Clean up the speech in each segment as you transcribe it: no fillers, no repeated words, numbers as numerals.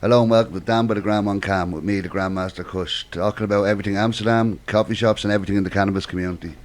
Hello and welcome to Dan by the Gram on Cam with me, the Grandmaster Kush, talking about everything Amsterdam, coffee shops and everything in the cannabis community.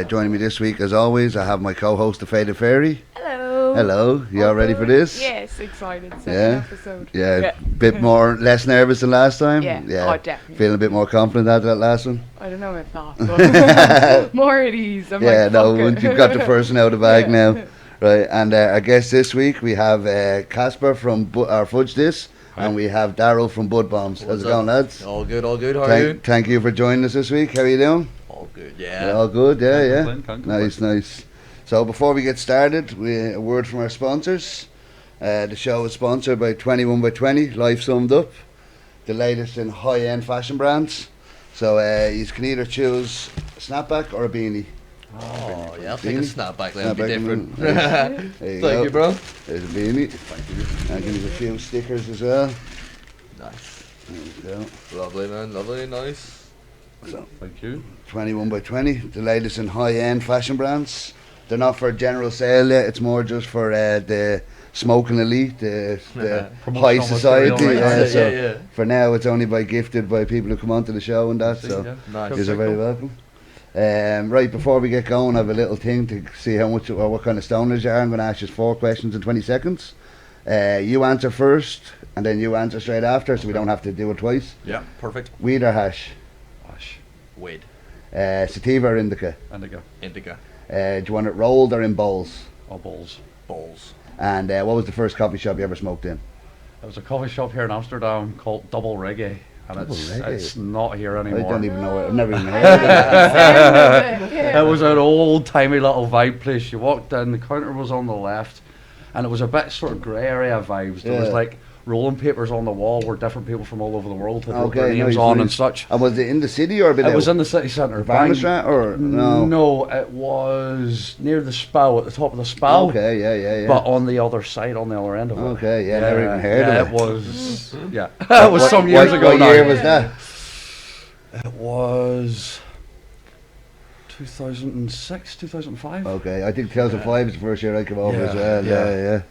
Joining me this week, as always, I have my co-host, the Faded Fairy. Hello. Hello. You all ready for this? Yes, excited. Second episode. Yeah. Bit more, less nervous than last time? Yeah. Oh, definitely. Feeling a bit more confident after that last one? I don't know about that, but more at ease. Once you've got the first one out of the bag now. Right, and our guest this week, we have Casper from Fudge This. Hi. And we have Daryl from Bath Bombs. How's it going, lads? All good. How are you? Thank you for joining us this week. How are you doing? All good, yeah. All good, yeah. Can't complain. Nice. So before we get started, a word from our sponsors. The show is sponsored by 21 by 20, Life Summed Up, the latest in high-end fashion brands. So you can either choose a snapback or a beanie. Oh, yeah, I'll take a snapback, that'll be different. Thank you, bro. There's a beanie. Thank you. And give us a few stickers as well. Nice. There you go. Lovely, man. Lovely, nice. So, Thank you. 21 by 20, the latest in high-end fashion brands. They're not for general sale yet, it's more just for the smoking elite, the high society. So for now, it's only gifted by people who come onto the show and that, so nice. you're very welcome. Right, before we get going, I have a little thing to see how much or what kind of stoners you are. I'm going to ask you 4 questions in 20 seconds. You answer first, and then you answer straight after, so we don't have to do it twice. Yeah, perfect. Weed or hash? Hash. Weed. Sativa or indica? Indica. Do you want it rolled or in bowls? All balls. Bowls. And what was the first coffee shop you ever smoked in? There was a coffee shop here in Amsterdam called Double Reggae. And it's not here anymore. I don't even know it. I've never even heard of it. It was an old timey little vibe place. You walked in, the counter was on the left, and it was a bit sort of grey area vibes. There was like rolling papers on the wall where different people from all over the world had wrote their names on and such. And was it in the city or a bit It was in the city centre. Amsterdam or no? No, it was near the Spouw, at the top of the Spouw. Okay, yeah. But on the other side, on the other end of it. Okay, never even heard of it. It was, it was some years ago now. What year was that? It was 2006, 2005. Okay, I think 2005 is the first year I came over as well. Yeah.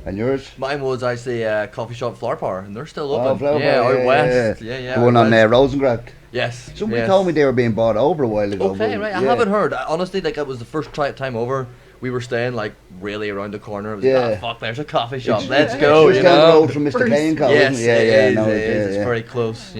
And yours? Mine was actually a coffee shop, Flower Power, and they're still open. Flower yeah, Power, out west. Yeah. The one on Rosengracht. Yes. Somebody told me they were being bought over a while ago. Okay, right. I haven't heard. Honestly, like, it was the first time over. We were staying like really around the corner. It was like, fuck, there's a coffee shop. Let's go. It's down the road from Mr. Kane. Yes, it is. It's very close.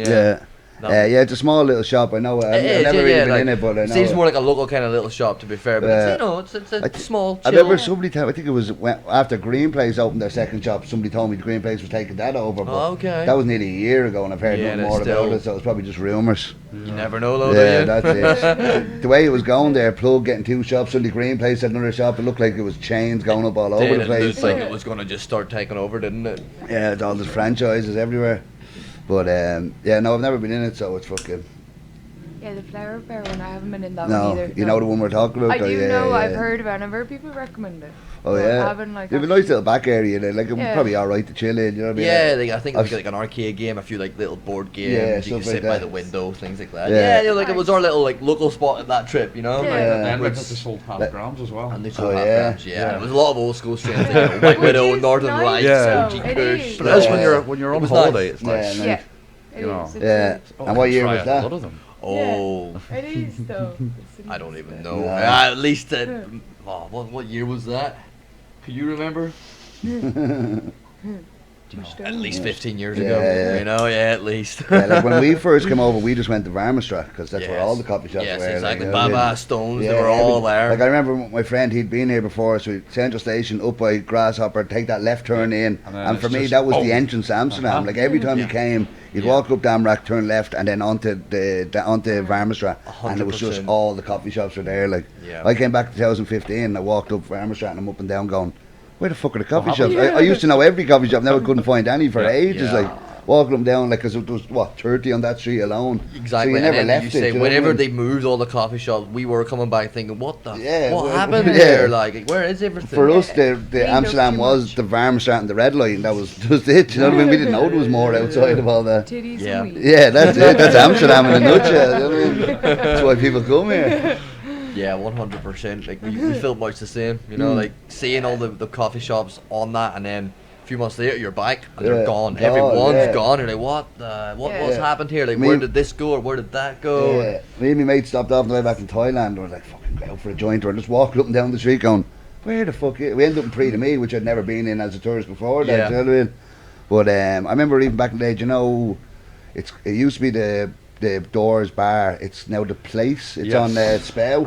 It's a small little shop. I know. I've never really been in it, but I know. It seems more like a local kind of little shop, to be fair. But it's a small. I remember somebody I think it was after Green Place opened their second shop. Somebody told me the Green Place was taking that over. But that was nearly a year ago, and I've heard nothing more about it. So it's probably just rumours. You never know, though, do you? That's it. The way it was going there, Plug getting 2 shops, suddenly Green Place had another shop. It looked like it was chains going up all over the place. It looked like it was going to just start taking over, didn't it? Yeah, it's all these franchises everywhere. But no, I've never been in it, so it's fucking. Yeah, the Flower Power one, I haven't been in that one either. You know the one we're talking about? I do know, I've heard about it, and I've heard people recommend it. Oh yeah, have a nice little back area there, like it would probably alright to chill in, you know what I mean? Yeah, I think it was like an arcade game, a few like little board games, you could sit by the window, things like that. It was our little like local spot at that trip, you know? And then they sold half grams as well. And they sold half grams, There was a lot of old school strains, like White Widow, Northern Lights, OG Kush. But it is when you're on holiday, it's nice. Yeah. And what year was that? A lot of them. Oh, it is though. I don't even know. At least what year was that? Can you remember? At least 15 years ago. You know, at least. Like when we first came over, we just went to Varmastraat because that's where all the coffee shops were. Yes, exactly. Like, Baba, Stones, they were all there. Like I remember my friend, he'd been here before, so Central Station up by Grasshopper, take that left turn in, and for me that was the entrance to Amsterdam. Like every time you came, you'd walk up Damrak, turn left, and then onto Varmastraat, and it was just all the coffee shops were there. Like I came back in 2015, and I walked up Varmastraat, and I'm up and down going, where the fuck are the coffee shops? I used to know every coffee shop, never couldn't find any for ages. Like walking them down, like, because there was 30 on that street alone. Exactly. So you never left it. Whenever they moved all the coffee shops, we were coming back thinking, what happened there? Like, where is everything? For us, the Amsterdam was the Varmastraat and the red light, and that was just it. You know what I mean? We didn't know there was more outside of all that. Yeah, that's it. That's Amsterdam in a nutshell. You know what I mean? That's why people come here. Yeah, 100%. Like we felt much the same, you know, like seeing all the coffee shops on that, and then few months later, you're back and they're gone. Everyone's gone. You're like, what's happened here? Like, where did this go or where did that go? Yeah. Me and my mate stopped off on the way back in Thailand. We were like, fucking go out for a joint, or just walking up and down the street going, where the fuck is... We ended up in Pre to Me, which I'd never been in as a tourist before. You know what I mean? But I remember even back in the day, you know, it used to be the Doors bar. It's now the Place. It's on Spell.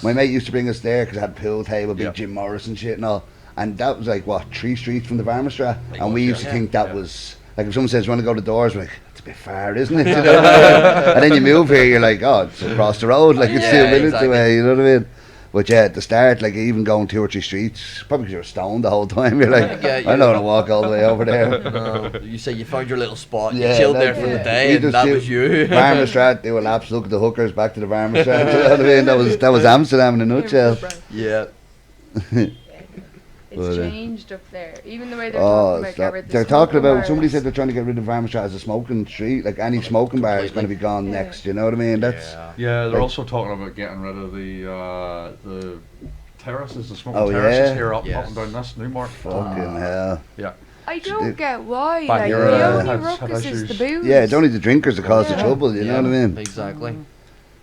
My mate used to bring us there because it had a pool table, big Jim Morris and shit and all. And that was like, what, 3 streets from the Varmastra? And we used to think that was... Like if someone says, you want to go to Doors, we're like, it's a bit far, isn't it? You know what I mean? And then you move here, you're like, oh, it's across the road. Like it's 2 minutes away, you know what I mean? But yeah, at the start, like even going 2 or 3 streets, probably because you're stoned the whole time, you're like, I don't want to walk all the way over there. No, you say you found your little spot, you chilled there for the day, and that was you. Varmastra, they were laps, look at the hookers, back to the Varmastra. You know what I mean? That was Amsterdam in a nutshell. Yeah. It's changed up there. Even the way they're talking about get rid of they're talking about, somebody said they're trying to get rid of Varmastra as a smoking street, like any smoking bar is going to be gone next, you know what I mean? That's they're like, also talking about getting rid of the terraces, the smoking terraces here up and down this Newmark. Fucking hell. Yeah. I don't get why. Like, the only ruckus is the booze. Yeah, it's only the drinkers that cause the trouble, you know what I mean? Exactly.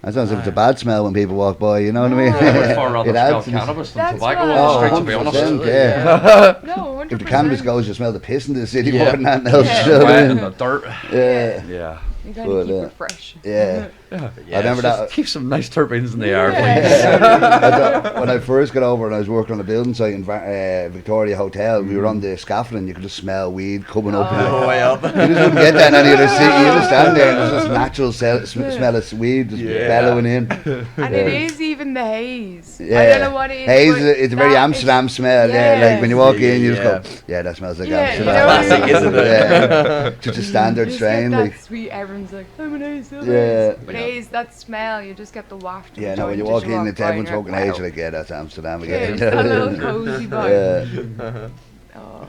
That sounds like it's a bad smell when people walk by, you know what I mean? I would far rather smell cannabis than tobacco on the street, to be honest. Yeah. No, 100%. If the cannabis goes, you smell the piss in the city more than anything else. You know what I mean? The dirt. Yeah. You gotta keep it fresh. Yeah. I remember that. Keep some nice terpenes in the air, please. When I first got over and I was working on a building site in Victoria Hotel, we were on the scaffolding, you could just smell weed coming up. The way up. You just wouldn't get that in any other city. You just stand there and there's just natural smell of weed just bellowing in. And it is even the haze. Yeah. I don't know what it is. Haze, it's a very Amsterdam smell. Like when you walk in, you just go, yeah, that smells like Amsterdam. Classic, isn't it? Yeah. Just a standard you strain. Get like. that sweet, everyone's like, I'm an haze. Yeah. But haze, that smell, you just get the waft. Yeah, no, when you walk in, it's everyone's smoking haze, you're like, yeah, that's Amsterdam again. Yeah, a little cozy vibe. Yeah. Oh.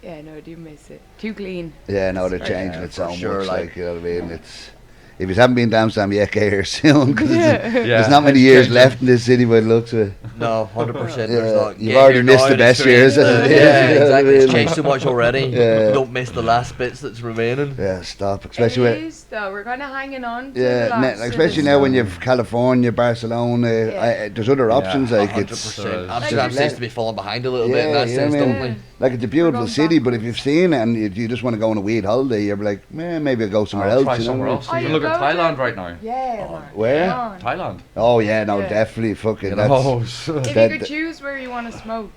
Yeah, no, I do miss it. Too clean. Yeah, no, they're changing it so much. Sure, Like, you know what I mean? It's... If you haven't been to Amsterdam yet, get here soon, because Yeah. there's not many years left in this city by the looks of it. No, 100%. Yeah. There's not. You've already missed the best years. Yeah, You know what I exactly. It's mean? changed so much already. Yeah. You don't miss the last bits that's remaining. Yeah, stop. It Especially when... is, though. We're kind of hanging on to Yeah, the last like, especially now when you've California, Barcelona, there's other options. Like 100%. it's Amsterdam seems to be falling behind a little bit in that you know sense, what I don't mean? we? Like it's a beautiful going city, but backwards. if you've seen it and you just want to go on a weed holiday, you're like, maybe I'll go somewhere else. Try You know somewhere what I mean? else. You look at Thailand right now. Yeah, man. Where? Come on. Thailand. Oh yeah, no, Yeah. definitely fucking. You That's, know, If that- you could choose where you want to smoke,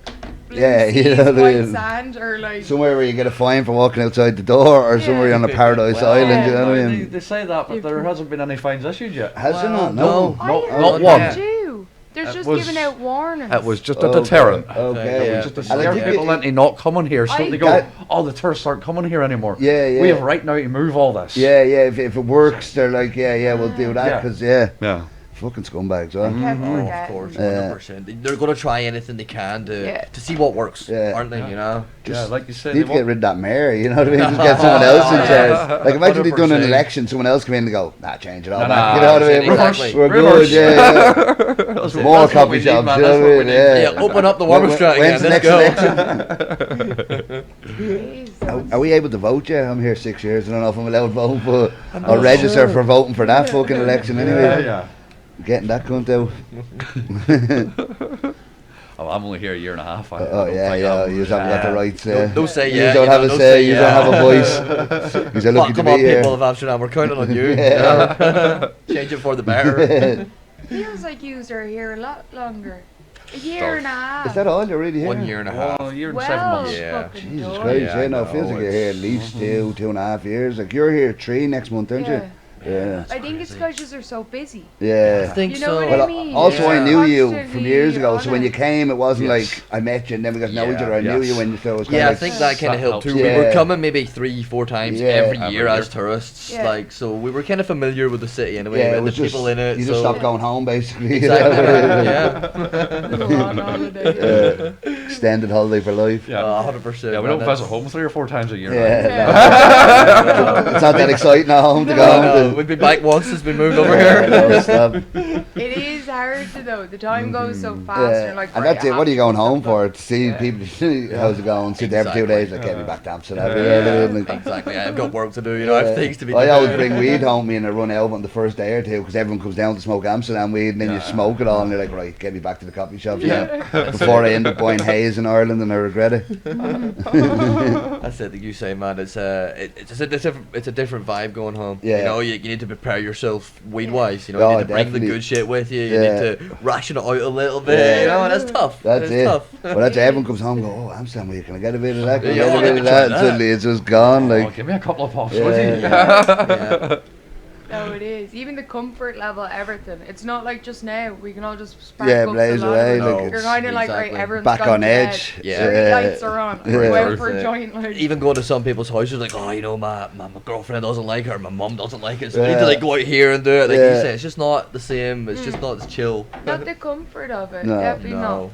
blue Yeah, you seas, know what I white mean. sand, or like somewhere where you get a fine for walking outside the door, or somewhere you're on a paradise Well, island. You know what I They, mean? they say that, but there hasn't been any fines issued yet. Has it not? no. No. Not I one. heard you. There's It just was- giving out warnings. It was just a deterrent. Okay. Yeah. Just to And I scare think people it- into not coming here, so I- they go, That- oh, the tourists aren't coming here anymore. Yeah. We have right now to move all this. Yeah. If it works, they're like, yeah, we'll do that Yeah. because Yeah. fucking scumbags, huh? Kept Oh, of forgetting. course, 100%. They're going to try anything they can to see what works, Yeah. aren't they? You know? Yeah, like you said, Need they to get want- rid of that mayor, you know what I mean? Just get someone else in charge. Like imagine they'd done an 100%. election, someone else come in and go, nah, change it all Nah, back. You know what I mean? exactly. We're Reverse. good, yeah. That's what- More that's what coffee we need, shops, man, you know that's what I what we mean? need. Yeah, open up the Warmer Strat When's again. the Let's next go. election? Jeez, Are we able to vote yet? I'm here 6 years. I don't know if I'm allowed to vote, but I'll not register sure. for voting for that fucking election anyway. Yeah. Getting that cunt out. Oh, I'm only here a year and a half. I Oh don't yeah, think yeah. I'm- You haven't got the rights. Don't say You yeah, don't you have know, a don't say. say You yeah. don't have a voice. You're lucky to Come be on, here. people of Amsterdam, we're counting on you. Yeah. Change it for the better. feels like you are here a lot longer. A year and a half. Is that all you're really here? 1 year and a half. Well, a year and 7 Well, months. Yeah. fucking Jesus done. Christ, Yeah, yeah, I no, it feels know, like you're here at least 2.5 years. Like you're here 3 next month, aren't you? Yeah. I think it's because you're so busy. I Yeah. think You know so. what Well, I mean? also I Yeah. knew you Constantly from years ago, so when on you it. came, it wasn't Yes. like I met you and then we got to know each Yeah, other. I knew yes. you when so it was kind Yeah, of I like, think that kind That of helped too. helps. We were Yeah. coming maybe 3-4 times Yeah. every Every year year. as tourists, Yeah. like so we were kind of familiar with the city anyway, yeah, it and was the people just, in it. you so just stopped going home basically. Exactly. yeah. Go on holiday. Extended holiday for life. Yeah. 100%. Yeah, we don't visit home 3 or 4 times a year. Yeah. Yeah. It's not that exciting at home to go No, home no, to. we've been back once. It's been moved over Yeah, here. no, stop. It is hard to though. The time goes so fast. And you're like, and right, that's it. What are you going home for? To see people, how's it going? Sit there for 2 days, like, get me back to Amsterdam. Exactly. I've got work to do, you know, I have things to be doing. I always bring weed home me and I run out on the first day or two because everyone comes down to smoke Amsterdam weed and then you smoke it all and you're like, right, get me back to the coffee shop before I end up buying haze in Ireland and I regret it. That's it, like you say, man. It's a different vibe going home. Yeah. You know, you need to prepare yourself weed wise. You know, you need to bring the good shit with you. You need to ration it out a little bit. Yeah. You know, and that's tough. That's it. Tough. Well, that's it. Everyone comes home and go, oh, Amsterdam weed, can I get a bit of that? Can I get a bit of that? And suddenly it's just gone. Like, give me a couple of puffs, would you? Yeah. No, it is. Even the comfort level, everything. It's not like just now. We can all just spark up blaze a lot away. of Like You're kind of like, right, everyone's back gone on to edge. bed. Yeah. Street lights are on. Go out for a joint. Like. Even going to some people's houses, like, oh, you know, my girlfriend doesn't like it, or my mum doesn't like it, so I need to like go out here and do it. Like you say, it's just not the same. It's just not as chill. Not the comfort of it. No. Definitely not.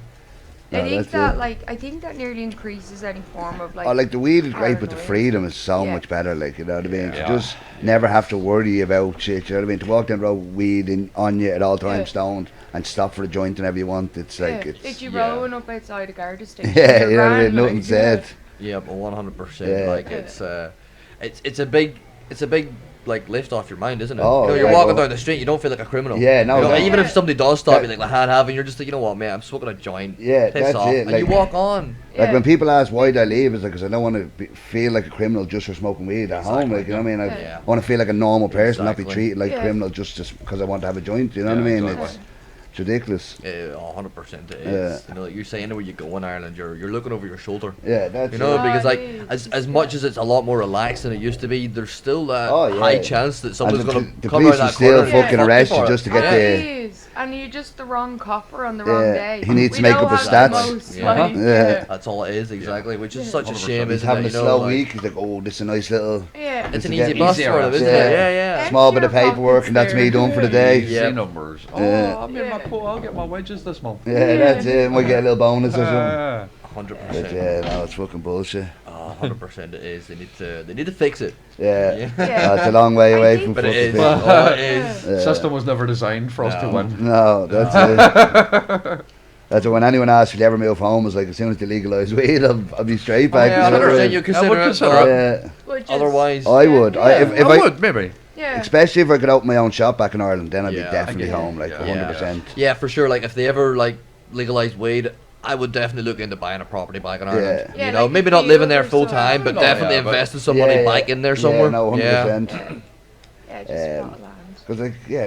No, I think that nearly increases any form of like. Oh, like the weed is great, but the paranoia. freedom is so much better. Like, you know what I mean? Yeah. To just never have to worry about shit. You know what I mean? To walk down the road with weed on you at all times, stoned, and stop for a joint whenever you want. It's like it's. It's you rolling up outside a garden station. Yeah, you know what I mean? Nothing said. Yeah, but 100%. Yeah. Like it's a big like lift off your mind, isn't it? Oh, you know, you're yeah, walking well- down the street, you don't feel like a criminal. Yeah, no, You know, no. even if somebody does stop you, Yeah. like hand having, you're just like, you know what, man, I'm smoking a joint. Yeah, Piss that's off. it, And like- you walk on. Like when people ask why do I leave, it's like because I don't want to feel like a criminal just for smoking weed at home. Like, you know what I mean? I want to feel like a normal person, not be treated like a criminal just because I want to have a joint. You know what I mean? Exactly. It's ridiculous. 100% it is. You know, like you're saying, where you go in Ireland, you're looking over your shoulder. Yeah, that's You know, it. because like it as much as it's a lot more relaxed than it used to be, there's still that Oh, yeah. high chance that someone's And going to the come police around will that still corner and fucking fuck arrest for you it. just to get It the. is. And you're just the wrong copper on the wrong day. He needs to We make know up his how the stats. most, Yeah. like, Yeah. That's all it is, exactly, which is such a 100%. shame, He's isn't having it? a You know, slow like, week. He's like, oh, this is a nice little. Yeah. It's an to easy get bus easier for them, isn't access. it? Yeah. Small bit of Empty your paperwork and that's me done for the day. Easy Yeah. numbers. Oh, Yeah. I'm in my quote. I'll get my wedges this month. Yeah, that's it. Might get a little bonus or something. 100%. But yeah, no, it's fucking bullshit. 100% it is. They need to fix it. Yeah. Yeah. It's a long way I away think- from But fucking it is. fixing. Oh, it is. Yeah. System was never designed for us to win. No, that's it. That's it. When anyone asks if you ever move home, it's like as soon as they legalise weed, I'll be straight back. Yeah, you know what I 100% mean? you I consider would it. consider but Yeah. Which is- Otherwise, I would. If I I would, maybe. Yeah. especially if I could open my own shop back in Ireland, then I'd be Yeah, definitely again, home, like yeah. 100%. Yeah, for sure. Like if they ever like legalize weed, I would definitely look into buying a property back in Ireland. Yeah, You know, like maybe a not living field there or full time, but something. definitely Yeah, but- investing some money back in there somewhere. Yeah, no, 100%. Yeah, just Um, flat land. Because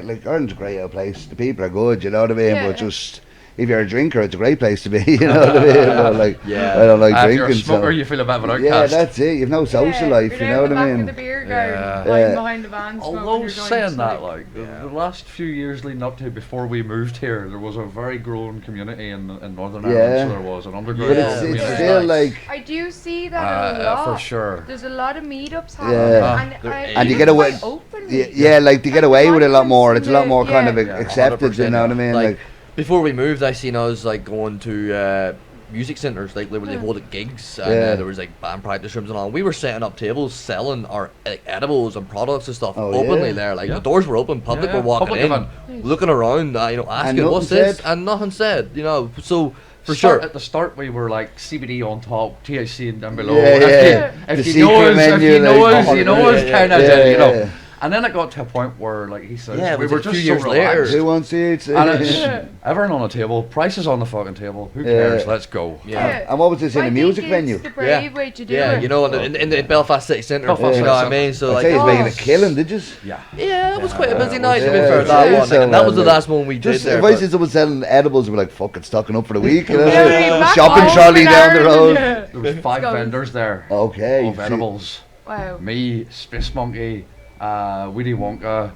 like Ireland's a great old place. The people are good, you know what I mean. Yeah. But just if you're a drinker, it's a great place to be. You know what I mean? But, like, Yeah. I don't like If you're a drinking. smoker, So you feel a bit of an yeah, outcast. that's it. You've no social life. You're You down know the what I back mean? of the beer garden, Yeah. hiding Yeah. behind the van, smoking Although your joints, saying that, like the last few years leading up to before we moved here, there was a very growing community in Northern Yeah. Ireland. So there was an underground But Yeah. it's community. still like, I do see that a lot. for sure. There's a lot of meetups happening, Yeah. and, There I, is. And you even get away- quite openly. yeah, like they get away with it a lot more. It's a lot Yeah. more kind of Yeah. accepted. You know what I mean? Like, Like, before we moved, I seen us like going to music centres, like where they hold gigs, and Yeah. there was like band practice rooms and all. We were setting up tables, selling our like, edibles and products and stuff Oh, openly yeah. there. Like Yeah. the doors were open, public Yeah, were walking public in, event. looking around, you know, asking nothing what's this, said. and nothing said. You know, so for Start sure. At the start, we were like CBD on top, THC and down below. Yeah, If yeah. If The you know secret us, menu, you know like, us, you know us, yeah, kind of, yeah, you know. yeah. And then it got to a point where, like he says, Yeah, it we was were a few just years so later. relaxed. who wants it? And it's everyone on the table, prices on the fucking table. Who cares? Let's go. Yeah. And what was this in I a think music it's venue? the brave way to do Yeah, it. you know, in the Belfast City Centre, Belfast you know what I City mean? So I like, tell you, he's making Oh. a killing, did you? Yeah. yeah, it was quite a busy night to be yeah, fair. it That was one, so like, and that was the well, last one we did Just there. if I but- see someone selling edibles, we're like, fuck it, stocking up for the week. You know? Yeah, back Shopping home trolley in down the road. Ireland. There was 5 go. vendors there Okay. of see- edibles. Wow. Me, Space Monkey, Willy Wonka,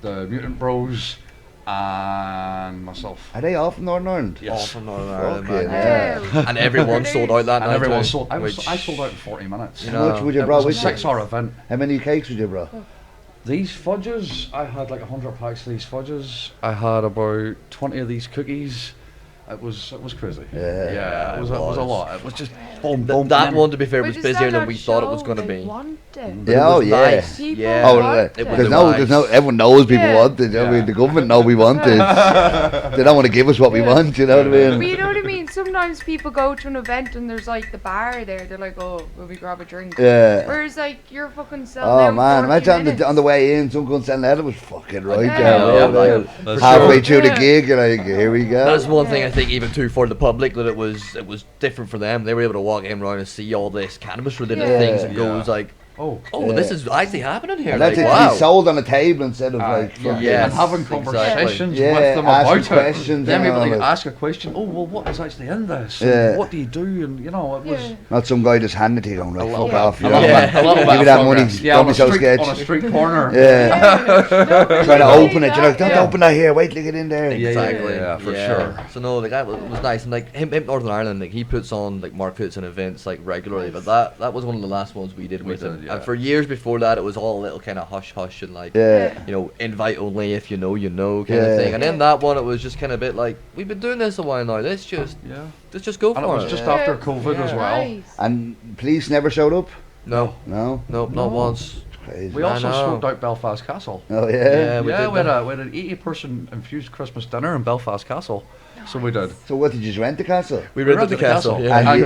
the Mutant Bros, and myself. Are they all from Northern Ireland? all Yes. from Northern Ireland, Fucking man. hell. And everyone sold out that And night. everyone too, sold. I which- sold out in 40 minutes. You How know, much would you It brought was a with you? 6-hour event. How many cakes would you brought? These fudges, I had like 100 packs of these fudges. I had about 20 of these cookies. It was crazy. Yeah, it was a lot. It was just boom, That boom. one, to be fair, was But busier does than that we thought it was show going to they be. want it? Yeah, oh yeah. Nice. People Yeah. Oh, want it. there's no, everyone knows people Yeah. want it. I mean, Yeah. the government know we want it. They don't want to give us what we want, you know what I But mean? you know what I mean? Sometimes people go to an event and there's like the bar there. They're like, oh, will we grab a drink? Yeah. Whereas like you're fucking selling Oh out man, 40 imagine minutes. on the way in, some gun selling out. It was fucking right Yeah. there. Yeah, right like, there. for Halfway sure. through the Yeah. gig, you're like, here we go. That's one thing Yeah. I think even too for the public, that it was different for them. They were able to walk in around and see all this cannabis related Yeah. things and Yeah. go, like, Oh, oh, this is actually happening here. And Like, that's it, wow. be sold on a table instead of like, yeah. fucking- Yes, And having exactly. conversations Yeah, with them asking about it. questions Then and able all to that. ask a question. Oh, well, what is actually in this? And Yeah. what do you do? And you know, it was. Yeah. Not some guy just handing it to you going, right, little fuck bit- off, you a know. little Yeah. bit- a little bit Give me of that money, progress. Yeah, don't on be a so street, sketch. on a street corner. Yeah. Trying to open it, you're like, don't Yeah. open that here, wait till you get in there. Exactly. Yeah, for sure. So no, the guy was nice, and like him Northern Ireland, like he puts on like markets and events like regularly, but that was one of the last ones we did with him. did, yeah. And for years before that, it was all a little kind of hush hush and like Yeah. you know, invite only if you know kind Yeah. of thing. And then that one, it was just kind of a bit like, we've been doing this a while now. Let's just go And it for was it. just Yeah. after COVID as Yeah. well. Nice. And police never showed up? No, No? not No. once. Crazy. We I also know. smoked out Belfast Castle. Oh yeah? Yeah, we We did had, that. we had an 80-person infused Christmas dinner in Belfast Castle. So we did. So what, did you just rent the castle? We rented the castle. And Yeah. And you-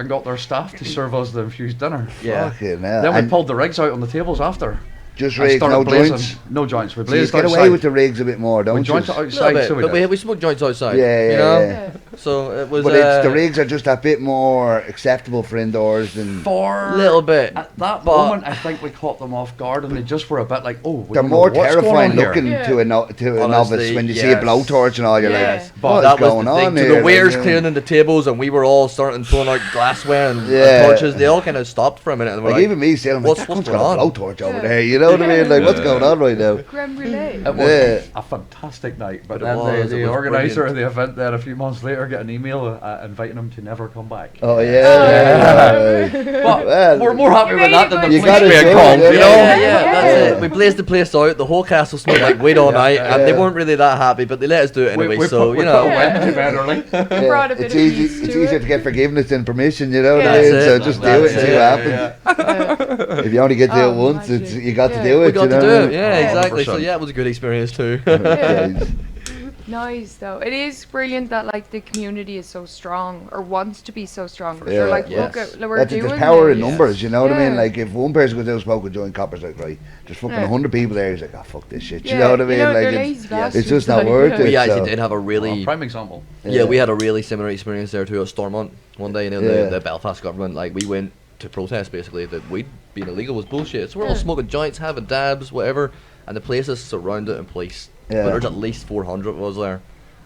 got their staff to serve us the infused dinner. Yeah. Fucking hell. Then we And pulled the rigs out on the tables after. just and rigs, started no blazing. joints? No joints. We So you blazed get outside. away with the rigs a bit more, don't we you? joined it Little outside, bit, so we but did. we smoked joints outside. Yeah, you yeah, know? yeah. So it was. But it's, the rigs are just a bit more acceptable for indoors than... For little bit. At that But- moment, I think we caught them off guard, and they just were a bit like, "Oh, we They're don't know more what's going terrifying on here." looking Yeah. to a novice Honestly, when you see a yes. blowtorch and all. You're Yeah. like, But what that is was going the thing. on So here? the wares Like, clearing the tables, and we were all starting pulling out glassware and Yeah. torches. They all kind of stopped for a minute. And were Like, even me saying, like, what's that going cunt's got a on? blowtorch over Yeah. there, you know what I mean? Like, what's going on right now? Creme brulee. It was Yeah. a fantastic night, but But it then was, the it was organizer brilliant. of the event then a few months later got an email inviting him to never come back. Oh, yeah. But Well, we're more happy You with made that it than the good. police gotta being show called, it, you yeah. know? Yeah, that's Yeah. it. We blazed the place out. The whole castle smelled like weed all night, and they Yeah. weren't really that happy, but they let us do it anyway. We so put, you we put know, a wedding to bed early. Yeah, Brought a bit it's of easy. peace It's to easier it. to get forgiveness than permission, you know what I Yeah. mean? That's So it. just do it and That's see it. what happens. If you only get to do it Oh, once, it's, magic. you got to Yeah. do it. we got you to know do what I it. mean? Yeah, exactly. So 100%. yeah, it was a good experience too. Yeah. Guys. Nice though. It is brilliant that like the community is so strong or wants to be so strong. Yeah. They're like, Yes. look at we're That's it, doing there's power in this. numbers, you know what I mean? Yeah. Like, if one person goes out and smoke a joint, copper's like, right, there's fucking Yeah. 100 people there, he's like, oh, fuck this shit, you Yeah, know what I mean? they're Like, lazy it's bastards, just not like, worth yeah. it. We actually so. did have a really Prime example. Yeah, we had a really similar experience there too at Stormont one day. You know, Yeah. the Belfast government, like, we went to protest basically that weed being illegal was bullshit. So we're all Yeah. smoking joints, having dabs, whatever, and the place is surrounded in police. Yeah. But there's at least 400 of us there.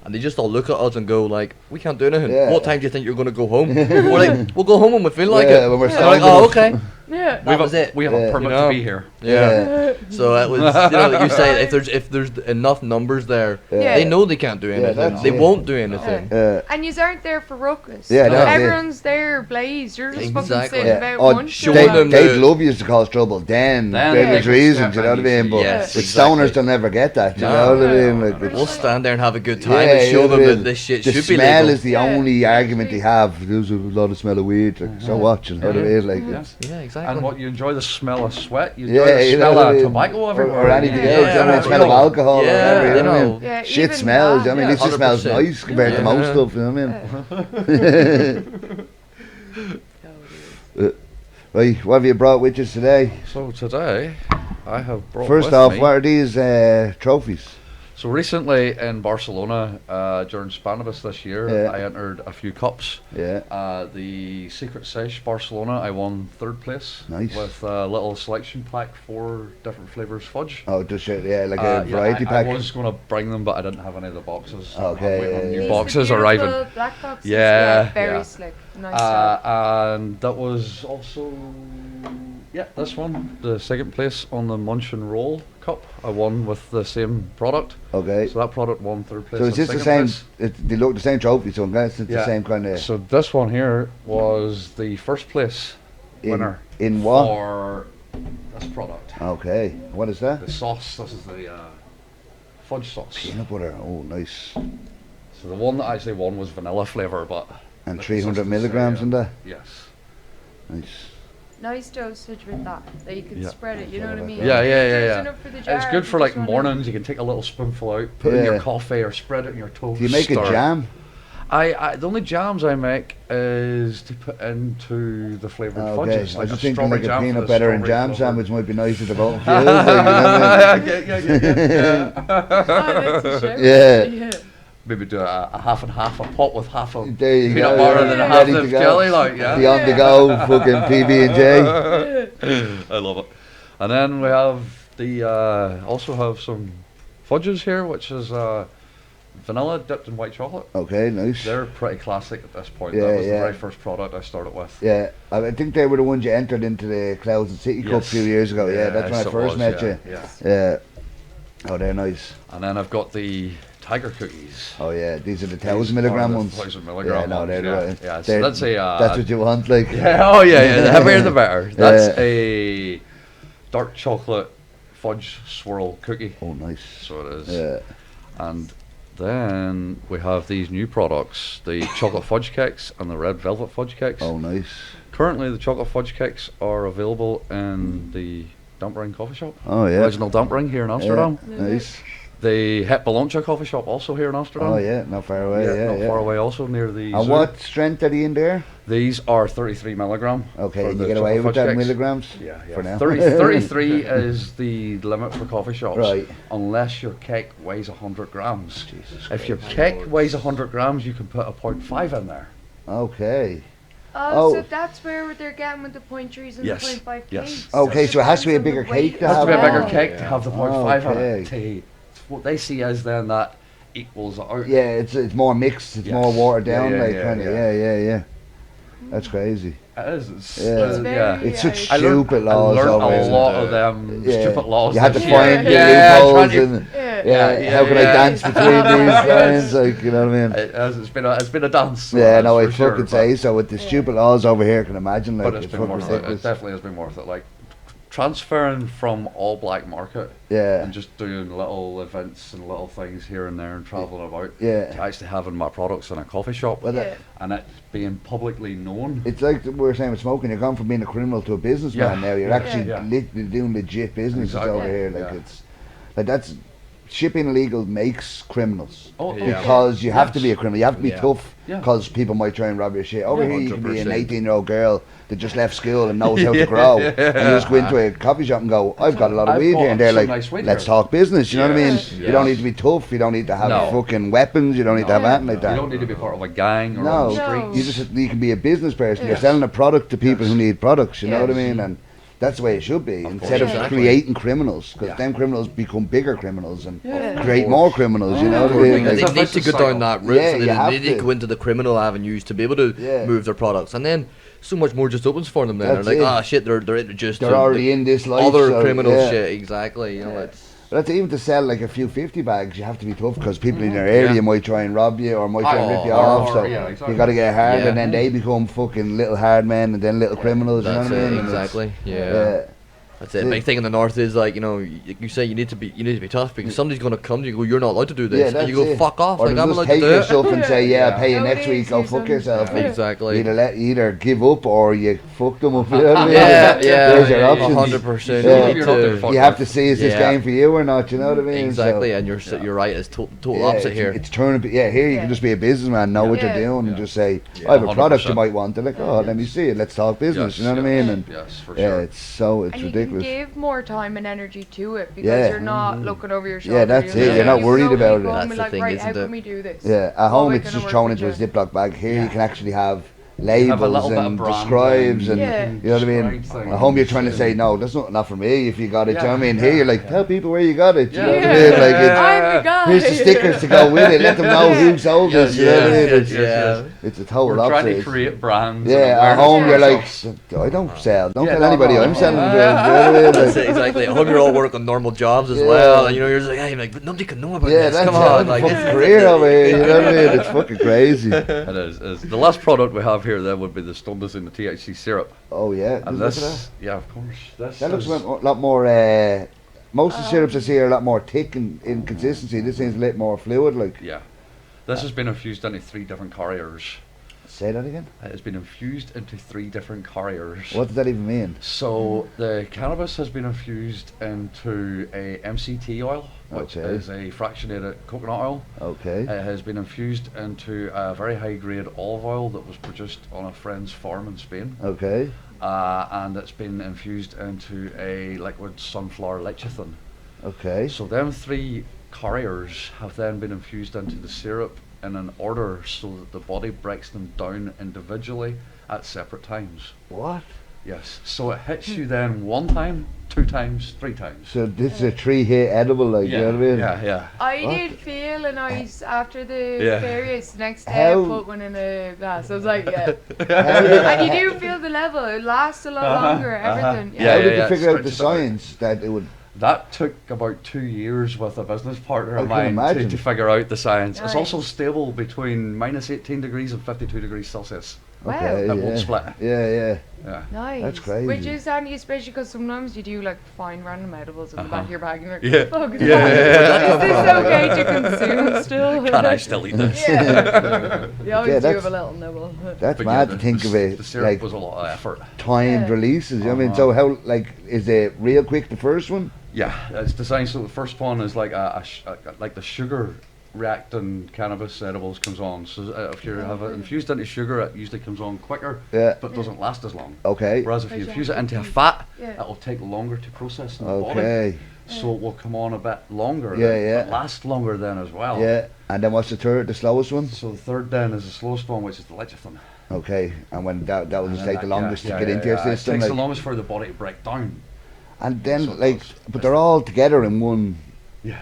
And they just all look at us and go like, "We can't do anything. Yeah. What time do you think you're going to go home?" We're like, "We'll go home when we feel like Yeah, it." when we're They're like, stoned "Oh, enough." okay." Yeah. That was it. We have Yeah. a permit You know? to be here. Yeah. So it was, you know, like you say, if there's enough numbers there, Yeah. they know they can't do anything. that's They it. won't do anything. And you aren't there for ruckus. Yeah, that's it. Everyone's there blazed. You're just fucking Exactly. sitting Yeah. about Oh, one show shot. them they'd the- love you to cause trouble then, Then for they obvious could reasons, step you know what I in and mean? But Yes, with exactly. stoners, they'll never get that, you No. know what I mean? Yeah. Like, We'll it's, stand there and have a good time yeah, and show you them know, that this shit the should be smell legal. is the Yeah. only argument they have. There's a lot of smell of weed. Like, so what, you know what I mean? Like, Yeah. it's, Yeah, exactly. And what you enjoy the smell of sweat, you Yeah, enjoy the you know smell what I of mean? tobacco everywhere. or anything Yeah. else, you know what I mean? Yeah. Smell of alcohol, Yeah, or whatever, you know what I mean? Yeah, Shit even smells, that, I mean, yeah. this just smells 100%. nice compared to Yeah. most stuff, you know what I mean? Right, what have you brought with you today? So today, I have brought First with off, me- what are these trophies? So recently in Barcelona, during Spanibus this year, Yeah. I entered a few cups. Yeah. The Secret Sesh Barcelona, I won 3rd place. Nice. With a little selection pack, 4 different flavors fudge. Oh, just like a Yeah, variety I pack. was going to bring them, but I didn't have any of the boxes. So Okay, I'm waiting on yeah, new yeah. boxes These arriving. beautiful black boxes. Yeah, Very yeah. slick. Nice job. And that was also, this one, the 2nd place on the Munch and Roll Cup. I won with the same product. Okay. So that product won 3rd place. So is and this the 2nd same? place. They look the same trophy, so I guess it's the Yeah. same kind of. So this one here was the 1st place winner in what? for this product. Okay. What is that? The sauce. This is the fudge sauce. Peanut butter. Oh, nice. So the one that actually won was vanilla flavour, but... And 300 milligrams in there? Yes. Nice. Nice dosage with that you can spread it, you know what I mean? Yeah. There's enough for the jar, It's good if for you like just wanna- mornings, you can take a little spoonful out, put it in Yeah. your coffee or spread it in your toast. Do you make a or- jam? I the only jams I make is to put into the flavoured Okay, fudges. I was just a thinking strawberry like a jam for peanut the butter and strawberry jam flavour. sandwich might be nice at the bottom for you. Like, you know what I mean? Oh, that's a shout. Yeah. Maybe do a half and half, a pot with half of There you peanut go, butter yeah. and a Ready half to of go. jelly, like, yeah. Be on the go, fucking PB&J. I love it. And then we have the also have some fudges here, which is vanilla dipped in white chocolate. Okay, nice. They're pretty classic at this point. Yeah, That was the yeah. very first product I started with. Yeah, I think they were the ones you entered into the Clouds and City Cup a Yes. few years ago. Yeah, that's when I yes, it first was, met yeah, you. Yeah. Yeah. Oh, they're nice. And then I've got the tiger cookies. Oh yeah, these are the These 1,000 are milligram the ones. 1,000 milligram Yeah, no, ones, they're yeah. right. Yeah, so They're- that's a that's what you want, like. Yeah, oh yeah, the heavier the better. That's Yeah. a dark chocolate fudge swirl cookie. Oh, nice. So it is. Yeah. And then we have these new products, the chocolate fudge cakes and the red velvet fudge cakes. Oh, nice. Currently the chocolate fudge cakes are available in the Dump Ring coffee shop. Oh yeah. Original Dump Ring here in Amsterdam. Yeah, nice. The Het Ballontje coffee shop also here in Amsterdam. Oh yeah, not far away. Yeah, not yeah. far away also near the And zoo. what strength are they in there? These are 33 milligram. Okay, for and the you get away chocolate with fudge that cakes. milligrams? Yeah, yeah. For now. 33 is the limit for coffee shops. Right. Unless your cake weighs 100 grams. Jesus If your Christ. cake weighs 100 grams, you can put a 0.5 in there. Okay. Oh, Oh. so that's where they're getting with the 0.3s and Yes, the 0.5 yes. cakes. Okay, so it has to be a depends on bigger the weight cake to It has to be a have bigger that. cake to have the 0.5 in Okay. it. What they see is then that equals it out. Yeah, it's more mixed, it's Yes. more watered down, Yeah, like yeah, kind of. yeah. Yeah. That's crazy. It is. It's, Yeah. It's very- yeah. It's such I stupid I laws learned over a here. lot of them Yeah. stupid laws. You had to this find year. the loopholes trying to- and Yeah. how can I dance between these lines? Like, you know what I mean? It's been a dance. Yeah, no, I for sure, fucking but- say so. With the stupid laws over here, I can imagine, like, But it's been fucking worth it. It ridiculous. definitely has been worth it. Like transferring from all black market Yeah, and just doing little events and little things here and there and traveling about. Yeah. To actually having my products in a coffee shop well, Yeah. and it being publicly known. it's like we were saying with smoking. You're gone from being a criminal to a businessman Yeah. now. You're Yeah. actually Yeah. doing legit business Exactly. over here. Like Yeah. it's like that's shipping illegal makes criminals. Oh, Yeah. Because you have to Yes. be a criminal. You have to be Yeah. tough. Yeah. Because people might try and rob your shit. Over Yeah. here, you can be an 100%. 18-year-old girl that just left school and knows how to grow, and you just go into a coffee shop and go, "I've got a lot of I've weed got here," and they're some like, nice weed "Let's here." talk business." You know what I mean? Yes. You don't need to be tough. You don't need to have No. fucking weapons. You don't need to have No. anything like You that. don't need to be part of a gang or No. on the No. streets. You can be a business person. You're Yes. selling a product to people who need products. You know what I Yes. mean? And that's the way it should be. Instead of Exactly. creating criminals, because Yeah. them criminals become bigger criminals and Yeah. create more criminals. You know what I They mean? It's Like, a need to vicious go down cycle. that route, Yeah, so you they have need to to. go into the criminal avenues to be able to Yeah. move their products, and then so much more just opens for them. Then That's they're like, it. ah, shit, they're introduced they're to already in this life. other so, criminal yeah. shit. Exactly, you know, Yeah. it's But that's even to sell like a few 50 bags, you have to be tough because people in your area Yeah. might try and rob you or might try and rip you Oh, off. or- So yeah, exactly. you got to get hard, Yeah. and then they become fucking little hard men and then little criminals. You know that's what I it mean? And it's- exactly. Yeah. Yeah. That's it. Big thing in the north is like, you know, you say you need to be tough because somebody's gonna come to you and go, you're not allowed to do this, Yeah, and that's you go, it. fuck off, Or like they'll I'm just allowed to take do your it. stuff and say, yeah, I'll pay you Nowadays, next week, go you fuck can- yourself. Yeah. Exactly. Either give up or you fuck them up. You know what I mean? Yeah, There's your yeah, options. 100%. Yeah. You need You're not doing to- fuck You have off. to see is this Yeah. game for you or not. You know what I mean? Exactly, So, and you're right. It's total yeah, opposite it's, here. It's turning. Yeah, here you Yeah. can just be a businessman, know what Yeah. you're doing, and Yeah. just say, Yeah, "I have a product 100%. you might want." They're like, "Oh, let me see it. Let's talk business." Yes, You know what I yes. mean? And Yes, for yeah, sure. it's And ridiculous. you can give more time and energy to it because Yeah. you're not looking over your shoulder. Yeah, that's you it. know, You're not you worried know, about you it. go and That's be the like, thing, right, how isn't can it? we do this? Yeah, at Oh, home I it's can just work thrown with into a you. Ziploc bag. Here you Yeah. can actually have Have a labels little bit of and brand describes and Yeah. you know what I mean. Describe At home you're things trying to say and- no, that's not for me if you got it. You know what I mean? Yeah. Here you're like tell people where you got it. You know what I Yeah. mean? Like it's, I'm the guy. here's the stickers to go with it. Let them know who sold Yes, it. You know what I mean? yes, It's, yes, yes. it's a total We're opposite. trying to It's- create brands. and Yeah, at awareness home for you're like, ourselves. I don't sell. Don't Yeah, tell no, anybody no, I'm no. selling drugs. You know what I mean? That's Like, it, exactly. At home, you're all working normal jobs as Yeah. well, and you know, you're just like, hey, like, but nobody can know about yeah, this. that's Come on, like, fucking this is- career over here. You know what I mean? It's fucking crazy. It is. The last product we have here then would be the Stundas in the THC syrup. Oh yeah, And look at that. this, yeah, of course. That looks is- a lot more. Most of the syrups I see are a lot more thick in consistency. This seems a little more fluid. Like Yeah. This has been infused into 3 different carriers. Say that again. It has been infused into 3 different carriers. What does that even mean? So the cannabis has been infused into a MCT oil, which is a fractionated coconut oil. Okay. It has been infused into a very high grade olive oil that was produced on a friend's farm in Spain. Okay. And it's been infused into a liquid sunflower lecithin. Okay. So them 3 carriers have then been infused into the syrup in an order so that the body breaks them down individually at separate times. What? Yes. So it hits you then 1 time, 2 times, 3 times. So this is a 3-hit edible, like, you know what I mean? Yeah. I What? did feel a nice after the Yeah. various. Next day How- I put one in a glass. I was like, yeah. How did, And you do feel the level. It lasts a lot longer. Everything. Yeah, how did you yeah, figure out the stretches it out. science that it would... That took about 2 years with a business partner I of can mine imagine. to figure out the science. It's Nice. also stable between minus 18 degrees and 52 degrees Celsius. Wow. Okay, It won't split. Yeah. Yeah. Nice. That's crazy. Which is handy, especially because sometimes you do like find random edibles in the back of your bag and you're like, Yeah. fuck is Yeah. that? Is this okay to consume still? Can I still eat this? Yeah. You always Yeah, do that's- have a little nibble. That's But mad yeah, to think of it, the syrup like, was a lot of effort. timed Yeah. releases, you know what I mean? Uh-huh. So how, like, is it real quick, the first one? Yeah, it's designed so the first one is like like the sugar reacting cannabis edibles comes on. So if you have it infused into sugar, it usually comes on quicker, Yeah. but doesn't last as long. Okay. Whereas if you Because infuse you it have into to a keep- fat, Yeah. it'll take longer to process in the body. Okay. So it will come on a bit longer. Yeah, then, yeah. But last longer then as well. Yeah. And then what's the third, the slowest one? So the third then is the slowest one, which is the lecithin. Okay. And when that will And just then take the that- longest yeah, to get yeah, into your yeah. system. It takes Like, the longest for the body to break down. and then, So it like, does. but they're all together in one. Yeah.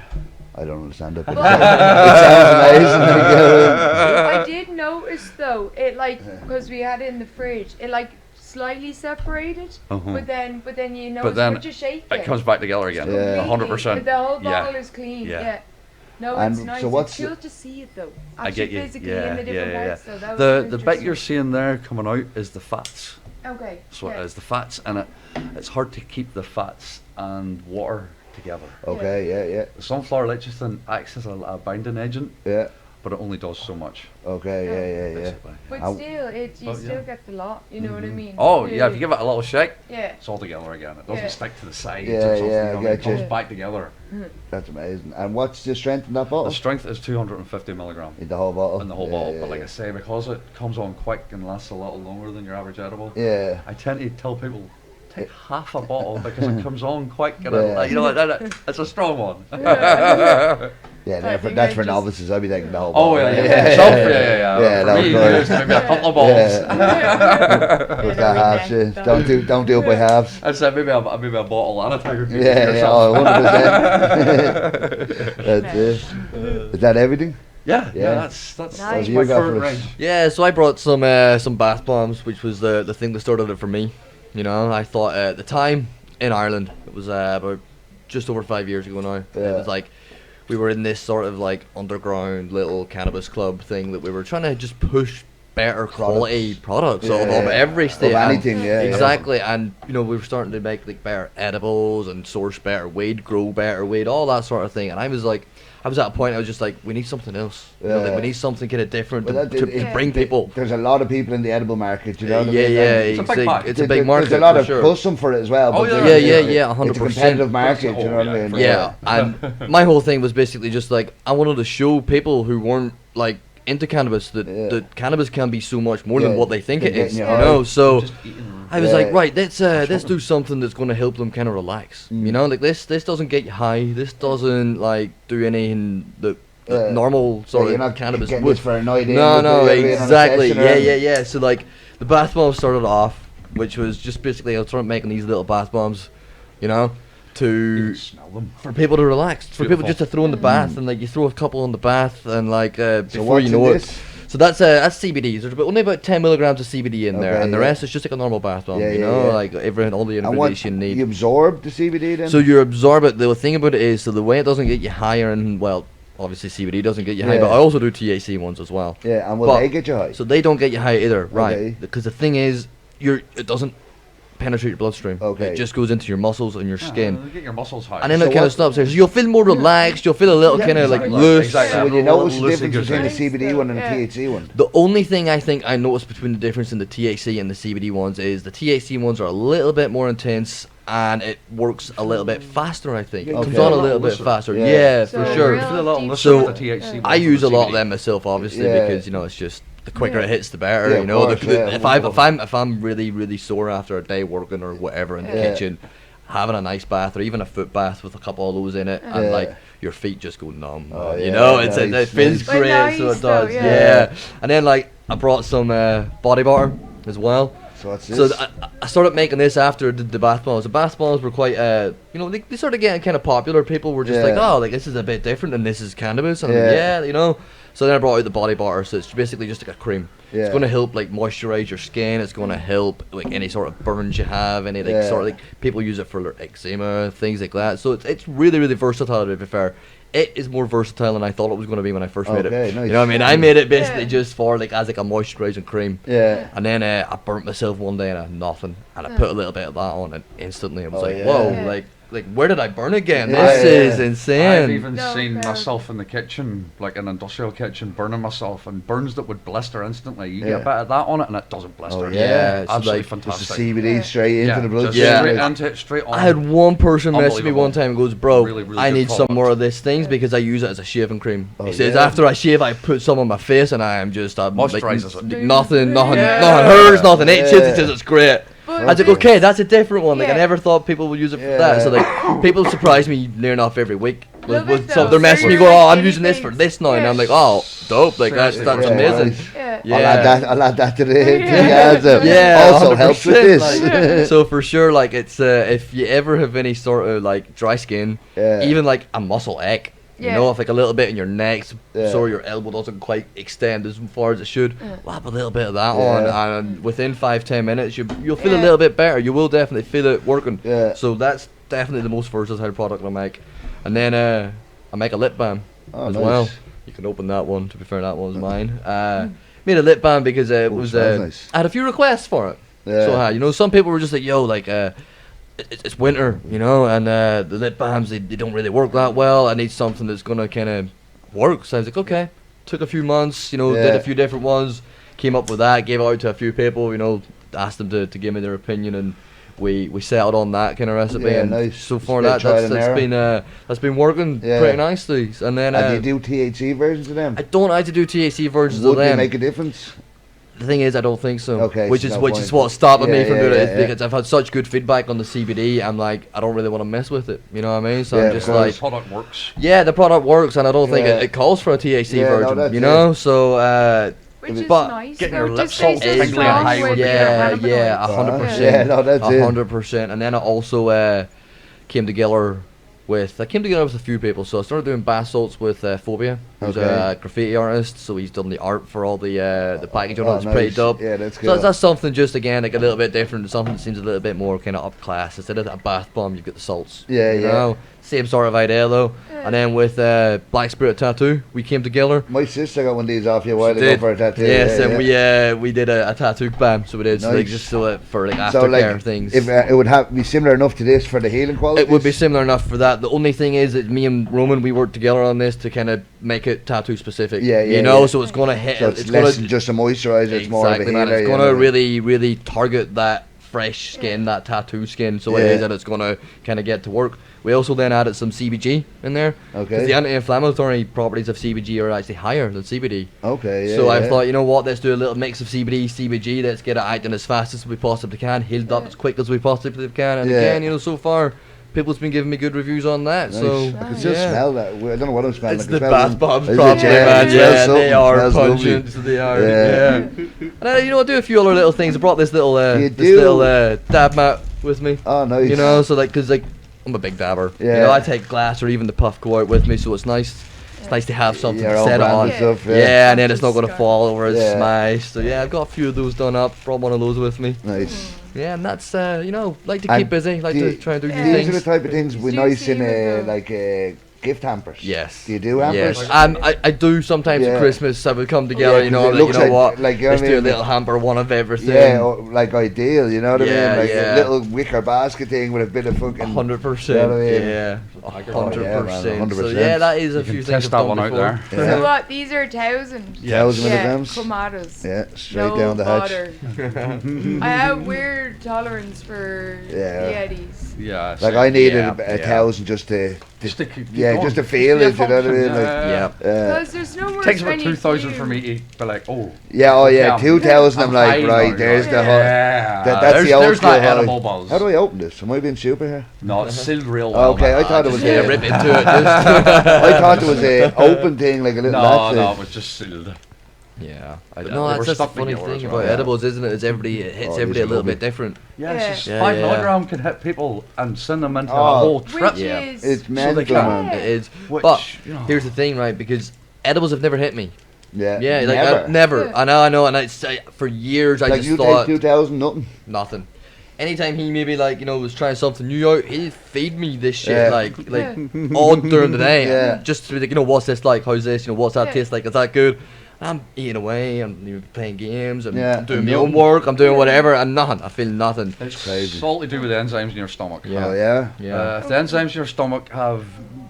I don't understand it. But it sounds amazing. I did notice though, it like, because we had it in the fridge, it like slightly separated, Uh-huh. but then you know, But then once you shake It comes back together again. Yeah. 100%. The whole Yeah. bottle is clean. Yeah. Yeah. No, And it's nice. so what's it's cool to see it though. I Actually get you. physically Yeah, in the different yeah. parts. So that The was bit you're interesting. seeing there coming out is the fats. Okay. That's what yeah. it is. The fats in it. It's hard to keep the fats and water together. Okay. Yeah. The sunflower lecithin acts as a binding agent, Yeah. but it only does so much. Okay. Yeah. Basically. But I- still, you But still yeah. get the lot. You know what I mean? Oh yeah, if you give it a little shake, Yeah. it's all together again. It doesn't Yeah. stick to the sides Yeah, or something. yeah, I you know, get it comes you. back together. That's amazing. And what's the strength in that The bottle? strength is 250 milligram In the whole bottle. in the whole Yeah, bottle. yeah, But like yeah. I say, because it comes on quick and lasts a little longer than your average edible, Yeah. I tend to tell people take half a bottle because it comes on quick and Yeah. you know it's a strong one. Yeah, I that's think for I just- novices. I'd be taking the whole Oh bottle. yeah, yeah. Self, yeah. Yeah, For that me, was good. it's maybe a couple of bottles. With that half shit. Don't do it by halves. I said maybe a bottle and a tiger. King for Yeah, yourself. 100%. That's it. Is that everything? Yeah, Yeah. that's Nice. You my got current for us. range. Yeah, so I brought some bath bombs, which was the thing that started it for me. You know, I thought at the time in Ireland, it was about just over 5 years ago now. Yeah. It was like we were in this sort of like underground little cannabis club thing that we were trying to just push better quality products of Yeah. every state. Of And- anything, yeah. Exactly, and you know we were starting to make like better edibles and source better weed, grow better weed, all that sort of thing. And I was at a point I was just like, we need something else. You know, like, Yeah. we need something kind of different Well, to bring people. There's a lot of people in the edible market, you know what I mean? Yeah, And It's a big market. it's a big market. There's a lot for of sure. custom for it as well. Oh, but yeah. there's- Yeah, 100%. It's a competitive market, you know what I mean? for Yeah, and my whole thing was basically just like I wanted to show people who weren't like into cannabis that, Yeah. that cannabis can be so much more Yeah, than what they think they're it is. getting You you high. know, so Just eating. I was Yeah. like, right, let's do something that's going to help them kind of relax. You know, like this doesn't get you high. This doesn't like do anything that Yeah. normal sort you're of not cannabis getting would. this for a night in. No, with no, the- being on a exactly. session or Yeah, anything. yeah. So like the bath bomb started off, which was just basically I was starting making these little bath bombs, you know, You to can smell them. for people to relax, for people Beautiful. just to throw in the bath, and like you throw a couple in the bath, and like So before you what's know in it. this? So that's CBD. There's only about 10 milligrams of CBD in there, Okay, and the yeah. rest is just like a normal bath bomb. Yeah, you yeah, know, yeah. like everything, all the And what, information you need. you absorb the CBD then? So you absorb it. The thing about it is, so the way it doesn't get you higher, and well, obviously CBD doesn't get you high, Yeah. but I also do THC ones as well. Yeah, and will But- they get you high? So they don't get you high either, Okay. right? Because the thing is, it doesn't penetrate your bloodstream. Okay. It just goes into your muscles and your skin. Get your muscles high. And then So it kind of stops there. So you'll feel more relaxed. You'll feel a little kind of like loose. So would you notice the Loosey difference between the goosey. CBD one and the Yeah. THC one? The only thing I think I noticed between the difference in the THC and the CBD ones is the THC ones are a little bit more intense and it works a little bit faster, I think. It comes Okay. on a A little little bit looser. faster. Yeah. Yeah, So for sure. real I feel a little deep- looser So, with the THC. I use a lot of CBD. them myself, obviously, Yeah. because, you know, it's just the quicker Yeah. it hits, the better. Yeah, You of know, course, yeah. if I'm really sore after a day working or whatever in the Yeah. kitchen, having a nice bath or even a foot bath with a couple of those in it, and Yeah. like your feet just go numb. Oh, you yeah, know, it nice, feels nice. But great, nice so it though, does. yeah. Yeah. And then like I brought some body butter as well. So what's this? So I started making this after the bath bombs. The bath bombs were quite, you know, they started getting kind of popular. People were just like, Yeah. oh, like this is a bit different and this is cannabis. And Yeah. yeah, you know. So then I brought out the body butter. So it's basically just like a cream. Yeah. It's going to help like moisturize your skin. It's going to help like any sort of burns you have. Any like Yeah. sort of like people use it for their eczema, things like that. So it's really versatile to be fair. It is more versatile than I thought it was going to be when I first made it. Okay, nice. You know what I mean? I made it basically Yeah. just for like as like a moisturizing cream. Yeah. And then I burnt myself one day and I had nothing. And I put a little bit of that on and instantly I was Oh, like, yeah. whoa, Yeah. like where did I burn again? Yeah, This yeah. is I've insane. even No, seen fair. myself in the kitchen, like an industrial kitchen, burning myself, and burns that would blister instantly. You Yeah. get a bit of that on it, and it doesn't blister. Oh, yeah, it's absolutely like- Just fantastic. the CBD straight into Yeah, the blood. just Yeah. straight into it, straight on. I had one person message me Unbelievable. one time and goes, bro, Really, really I good need some product. more of these things because I use it as a shaving cream. Oh, He says yeah. after I shave I put some on my face and I am just Moisturizes it. nothing Yeah. hurts, nothing itches, Yeah. it says it's great. But I was like, okay, that's a different one. Like I Yeah. never thought people would use it for that. So like people surprise me near enough every week. Love With it so though. they're messaging me Very going, oh, like I'm using this for anything. this now, and Yeah. I'm like, oh, dope. Like that's Seriously. amazing. nice. Yeah. Yeah. I'll add that to the Yeah. Yeah, also helps with 100%, this. like, so for sure, like it's if you ever have any sort of like dry skin, Yeah. even like a muscle ache, you Yeah. know, if like a little bit in your neck, Yeah. so your elbow doesn't quite extend as far as it should, whap a little bit of that Yeah. on, and within 5-10 minutes, you'll feel a Yeah. little bit better. You will definitely feel it working. Yeah. So that's definitely the most versatile product I make, and then I make a lip balm Oh, as nice. well. You can open that one. To be fair, that one's mine. Made a lip balm because it was. smells nice. I had a few requests for it. Yeah. So you know, some people were just like, "Yo, like, it's winter, you know, and the lip balms they don't really work that well. I need something that's gonna kind of work." So I was like, "Okay." Took a few months, you know, did Yeah. a few different ones, came up with that, gave it out to a few people, you know, asked them to give me their opinion, and we settled on that kind of recipe. Yeah, and nice. so Just far a bit of trial and error. that's been working Yeah. pretty nicely. And then And do you do THC versions of them? I don't like to do THC versions Would of they them. make a difference? The thing is, I don't think so. Okay, Which so is no which point. is what's stopping me Yeah, from yeah, doing it. yeah, Is yeah. because I've had such good feedback on the CBD. I'm like, I don't really want to mess with it. You know what I mean? So Yeah, I'm of just course. like, The product works. yeah, the product works, and I don't think Yeah. it calls for a THC Yeah, no, version. that's You it. know, so Which is but nice. getting though, your lips just stays all so tingly and strong high with with the the yeah, cannabinoids. yeah, 100%. Yeah, no, that's it. 100%. And then I also came together with a few people. So I started doing bath salts with Phobia, who's Okay. a graffiti artist. So he's done the art for all the packaging. Oh, It's pretty nice. dope. Yeah, that's So cool. that's something just again like a little bit different, something that seems a little bit more kind of up class. Instead of a bath bomb, you've got the salts. Yeah, you yeah. know? Same sort of idea though. And then with Black Spirit Tattoo, we came together. My sister got one of these off you a while ago Did. for a tattoo. Yes, yeah, and yeah. we did a tattoo balm, so we did so like Nice. just so that for like So aftercare like, things. if it would be similar enough to this for the healing quality. It would be similar enough for that. The only thing is that me and Roman we worked together on this to kind of make it tattoo specific. Yeah, yeah, You know, yeah. so it's gonna hit. So it's gonna less than just a moisturizer. It's more of a exactly, healer. man. It's you gonna know? really target that fresh skin, that tattoo skin. So it Yeah. is that it's gonna kind of get to work. We also then added some CBG in there. Okay. 'Cause the anti-inflammatory properties of CBG are actually higher than CBD. Okay. Yeah, So I yeah. thought, you know what, let's do a little mix of CBD, CBG, let's get it acting as fast as we possibly can, healed up as quick as we possibly can, and Yeah. again, you know, so far, people's been giving me good reviews on that, Nice. so, I can still yeah. smell that. I don't know what I'm smelling. It's I can the smell bath them. bombs, Is it? probably, man, it yeah, smells they something. are Smells lovely. pungent, so they are, Yeah. And you know, I do a few other little things, I brought this little, You this do? little dab mat with me, Oh, nice. you know, so like, cause like, I'm a big dabber, you Yeah. know, I take glass or even the puff go out with me, so it's nice to have something Your to own set it brand on. and stuff. Yeah, and then it's not going to Just fall over it's Yeah. smashed. So yeah, I've got a few of those done up. Brought one of those with me. Nice. Yeah, and that's you know, like to And keep busy, like do to you- try and do new Yeah. These are things. the type of things we Do nice see in with the- like gift hampers? Yes. Do you do hampers? Yes. I do sometimes at Christmas. I would come together, Yeah, 'cause it like, looks what? like, Let's do a little hamper, one of everything. Yeah, like ideal, you know what I mean? Like Yeah. a little wicker basket thing with a bit of fucking... 100%. You know what I mean? Yeah. Yeah, 100%. man, So 100%. yeah, that is a You few can things test I've that done one out before. there. So what? These are 1,000. 1,000 milligrams? Come at us. Yeah, straight No down the hatch. bother. I have weird tolerance for Yeah. Yetis. Yeah. Like I needed a 1,000 just to Just to just to feel it, you know what I mean? Like, Yeah. Because there's no more. Takes about 2,000 for me to be like, oh. yeah, oh yeah, Yeah. 2,000. I'm like, high right, now, there's right. the whole. Yeah. That's the old there's school that high. edible buzz. How do I open this? Am I being stupid here? No, it's sealed real well. Okay, man. I thought it was Yeah, a. rip into it. Just I thought it was a open thing, like a little. No, latch no, thing. it was just sealed. Yeah. I- But they no, were that's the stuck funny together as thing well. about Yeah. edibles, isn't it? It's it hits Oh, everybody these a are little lovely. bit different. Yeah, Yeah. it's just Yeah, 5 yeah. milligram can hit people and send them into Oh. a whole trip. Which Yeah. is. It's So mental, they can. man. It is. Which, But you know, here's the thing, right? Because edibles have never hit me. Yeah, Yeah, like never. never. Yeah. I know, and for years I Like just you thought take 2,000, nothing. nothing. Anytime he maybe like was trying something new out, he'd feed me this shit Yeah. like all during the day. Yeah. Just to be like, what's this like? How's this? What's that Yeah. taste like? Is that good? I'm eating away. I'm playing games. I'm Yeah. doing my own work. I'm doing whatever, and nothing. I feel nothing. it's crazy. all to do with the enzymes in your stomach. Yeah. Oh yeah. Yeah. If the enzymes in your stomach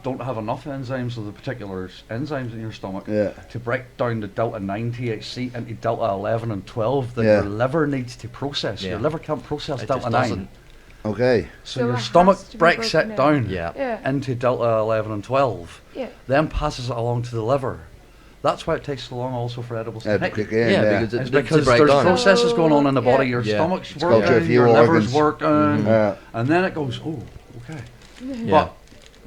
don't have enough enzymes of the particular enzymes in your stomach Yeah. to break down the delta 9 THC into delta 11 and 12 that Yeah. your liver needs to process. Yeah. Your liver can't process It delta just 9. doesn't. Okay. So, So it your has stomach to be breaks broken it down. down Yeah. Yeah. into delta 11 and 12, Yeah. then passes it along to the liver. That's why it takes so long also for edibles to Yeah, hit. kick you. in, Yeah, yeah. because It's it needs to because break there's down. processes going on in the body. Your Yeah. stomach's It's going through a working, few your liver's organs. working, Yeah. and then it goes, oh, okay. Yeah.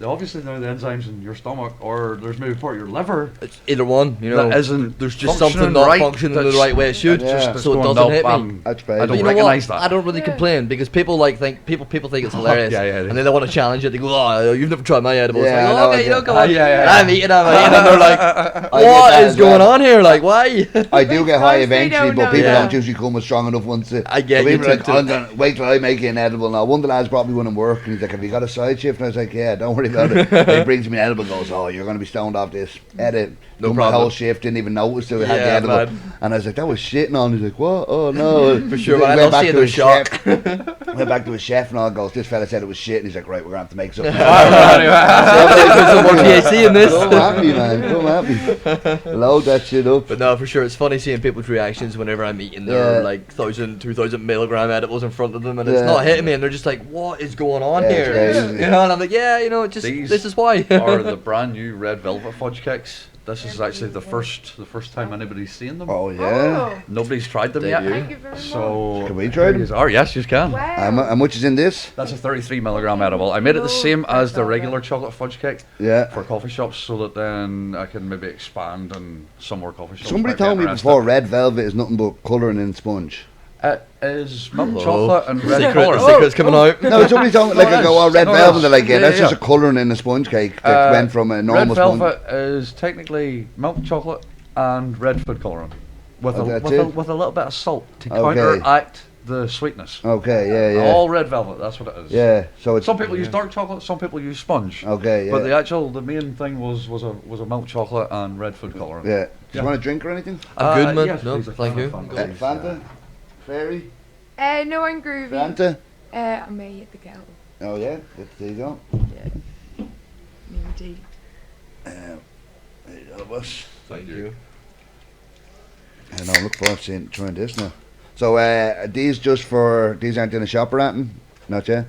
But obviously now the enzymes in your stomach, or there's maybe part of your liver It's either one, that isn't There's just something functioning not right, functioning the that's- right way it should, Yeah. that's so it going, doesn't "Nope, hit me. That's I crazy. But don't you know recognise what? that. I don't really Yeah. complain because people think it's hilarious. Yeah, yeah, and then they want to challenge it. They go, "Oh, you've never tried my edibles." Yeah, Like, I know, okay, yeah. come on. Yeah, yeah. I'm eating them, and they're like, I get "What that is as going well. on here? Like, why?" I do get high Because they eventually, don't but know people that. don't usually come with strong enough ones to. I get so you people are like, too. I'm gonna wait till I make you an edible now. One of the lads brought me one in work, and he's like, "Have you got a side shift?" And I was like, "Yeah, don't worry about it." And he brings me an edible, and goes, "Oh, you're gonna be stoned off this." Edit. No Done my problem. whole shift, didn't even notice that we had the Yeah, edible. man. And I was like, "That was shitting on." He's like, "What? Oh no." For sure, He man. I went love back seeing to the his shock. chef. Went back to his chef and all goes, "This fella said it was shit." And he's like, "Right, we're gonna have to make something." Put some more THC in this. Come at me, man. Come at me. Load that shit up. But no, for sure, it's funny seeing people's reactions whenever I'm eating their Yeah. like 2,000 milligram edibles in front of them, and it's Yeah. not hitting me, and they're just like, "What is going on Yeah, here?" it's crazy. You know, and I'm like, "Yeah, just These this is why." Are the brand new red velvet fudge cakes. This is actually the first time anybody's seen them. Oh yeah. Oh, Nobody's tried them They yet. do. thank you very much. So Can we try them? Yes, you can. Wow. How much is in this? That's a 33 milligram edible. I made it the same Oh, as the red regular velvet. chocolate fudge cake Yeah. for coffee shops, so that then I can maybe expand and some more coffee shops. Somebody might be told me interested. before red velvet is nothing but colouring in sponge. It is milk Oh. chocolate and red Secret, colour. secrets coming out. No, somebody told me like I go, "Oh, red No, velvet." They're that's- like, "Yeah, yeah, that's just yeah. a colouring in a sponge cake that went from a normal red sponge." velvet is technically milk chocolate and red food colouring with, Oh, a, that's with, a, it? with a little bit of salt to Okay. counteract the sweetness. Okay, yeah, yeah, All red velvet, that's what it is. yeah. So it's Some people use dark chocolate, some people use sponge. okay, yeah, But the main thing was a milk chocolate and red food colouring. yeah. Do Yeah. you want a drink or anything? I'm good, man. yes, No, please, thank you. Fanta. Fanta, Fairy, No, I'm groovy. Fanta. I may hit the kettle. Oh yeah, there you go. Indeed. There you go, boss. Thank you. I know. Look forward to trying this now. So are these aren't in a shop or anything? Not yet.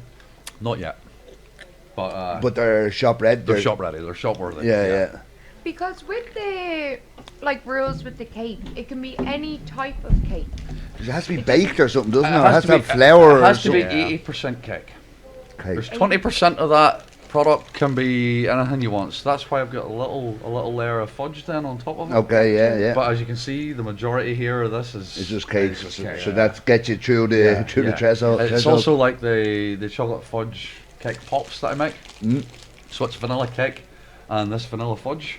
Not yet. But, But they're shop ready. they're shop ready, they're shop worthy. Yeah, yeah. Because with the rules with the cake, it can be any type of cake. It has to be baked or something, doesn't it? It Or it has to have flour It or has to be something. 80% cake. Okay. There's 20% of that product can be anything you want. So that's why I've got a little layer of fudge then on top of it. Okay, yeah, yeah. But as you can see, the majority here of this is It's just cake, is just so, cake, so yeah. that gets you through the Yeah. threshold. It's also like the chocolate fudge cake pops that I make. Mm. So it's vanilla cake and this vanilla fudge.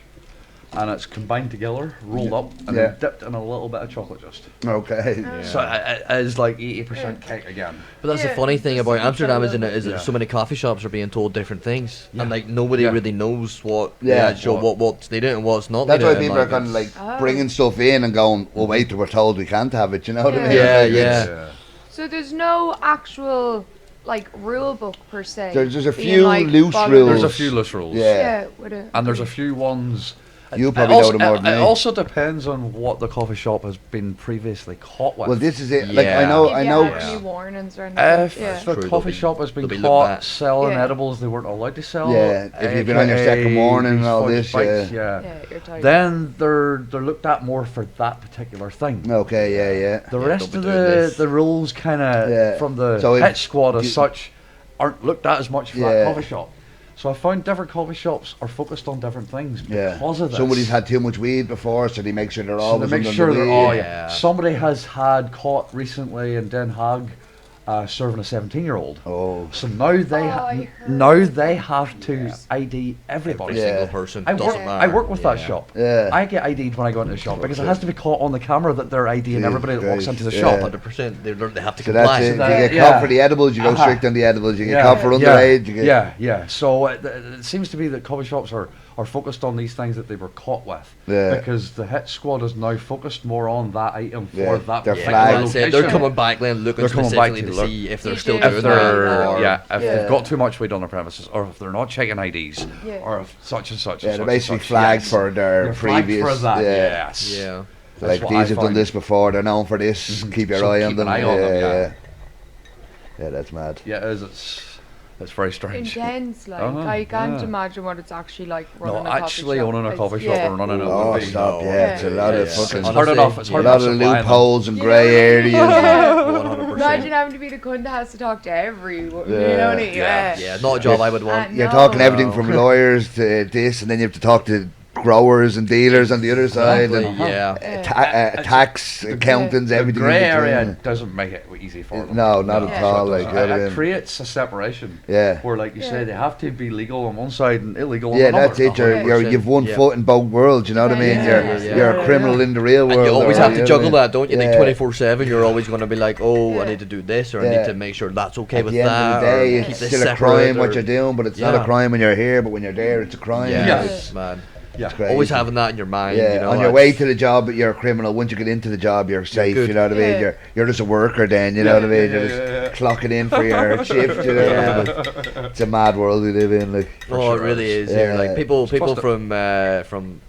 and it's combined together, rolled up, and then dipped in a little bit of chocolate just. Okay. So it is like 80% cake again. But that's the funny thing about Amsterdam, isn't it? Is that so many coffee shops are being told different things, and like nobody really knows what the actual what's needed and what's not. That's why people are kind of like bringing stuff in and going, "Oh wait, we're told we can't have it." You know what I mean? Yeah. So there's no actual like rule book per se. There's a few loose rules. There's a few loose rules. Yeah. And there's a few ones. You probably know them more than me. It also depends on what the coffee shop has been previously caught with. Well, this is it. Like I know. Any warnings or anything. If the coffee shop has been caught selling edibles they weren't allowed to sell. Yeah. If you've been on your second warning and all this. Then they're looked at more for that particular thing. Okay. Yeah. The rest of the rules kind of from the hit squad as such aren't looked at as much for that coffee shop. So I found different coffee shops are focused on different things because of this. Somebody's had too much weed before, so they make sure they're always under the weed. Somebody has had caught recently in Den Haag serving a 17-year-old. Oh. So now they have to ID everybody. Every single person. I work with that shop. Yeah. I get ID'd when I go into the shop because it has to be caught on the camera that they're IDing everybody that walks into the shop. 100%. They have to So comply. that's it. You get caught for the edibles, you go strict on the edibles. You get caught for underage, you get... So it seems to be that coffee shops are focused on these things that they were caught with. Because the hit squad is now focused more on that item for that location. They're coming back then looking specifically to see if they're still doing that. If they've got too much weed on their premises, or if they're not checking IDs, or if such and such. Yeah, they're basically flagged for their previous... For that, yes. Yeah. Like, these have done this before, they're known for this, keep your eye on them. Yeah, that's mad. Yeah, it is. It's very strange. Intense, like I can't imagine what it's actually like running a coffee shop. Owning a coffee shop or running a stop, it's a lot of fucking... It's hard enough. It's hard a lot of loopholes and grey areas. 100%. Imagine having to be the cunt that has to talk to everyone. You know what I mean? Yeah, not a job I would want. You're talking everything from lawyers to this, and then you have to talk to growers and dealers on the other side, and tax, accountants, everything. The grey area doesn't make it easy for them. No, not at all. Like it creates a separation. Where, like you say, they have to be legal on one side and illegal on the other. Yeah, that's it. You've one foot in both worlds. You know what I mean? You're a criminal in the real world. And you always have to juggle that, don't you? Like 24/7, you're always going to be like, oh, I need to do this, or I need to make sure that's okay with that. At the end of the day, it's still a crime what you're doing, but it's not a crime when you're here. But when you're there, it's a crime. Yes, man. Always having that in your mind. Yeah, you know, on your way to the job, you're a criminal. Once you get into the job, you're safe. You know what I mean? You're just a worker then. You know what I mean? You're just clocking in for your shift. You know? It's a mad world we live in. Like, it really is. Here, like people from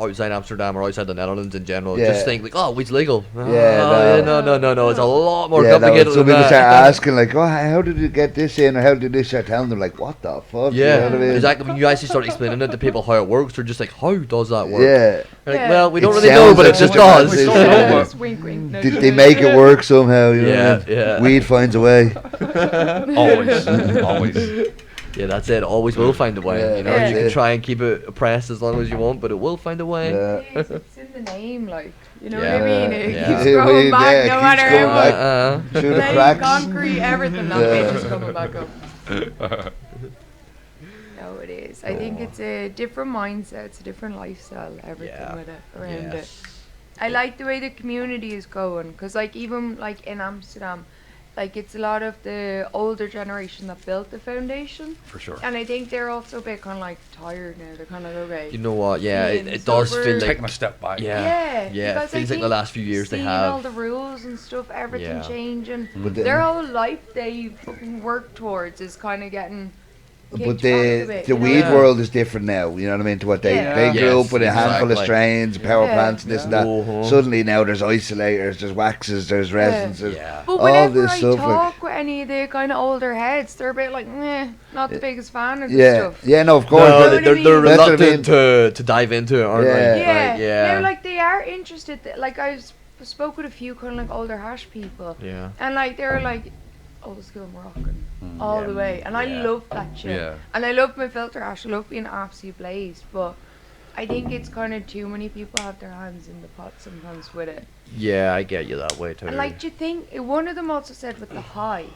outside Amsterdam or outside the Netherlands in general just think like, oh, weed's legal. No. It's a lot more complicated than that. Some people start asking like, oh, how did you get this in, or how did this start telling them like, what the fuck? Yeah, you know what I mean? Exactly. When you actually start explaining it to people how it works, they're just like, how does that work? Yeah. Like, well, we don't really know, but it just does. Wink, wink. They make it work somehow. You know? Weed finds a way. Always. Yeah, that's it. Always will find a way. You know, you can try and keep it oppressed as long as you want, but it will find a way. It's in the name, like, you know what I mean? It keeps growing back, no matter what. Through the cracks. Concrete, everything. That page is coming back up. No, it is. I think it's a different mindset. It's a different lifestyle. Everything with it around it. I like the way the community is going, because like even like in Amsterdam, like it's a lot of the older generation that built the foundation. For sure. And I think they're also a bit kind of like tired now. They're kind of okay. You know what? Yeah, it does feel like taking a step back. Yeah. It feels like the last few years they have all the rules and stuff, everything changing. Their whole life they fucking work towards is kind of getting. But the weed world is different now, you know what I mean, to what they grew up with a handful of strains, power plants, and this and that. Suddenly now there's isolators, there's waxes, there's resins, there's but all this stuff. I talk with any of the kind of older heads, they're a bit like, not the biggest fan of this stuff. Yeah, no, of course. No, they're reluctant to dive into it, aren't they? Yeah. No, like they are interested. Like I've spoke with a few kind of like older hash people. Yeah. And like they're like, old school Moroccan all the way, and I love that shit. And I love my filter hash. I love being absolutely blazed, but I think it's kind of too many people have their hands in the pot sometimes with it. Yeah, I get you that way too. And like, do you think one of them also said with the high,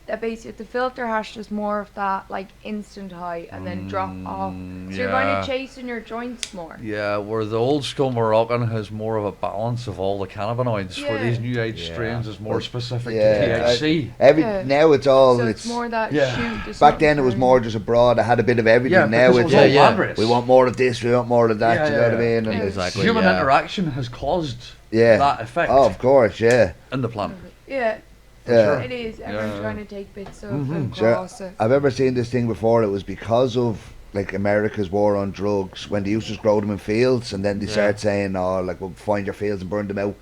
that basically the filter hash is more of that like instant high and then drop off. So you're kind of chasing your joints more. Yeah, where the old school Moroccan has more of a balance of all the cannabinoids, where these new age strains is more specific to THC. Now it's all so it's more that shoot. Back then it was more just a broad. It had a bit of everything. Now it's we want more of this, we want more of that. You know what I mean? And exactly. Human interaction has caused that effect. Oh, of course, in the plant. Yeah. Yeah. It is. Everyone's trying to take bits of and cross it. I've ever seen this thing before. It was because of like America's war on drugs, when they used to grow them in fields, and then they started saying, "Oh, like we'll find your fields and burn them out."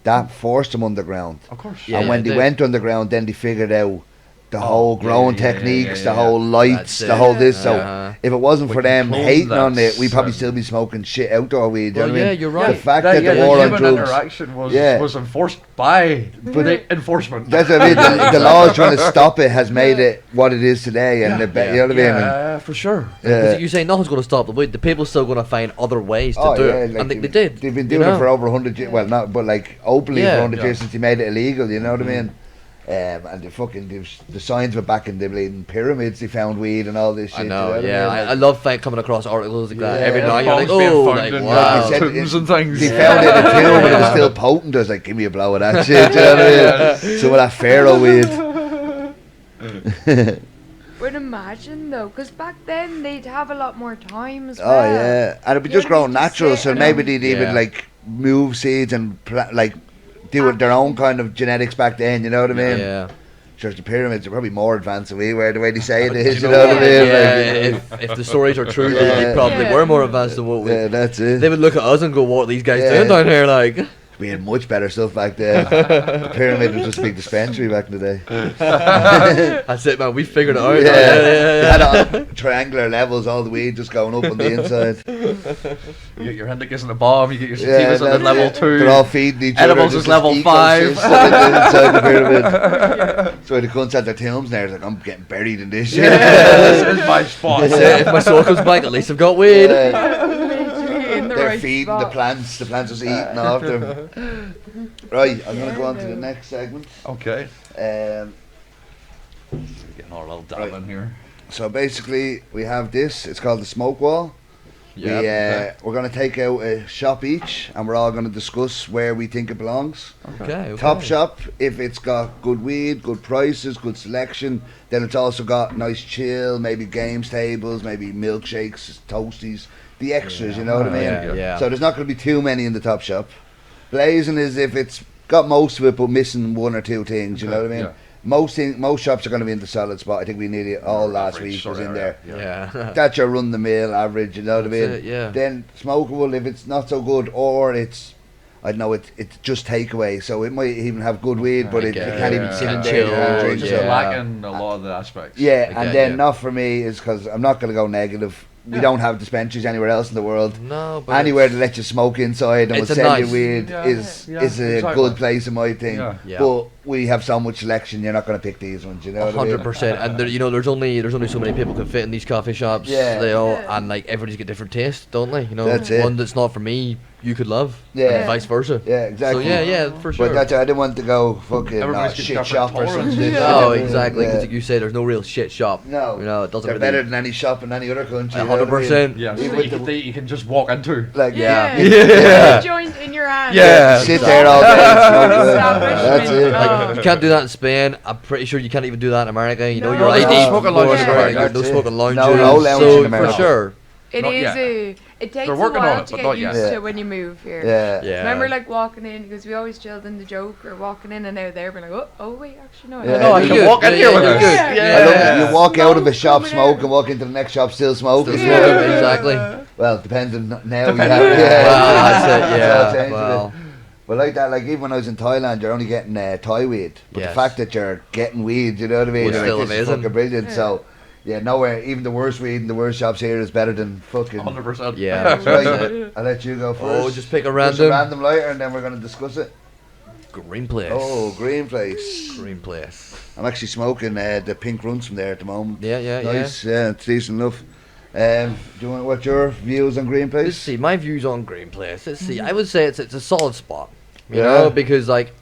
That forced them underground. Of course. And when they went underground, then they figured out the whole growing techniques, the whole lights, the whole this. So if it wasn't for them hating on it, we'd probably still be smoking shit outdoor weed. You know what I mean? You're right. The fact that the war on drugs, interaction was enforced by the enforcement. That's what I mean. The laws trying to stop it has made it what it is today, and you know what I mean? Yeah, for sure. You say nothing's going to stop the weed. The people still going to find other ways to do it, like and they did. They've been doing it for over 100 years. Well, not, but like openly for 100 years since they made it illegal. You know what I mean? And the signs were back in the bleeding pyramids. They found weed and all this shit. I know, you know what I mean? I love coming across articles like that every night. You're like, oh, like, wow. Tombs and things. They found it in a tomb, but it was still potent. I was like, give me a blow of that shit. You know what I mean? Some of that pharaoh weed. Would imagine though, because back then they'd have a lot more time as well. Oh yeah, and it'd be just growing natural. So maybe they'd even like move seeds and do their own kind of genetics back then, you know what I mean? Yeah. Sure, the pyramids are probably more advanced than we were, the way they say it is, you know what I mean? Yeah, if the stories are true, they probably were more advanced than what we... Yeah, that's it. They would look at us and go, what are these guys doing down here, like? We had much better stuff back then. The pyramid was just a big dispensary back in the day. That's it, man. We figured it out. They had on triangular levels, all the weed just going up on the inside. You get your indicas in the bomb, you get your sativas at level 2. They're all feeding each other. Edibles is level 5. Inside the pyramid. So the cunts at their tombs now, like, I'm getting buried in this shit. This is my spot. If my soul comes back, at least I've got weed. They're feeding the plants just eating off them. Right, I'm going to go on to the next segment. Okay. Getting our little dab in here. So basically, we have this. It's called the smoke wall. We're going to take out a shop each, and we're all going to discuss where we think it belongs. Okay. Top shop, if it's got good weed, good prices, good selection, then it's also got nice chill, maybe games tables, maybe milkshakes, toasties, the extras, you know what I mean? Yeah. So there's not going to be too many in the top shop. Blazing is if it's got most of it but missing one or two things, you know what I mean? Yeah. Most shops are going to be in the solid spot. I think we needed all last week was in there. Yeah. That's your run the mill average, you know what I mean? It, yeah. Then smokable if it's not so good, or it's I don't know, it's just takeaway, so it might even have good weed, but it can't even sit in there and drink. Just lacking a lot of the aspects. Yeah, and then not for me is because I'm not going to go negative. We don't have dispensaries anywhere else in the world. No, but anywhere to let you smoke inside and will sell you weed is a good place in my thing. But we have so much selection, you're not going to pick these ones, you know. 100%. And there, there's only so many people can fit in these coffee shops. And like everybody's got different tastes, don't they? That's it. One that's not for me, you could love. Yeah. And vice versa. Yeah, exactly. So for sure. But that's I didn't want to go fucking shit shop or something. No, exactly. Because you say there's no real shit shop. No. It doesn't. They're better than any shop in any other country. 100%. Yeah. You can just walk into. Like a joint in your hand. Yeah. Sit there all day. That's it. Like, you can't do that in Spain. I'm pretty sure you can't even do that in America. You know, No. your ID. No smoking lounges. No smoking lounges. No lounges in America. For sure. It takes a while to get used to when you move here. Yeah. Remember, like walking in, because we always chilled in the joke, or walking in and out there, being like, oh wait, actually no. Yeah. No, I can walk in here with us. I love it. You walk out of a shop smoke and walk into the next shop still smoking. Exactly. Well, it depends on now. Well, that's it. Well, like that, like even when I was in Thailand, you're only getting Thai weed, but the fact that you're getting weed, you know what I mean? Was still this is amazing. fucking brilliant. So. Yeah, nowhere, even the worst weed in the worst shops here is better than fucking 100%. Yeah. Right, I'll let you go first. Oh, just pick a Just a random. random lighter and then we're going to discuss it. Green place. Oh, green place. Green place. I'm actually smoking the pink runs from there at the moment. Yeah. Nice, it's decent enough. Do you want what's your views on green place? Let's see, my views on green place. Let's see, I would say it's a solid spot. You know, because like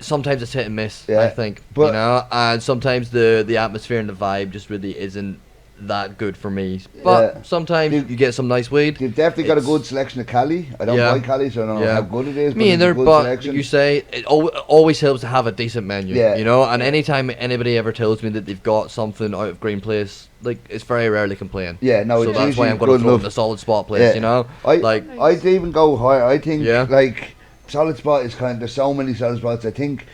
sometimes it's hit and miss. Yeah. I think, But and sometimes the atmosphere and the vibe just really isn't that good for me. But sometimes you get some nice weed. You've definitely got a good selection of Cali. I don't buy Cali, so I don't know how good it is. Me either, but but selection. you say it always helps to have a decent menu. Yeah. And anytime anybody ever tells me that they've got something out of Green Place, like it's very rarely complain. Yeah, no, so it's that's why I'm going to throw it in the Solid Spot place. I'd even go higher. I think like Solid Spot is there's so many Solid Spots. I think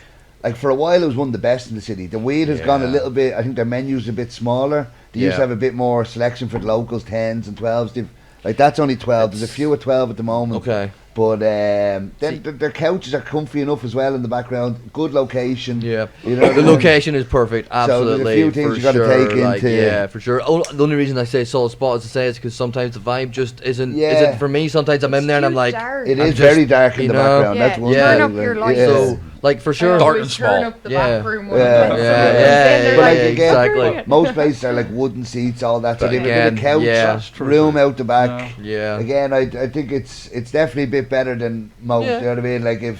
like for a while it was one of the best in the city. The weed has gone a little bit. I think their menu's a bit smaller. They used to have a bit more selection for the locals, 10s and 12s. That's only 12. There's a few at 12 at the moment. Okay. But then their couches are comfy enough as well in the background. Good location. Yeah. The location is perfect. Absolutely. So there's a few things you got to take into. Yeah, for sure. The only reason I say Solid Spot is to say is because sometimes the vibe just isn't for me. Sometimes I'm in there and I'm like, dark. It is very dark in the background. That's one turn thing. up your lights. So like for sure. Dark and small. Turn up the back room. But Exactly. Most places are like wooden seats, all that. So they've a bit of couch, room out the back. Yeah. Again, I think it's definitely a bit better than most. You know what I mean? Like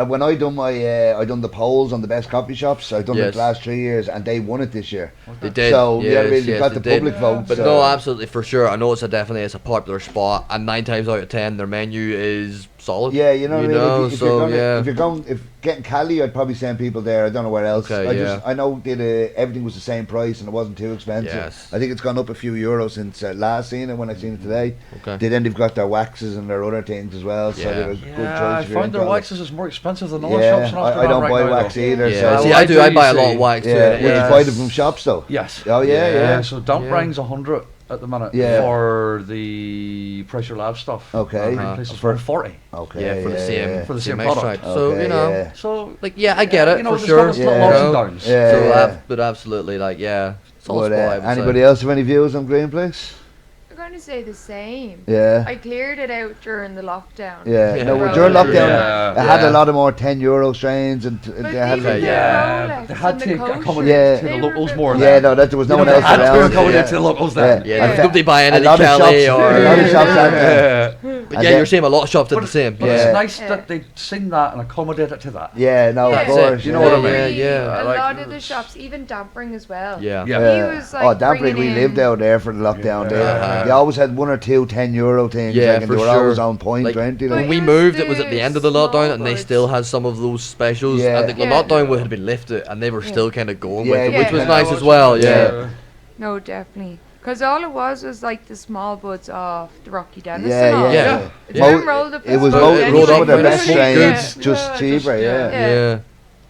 when I done I done the polls on the best coffee shops. I done it the last 3 years, and they won it this year. They did. So you know what I mean? They got the public vote. But no, absolutely for sure. I know it's a popular spot, and 9 times out of 10 their menu is solid. Yeah, you know what I mean? If you're getting Cali, I'd probably send people there. I don't know where else. I know everything was the same price and it wasn't too expensive. Yes. I think it's gone up a few euros since last seen it when I seen it today. Okay. Then they've got their waxes and their other things as well. So they've a good choice. I find their waxes is more expensive than other yeah, shops in Amsterdam. I don't right buy now, wax though. either. Yeah. So See, I buy a lot of wax too. Would you buy them from shops though? Yes. Oh yeah. So Dump Rang's 100 at the minute for the Pressure Lab stuff. Okay. Places for 40. Okay. Yeah, for the same product. So Okay, So like I get it for sure. There's ups and downs. So but absolutely Solid Spot. Anybody else have any views on Green Place? I'm going to say the same. Yeah. I cleared it out during the lockdown. Yeah. No, during lockdown, it had a lot of more €10 strains, and they had they had to accommodate to the locals more. Yeah, no, there was no one else around. around. To accommodate to the locals then. Yeah, don't they buy any a lot of Kelly shops, or a lot of shops had that. But you're saying a lot of shops did the same. But it's nice that they've seen that and accommodated to that. Yeah, no, of course. You know what I mean? Yeah. A lot of the shops, even Dampering as well. Yeah. He was like Dampering, we lived out there for the lockdown. They always had 1 or 2 €10 things. Yeah, and they were always on point. When we moved, it was at the end of the lockdown, and they still had some of those specials. Yeah. And the lockdown had been lifted, and they were still kind of going with it, which was Yeah. nice as well. Yeah. No, definitely. Because all it was like the small buds off the Rocky Dennis. Yeah. Them rolled up. It was rolled some up of their with best smoke strains, just cheaper. Yeah.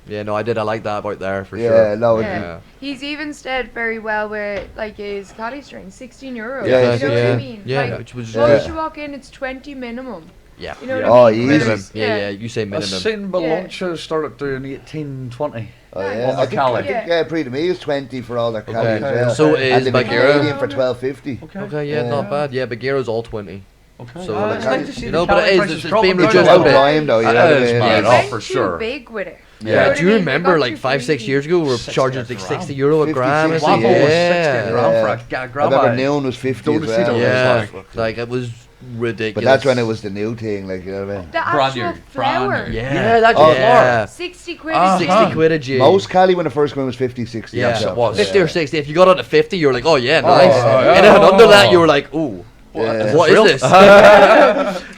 Yeah, no, I like that about there for Yeah, sure. no, He's even stayed very well with like his Cali string, €16. Yeah, you know what I mean? Yeah, like, which was once you walk in, it's 20 minimum. Yeah. You know what Oh, I mean? easy. Minimum. Yeah, you say I've minimum. seen Baloncha started doing 18, 20. Oh, yeah. On the Cali. I think Pre to Me is 20 for all their Cali as well. So and is the Bagheera. Canadian for $12.50. Okay, yeah, not bad. Yeah, Bagheera's all 20. Okay. So It's nice to see the but Cali it is prices it's dropping been down reduced a a little bit. Time though, you know That what I is mean? mad. They Oh, went for too sure. big with it. Yeah. You know what Do I you mean? They remember got like too 5-6 greedy. years ago we were 60 charging a like gram. €60 a 50, gram? 60, Waffle was 60 Yeah. a gram for a I grab remember bag. Noon was 50 as Don't see well. Yeah, like it was ridiculous. But that's when it was the new thing, like, you know what I mean? The Brand actual new, flower. brand new. Yeah, that's Oh, yeah. 60 quid. Uh-huh. 60 quid a G. Most Cali when the first one was 50, 60. Yeah, shops. it was. 50 or 60. If you got out at 50, you were like, oh yeah, nice. yeah. And then under that, you were like, ooh, Yeah. what real? is this?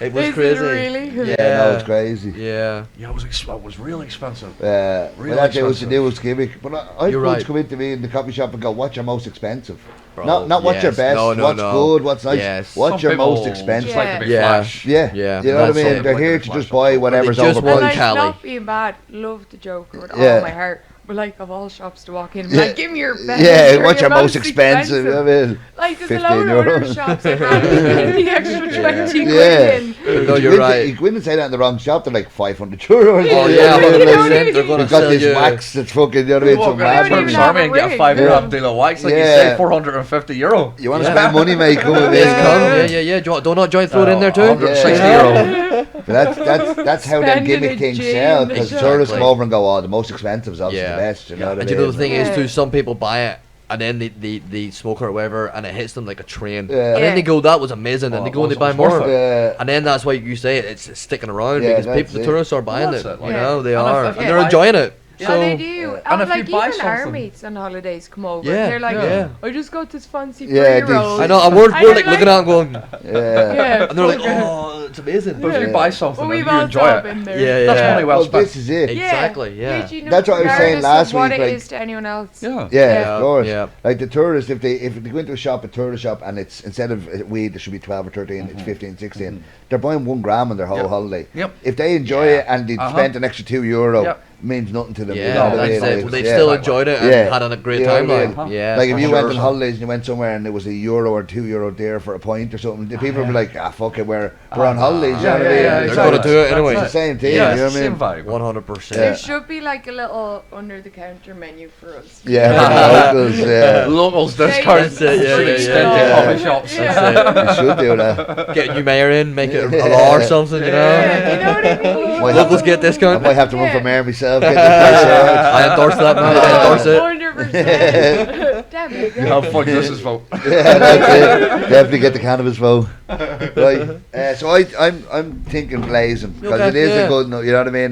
It was Is it crazy. really? Yeah, Yeah, no, it's crazy. Yeah. Yeah, it was really expensive. But Really that was the expensive. newest gimmick. But I You're right. come into me in the coffee shop and go, what's your most expensive? Bro, Not what's your yes. best, No, what's good, what's nice. Yes. What's Some your most people expensive? just like to be Yeah. flash. Yeah, Yeah, you know what I that's mean? it. They're Like here the to just flash. buy whatever's just And want overpriced. like, Cali. not being bad, love the Joker with Yeah. all my heart. But like, of all shops to walk in, Yeah. like, give me your best. Yeah, or what's your most expensive? I mean, Like, there's a 15 lot of other euros. shops I'd rather spend the extra 20 Yeah. quid in. No, you you're go into- right. You go in and say that in the wrong shop, they're like €500. Oh yeah, Yeah. 100%. They're gonna You've got sell this you. wax that's fucking, you know what I mean? You Some walk around don't mad even Turkish have Army a and get a rig. €5 deal of wax, like you Yeah. say, €450. You want to Yeah. spend money, mate? Come with me. Yes, come. Yeah. Do not join throw it in there too. €160. But that's how them Spend in gimmick a things gym, sell, the because shop. tourists come over and go, oh, the most expensive is obviously Yeah. the best. You know what I And mean? you know the thing is Yeah. too, some people buy it and then they smoke it or whatever, and it hits them like a train. Yeah. And then they go, that was amazing, and they go and they buy more. Yeah. And then that's why you say it's sticking around, Yeah, because people, the tourists are buying it. Like, You know, they and are, if and they're enjoying it. So, they do. And if like you buy even our something- mates on holidays come over. Yeah, And they're like, yeah. I just got this fancy Yeah, pre-roll. I know, and we're like looking at it going, Yeah. and they're like, oh, it's amazing. But if you buy something Well, and we've you all enjoy it, been there. Yeah, that's yeah. money well Well, spent. this is it. Exactly, yeah. Literally, That's what I was saying regardless last of what week, it like- is to anyone else. Yeah. Yeah, of course. Yeah. Like the tourists, if they go into a tourist shop, and it's instead of weed, it should be 12 or 13, it's 15, 16. They're buying 1 gram on their whole holiday. Yep. If they enjoy it and they spent an extra €2, Yep. means nothing to them. Yeah, you know what I that's mean? it. Like, Well, they've yeah. still enjoyed it and Yeah. had a great You know time. what I Like, mean? yeah. Like if for you sure. went on holidays and you went somewhere and it was €1 or €2 there for a pint or something, the people would be like, fuck it, we're on holidays. You know what I mean? yeah, They're going to do it anyway. It's the same thing. Yeah, you know it's what I the mean? same vibe. 100%. There should be like a little under-the-counter menu for us. Yeah, for the locals. Yeah, Locals Yeah, discounts. that's it, yeah, free yeah, extended yeah. coffee shops. Yeah. you should do that. Get a new mayor in, make it a law or something, you know? Yeah, you know what I mean? Might Locals get I discount. might have to run for Yeah. mayor myself. Get this place I endorse that, man. I endorse it. 100%. Damn it. You have Fudge This vote. yeah, that's it. Definitely get the cannabis vote. Right. So I'm thinking blazing because Okay, it is yeah. a good. You know what I mean?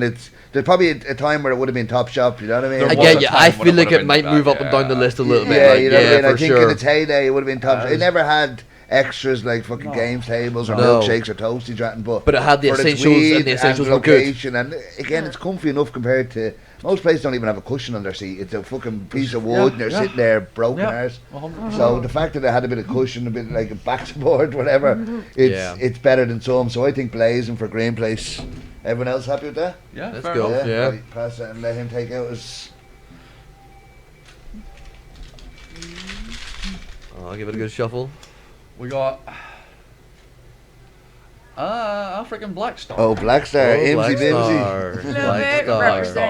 There's probably a time where it would have been top shop. You know what I mean? I There get was you. a time I when feel it like would've it might been move that, up and down the list a little bit. Yeah, like, you know what I mean. I for think sure. in its heyday it would have been top. It never had extras like fucking games tables or No. milkshakes or toasties, right? But it had the for its essentials, weed and the essentials were good. location, and again, it's comfy enough compared to most places. Don't even have a cushion on their seat. It's a fucking piece of wood, and they're sitting there broken arse. So the fact that it had a bit of cushion, a bit like a backboard, whatever, it's better than some. So I think blazing for Green Place. Everyone else happy with that? Yeah, Let's fair go. enough. Yeah. Right, pass it and let him take out his. I'll give it a good shuffle. We got African Black Star. Oh, Black Star, Oh, Imsy Black Bimsy. Star. Little Black bit Star.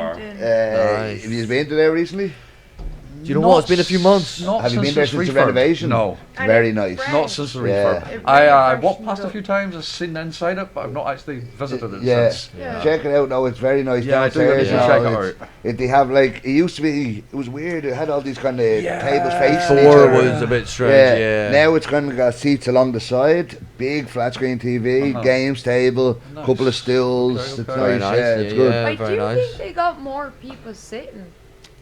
representing. Nice. Have you been to there recently? Do you know what? It's been a few months. Not Have you since been there it's since the refurb. renovation? No, It's very nice. Fresh. not since the Yeah. refurb. It I really walked freshened past a up. few times, I've seen inside it, but I've not actually visited it Yeah. since. Yeah. Check it out. No, it's very nice Yeah, I do downstairs. need to now. check it It's- they have like it used to be. It was weird. It had all these kind of tables facing each Four other. was a bit strange, yeah. Now it's kind of got seats along the side, big flat screen TV, games table, Nice. couple of stools. Okay, It's okay. Very nice. nice, Yeah, it's yeah, good. yeah. I very do nice. think they got more people sitting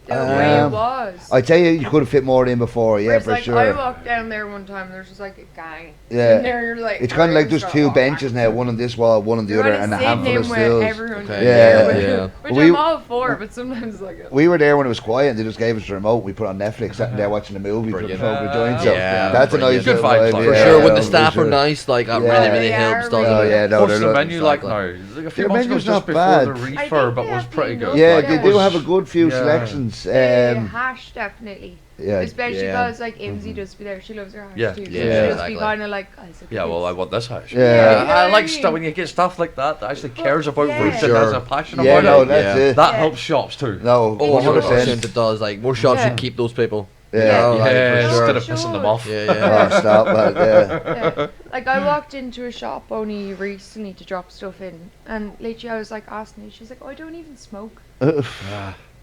the way it was. I tell you, you could have fit more in before. Yeah, Whereas, for like, sure. I walked down there one time, there's just like a gang. Yeah. And there you're like, It's kind of like everyone's there's got two all benches back. now, one on this wall, one on the You're other, kinda and a sitting handful in of where stools. everyone's Okay, there yeah, with, yeah. which We- I'm all for, but sometimes like We were there when it was quiet, and they just gave us the remote. We put on Netflix, sat there watching the movie, put the Brilliant. phone joint. So Yeah, that's a nice brilliant. Good little vibes, vibe, like, For yeah, sure, when yeah, the for staff sure. are nice, like, that Yeah. really, really They helps, are doesn't Oh it? yeah, no, What's they're the not. menu like exactly. now? Like a few Their months ago, menu's just not before bad. the I think refurb, they it was have pretty been good. Yeah, Like, they it do was- have a good few Yeah. selections. hash definitely. Yeah, Especially Yeah. because like Imsy does be there. She loves her hash Yeah. too. So Yeah, she does exactly. be kind of like, guys, look Yeah, at well, I this. want this hash. Yeah. You know I what like I stuff mean? when you get stuff like that that actually cares about yeah. roots For and has sure. a passion yeah, about no, it. that's Yeah. it. That Yeah. helps shops too. No, Oh, 100% 100%. it does. Like, more shops Yeah. should keep those people. Yeah. You know, like, Yeah, for sure. instead of pissing them off. Yeah, yeah. Oh, stop that. Yeah. Yeah. Like I walked into a shop only recently to drop stuff in, and literally I was like asking her, she's like, oh, I don't even smoke.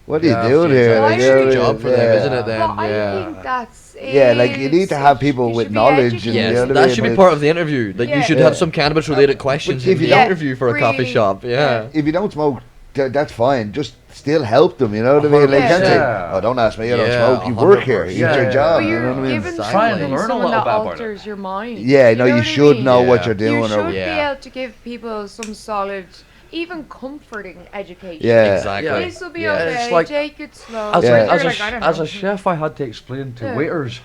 What are you Yeah, doing geez, here? Well, Like, I It's think- a yeah, good job for them, yeah. isn't it, then? But I Yeah. think that's Yeah, like, you need to have people you with should be knowledge and, educated. you know Yes, what I that mean? should be But part of the interview. Like, you Yeah. should Yeah. have some cannabis-related questions if in you the don't- interview for a coffee really- shop. Yeah. if you don't smoke, that's fine. Just still help them. You know what I mean? Like, Yeah. can't say, Yeah. "Oh, don't ask me. I don't Yeah, smoke. You work here. 100%. It's Yeah, your yeah. job." But You you're know what I mean? given Exactly. Trying to something learn a someone little that bit about it. alters your mind. Yeah, no, know you what I should mean? know what Yeah. you're doing. You should or, be Yeah. able to give people some solid, even comforting education. Yeah. Exactly. Yeah. This will be Yeah. okay. It's like- Take it slow. As, Yeah. a, You're as, a, like, I don't as know. a chef, I had to explain to Yeah. waiters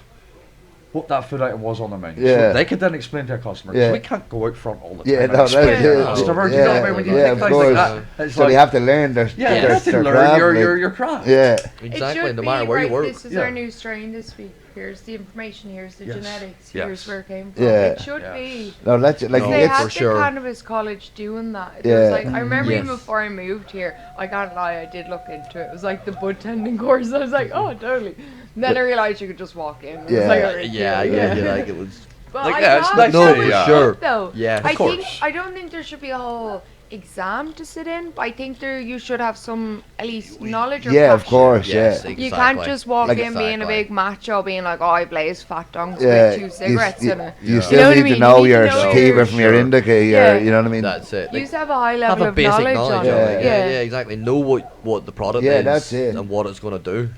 what that food item was on the menu. Yeah. So they could then explain to a customer. 'Cause Yeah. we can't go out front all the Yeah, time. no, and explain that's to it. the customer. Do you Yeah, know what I mean? When you yeah, take of things like course. that, it's So like, they have to learn their yeah, you their, have to their learn craft, your, like- your craft. Yeah. Exactly, It should no matter be, where you right, work. This is Yeah. our new strain this week. Here's the information. Here's the Yes. genetics. Yes. Here's where it came from. Yeah. It should Yes. be. No, that's it. Like, No, They it's, had for the sure. cannabis college doing that. It Yeah. was like I remember even Yes. before I moved here. I can't lie, I did look into it. It was like the bud tending course. I was like, oh, totally. And then I realized you could just walk in. It was Yeah. like, alright, Yeah, I get you. Like, it was. But Like, I yeah, it's thought nice that to- was yeah. good, Sure. though. Yeah, I of think course. I don't think there should be a whole exam to sit in, but I think you should have some at least knowledge or Yeah, of passion. course, Yes, yeah. You can't just walk Like, in being a big macho, being like, oh, I blaze fat dongs Yeah, with 2 cigarettes in it. you You still know what I need mean? to know You need to your know sativa your- from your Sure. indica, Yeah. you know what I mean? That's it. You Like, used to have a high have level a of basic knowledge knowledge on of it. it. Yeah, exactly. Know what the product Yeah, is that's it. and what it's gonna do.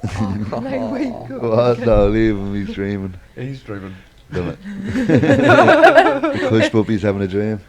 Like, wake up. What? No, leave him, he's dreaming. He's dreaming. Damn it. The Kush puppy's having a dream.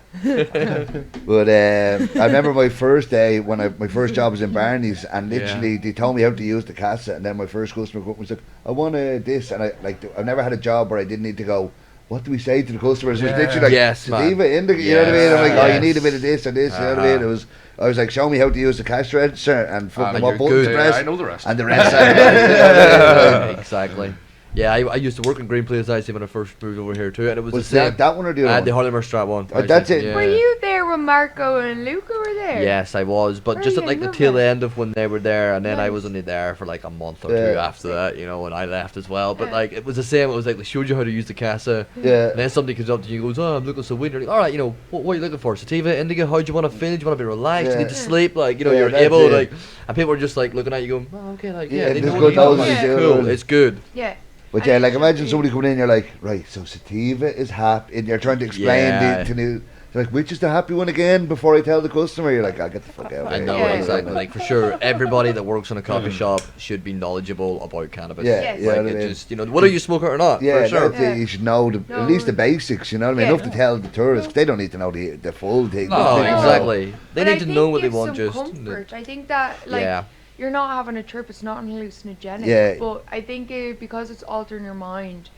But I remember my first day when my first job was in Barney's, and literally they told me how to use the cassette, and then my first customer come up and said, I want this, and I've never had a job where I didn't need to go, what do we say to the customers? It was literally like, Yes, man. sativa, indica, you know what I mean? I'm like, oh, you Yes. need a bit of this and this, you know what I mean? I was like, show me how to use the cash register and fucking what you're buttons good. to press. I know the rest. And the rest. Exactly. Yeah, I used to work in Green Place IC when I first moved over here too, and it was Was the same. that one or the other The one? Harlemer Strat one. That's it. Yeah. Were you there when Marco and Luca were there? Yes, I was, but just at like the Brilliant, tail lovely. end of when they were there, and then I Nice. was only there for like a month or Yeah. two after that, you know, when I left as well. But Yeah. like it was the same. It was like they showed you how to use the casa. Yeah. And then somebody comes up to you and goes, "Oh, I'm looking so weird." You're like, "All right, you know, what are you looking for? Sativa, indica? How do you want to feel? Do you want to be relaxed? Yeah. You need to sleep? Like, you know, Yeah, you're that's able it. like." And people are just like looking at you, going, "Oh, okay, like Yeah, they there's know good what knowledge, it's yeah. cool. It's good." Yeah. But I yeah, think like so imagine too. somebody coming in, you're like, right, so sativa is happy, and you're trying to explain Yeah. to new. They're like, which is the happy one again? Before I tell the customer, you're like, I'll get the fuck out of I here. know Yeah. exactly. Like for sure, everybody that works in a coffee shop should be knowledgeable about cannabis. Yeah, Yes. yeah, Like I it mean, just, you know, whether you smoke it or not. yeah, for sure. that's it. You should know at least the basics. You know what I mean? Yeah. Enough to tell the tourists. 'Cause they don't need to know the full thing. No, No, They need to know. exactly. They But need I to think know what they gives want. some Just comfort. I think that like yeah. you're not having a trip. It's not hallucinogenic. Yeah. But I think because it's altering your mind,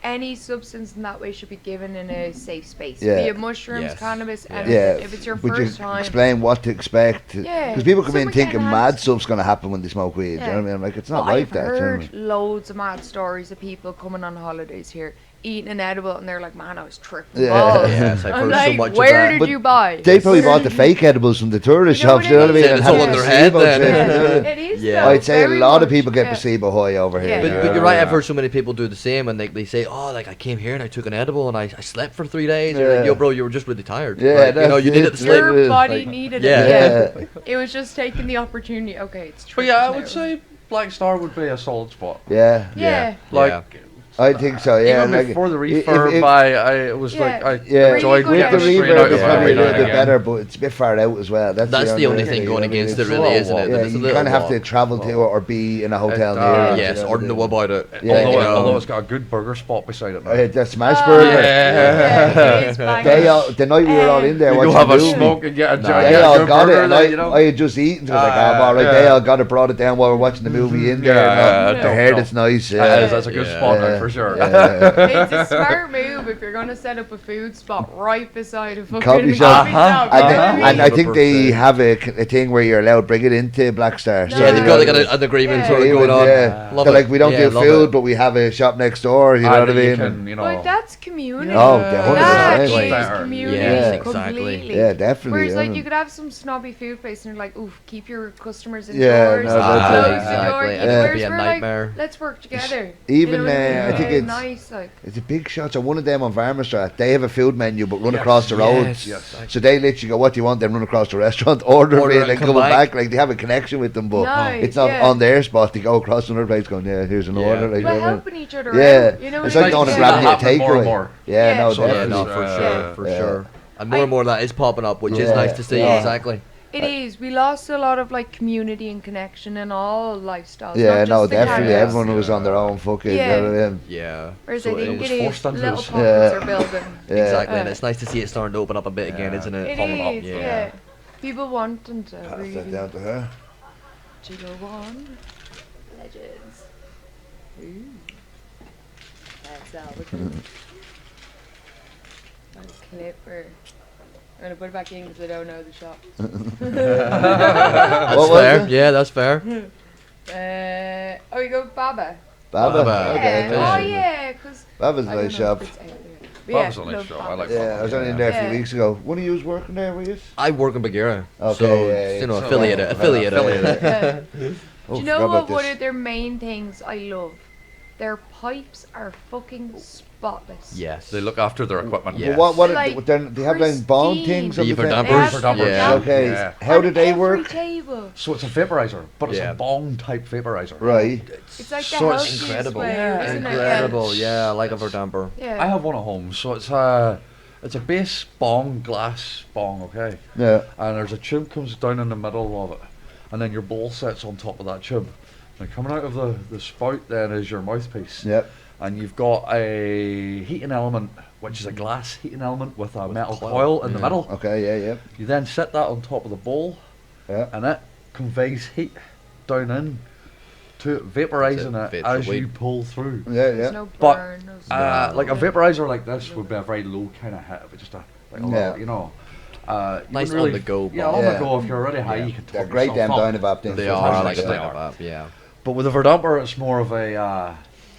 any substance in that way should be given in a safe space. Yeah. Be it mushrooms, Yes. cannabis, Yeah. anything. Yeah, If it's your would first you time. explain what to expect? Yeah, Because people come in someone thinking getting mad hands- stuff's going to happen when they smoke weed. You know what I mean? I'm like, it's not Well, like I've that. You know what I heard mean? loads of mad stories of people coming on holidays here, eating an edible, and they're like, "Man, I was tripping Yeah. balls." Yes, I've I'm heard so like, much of where that. did But you buy? They probably Where bought the did fake edibles from the tourist You know shops. You know what I what mean? it is? And It's have all the in their head placebo then. shit, you know what I you? mean? It is. Yeah. though, I'd say a very lot of much, people get yeah. placebo high over here. Yeah. But, you know but what you're I right. mean? I've heard so many people do the same, and they say, "Oh, like I came here and I took an edible and I slept for 3 days." You're like, Yeah. "Yo, bro, you were just really tired. Yeah, Like, you know, that's you needed it. to sleep." Yeah. Your body Like, needed yeah. it. Yeah. Yeah. It was just taking the opportunity. Okay, it's true. But yeah, I would say Black Star would be a solid spot. Yeah, Yeah. Like, I think so. Yeah, even like, before the if- refurb, if- I was Yeah. like, I Yeah, enjoyed Really with good the getting idea. straight out reverb, it's of probably a every now little and bit again. better, but it's a bit far out as well. That's the only thing, thing you going know what I mean? against it, It's really, slow isn't it? walk. Yeah, That it's a you little kind of have to walk. travel to it or be in a hotel It near does. it, Yes, you know or what I know mean? about it. Yeah, although, you know. although it's got a good burger spot beside it now. The Smash Oh, Burger. Yeah, it is banging. The night we were all in there You go watching have the a movie, smoke and get a Nah. giant they all good got it, burger and there, you know? I had just eaten, so I was like, Ah, all right, yeah. they all got it, brought it down while we we're watching the movie in there. Yeah, and I dope, heard dope. it's nice. That's a good Yeah. spot now, for sure. It's a smart move if you're gonna set up a food spot right beside a fucking Coffee shop. shop. And, you know what I mean? and I think they 100%. have a thing where you're allowed to bring it into Black Star. No. Yeah, they've got Yeah. like an agreement Yeah. sort of Even, going on. yeah. Love They're it. like, we don't Yeah, do love food, it. but we have a shop next door. You know what I And mean? you can, you know, But that's community. Oh, That 100%. is community Yes, exactly. completely. Yeah, definitely. Whereas yeah. like you could have some snobby food place and you're like, oof, keep your customers Yeah, indoors. no, that's close it. the door. Exactly. You And know, it could whereas be a we're nightmare. like, let's work together. Even, you know what I mean? I think We're it's- nice. Like, It's a big shot. So one of them on Farmer Street, they have a food menu, but run across the road. Yes. So they literally go, what do you want? Then run across the restaurant, order Order it, and and come come back. back. Like they have a connection with them, but Nice, it's not yeah. on their spot. They go across another place, going, yeah, here's an Yeah. order. Like, but you know what I mean? helping each other Yeah, out. You know it's what I like mean? going to Yeah. grab me a Happening more and takeaway. more. Yeah, Yeah. no, So, Yeah, definitely. no, for Yeah. sure, for Yeah. sure. And more and more of that is popping up, which is Yeah. nice to see. Yeah. Exactly. It is. We lost a lot of like community and connection in all lifestyles. Yeah, not no, just the definitely. cannabis. Everyone was on their own fucking. Yeah. You know what I mean? Yeah. Whereas So I think is. it is forced onto little us. pockets Yeah. are building. Yeah. Exactly, and Yeah. it's nice to see it starting to open up a bit again, Yeah. isn't it? It Coming up, is, yeah. yeah. People wanting to Pass really that down to her. to go on. Legends. Ooh. That's Albert. Nice clipper. I'm gonna put it back in because I don't know the shop. That's What was fair. it? Yeah, that's fair. Oh, you go Baba. Baba. Baba. Okay. Yeah. Oh nice. yeah, because Baba's a nice shop. Baba's a nice shop, I like Yeah, I was only in there a few Yeah. weeks ago. One of you was working there, were you? I work in Bagheera, Okay, so yeah, you know, so- affiliated. Affiliated. Do Oh, you know forgot what about one this. of their main things I love their pipes are fucking spotless. Yes. They look after their equipment. Yeah. What Like, they have like bomb things? The on the thing? verdampers? They have Verdampers. Yeah. Okay. Yeah. How do On they every work? table. So it's a vaporizer, but it's Yeah. a bong type vaporizer. Right. It's like the So it's healthiest incredible. way, Yeah, isn't Incredible. Yeah, like a verdamper. it? Yeah. I have one at home, so it's a base bong, glass bong, okay? Yeah. And there's a tube comes down in the middle of it, and then your bowl sits on top of that tube. And coming out of the spout then is your mouthpiece. Yep. And you've got a heating element, which is a glass heating element with a metal coil. coil in the Yeah. middle. Okay. Yeah. Yeah. You then set that on top of the bowl, Yeah. and it conveys heat down in to it, vaporizing That's it, it vapor as weed. you pull through. Yeah. There's Yeah. no But, burn, no smoke. Like a vaporizer like this would be a very low kind of hit, but just a Yeah. little, you know. You Nice wouldn't on the go Yeah, bomb. on Yeah. the go. If you're already high, you can They're talk great. Them yourself up. Dynavap things. They for are things like a they are. Dynavap, yeah. But with a verdamper, it's more of a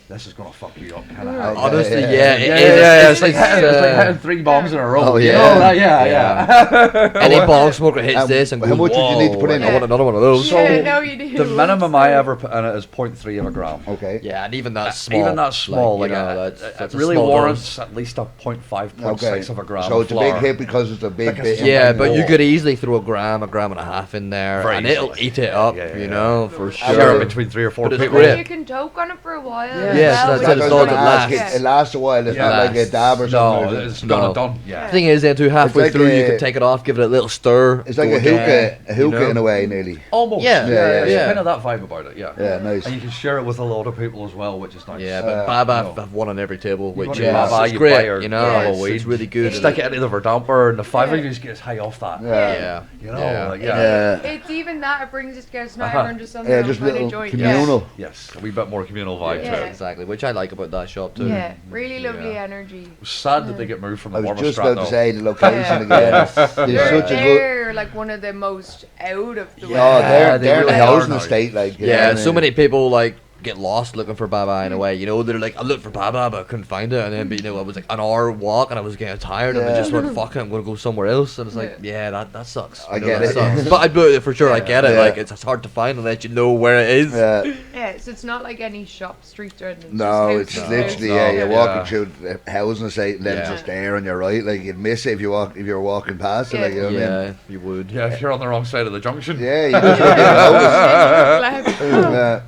this is gonna fuck you up kind of Yeah. high. Honestly, yeah, yeah. Yeah, It's it's like hitting 3 bombs in a row. Oh, You yeah. know that? Yeah. any bong smoker hits this and how goes, much did you need to put in I it? want another one of those. So, Yeah, no, you do. The minimum I ever put in it is 0.3 of a gram. Okay. Yeah, and even that small. Even that small, like, like, you know, it that's a really small warrants dose. at least a 0.5, Okay. 0.6 of a gram. So of it's a big flour. hit because it's a big Because bit. Yeah, in but you more. could easily throw a gram and a half in there, Very and it'll easily. eat it up, Yeah, yeah, you yeah. know, for Share sure. it between 3 or 4 But it's people. great. You can toke on it for a while. Yeah. as Yes, well, that's which it, is it's I was all gonna that ask, lasts. it lasts a while. It's Yeah. not like a dab or No, something. it's No. gonna done. Yeah. Thing is, then, too, halfway like through, you a- can take it off, give it a little stir. It's like go a hookah, again, you know? in a way, nearly. Almost. Yeah, yeah, yeah. Kind of that vibe about it. Yeah. Yeah, nice. And you can share it with a lot of people as well, which is nice. Yeah, but Baba, no. I've one on every table, which want is Baba, it's you great, buy your you know, Yeah. it's really good. Stick it into the verdamper, and the 5 of Yeah. you just get high off that. Yeah. Yeah. You know, Yeah. like, Yeah. It's even that, it brings it together. It's not Uh-huh. everyone just on Yeah, their own just kind of little joint. communal. Yes, a wee bit more communal vibe Yeah. to it. Exactly, which I like about that shop too. Yeah, really lovely Yeah. energy. It was sad that they get moved from I the was warmer just strat about to though. say the location Yeah. again. Yes. There's They're, such a good. they're like one of the most out of the way. Oh, they're they in really a are housing now. estate, like. you know Yeah, what I so mean? many people like get lost looking for Baba in a way. You know, they're like, I looked for Baba, but I couldn't find it. And then, you know, it was like an hour walk, and I was getting tired, and I Yeah. just went, "Fuck it, I'm gonna go somewhere else." And it's like, yeah, that sucks. I You know, get that it. sucks. But I do it for sure. I get it. Yeah. Like it's hard to find unless you know where it is. Yeah. Yeah, so it's not like any shop street or anything. No, it's just literally No. yeah. You're Yeah. walking through the housing estate, and then it's Yeah. just there on your right. Like you'd miss it if you're walking past it. Like you know what I mean? Yeah, you would. Yeah, if you're on the wrong side of the junction. Yeah, you just wouldn't even notice. Left. Yeah.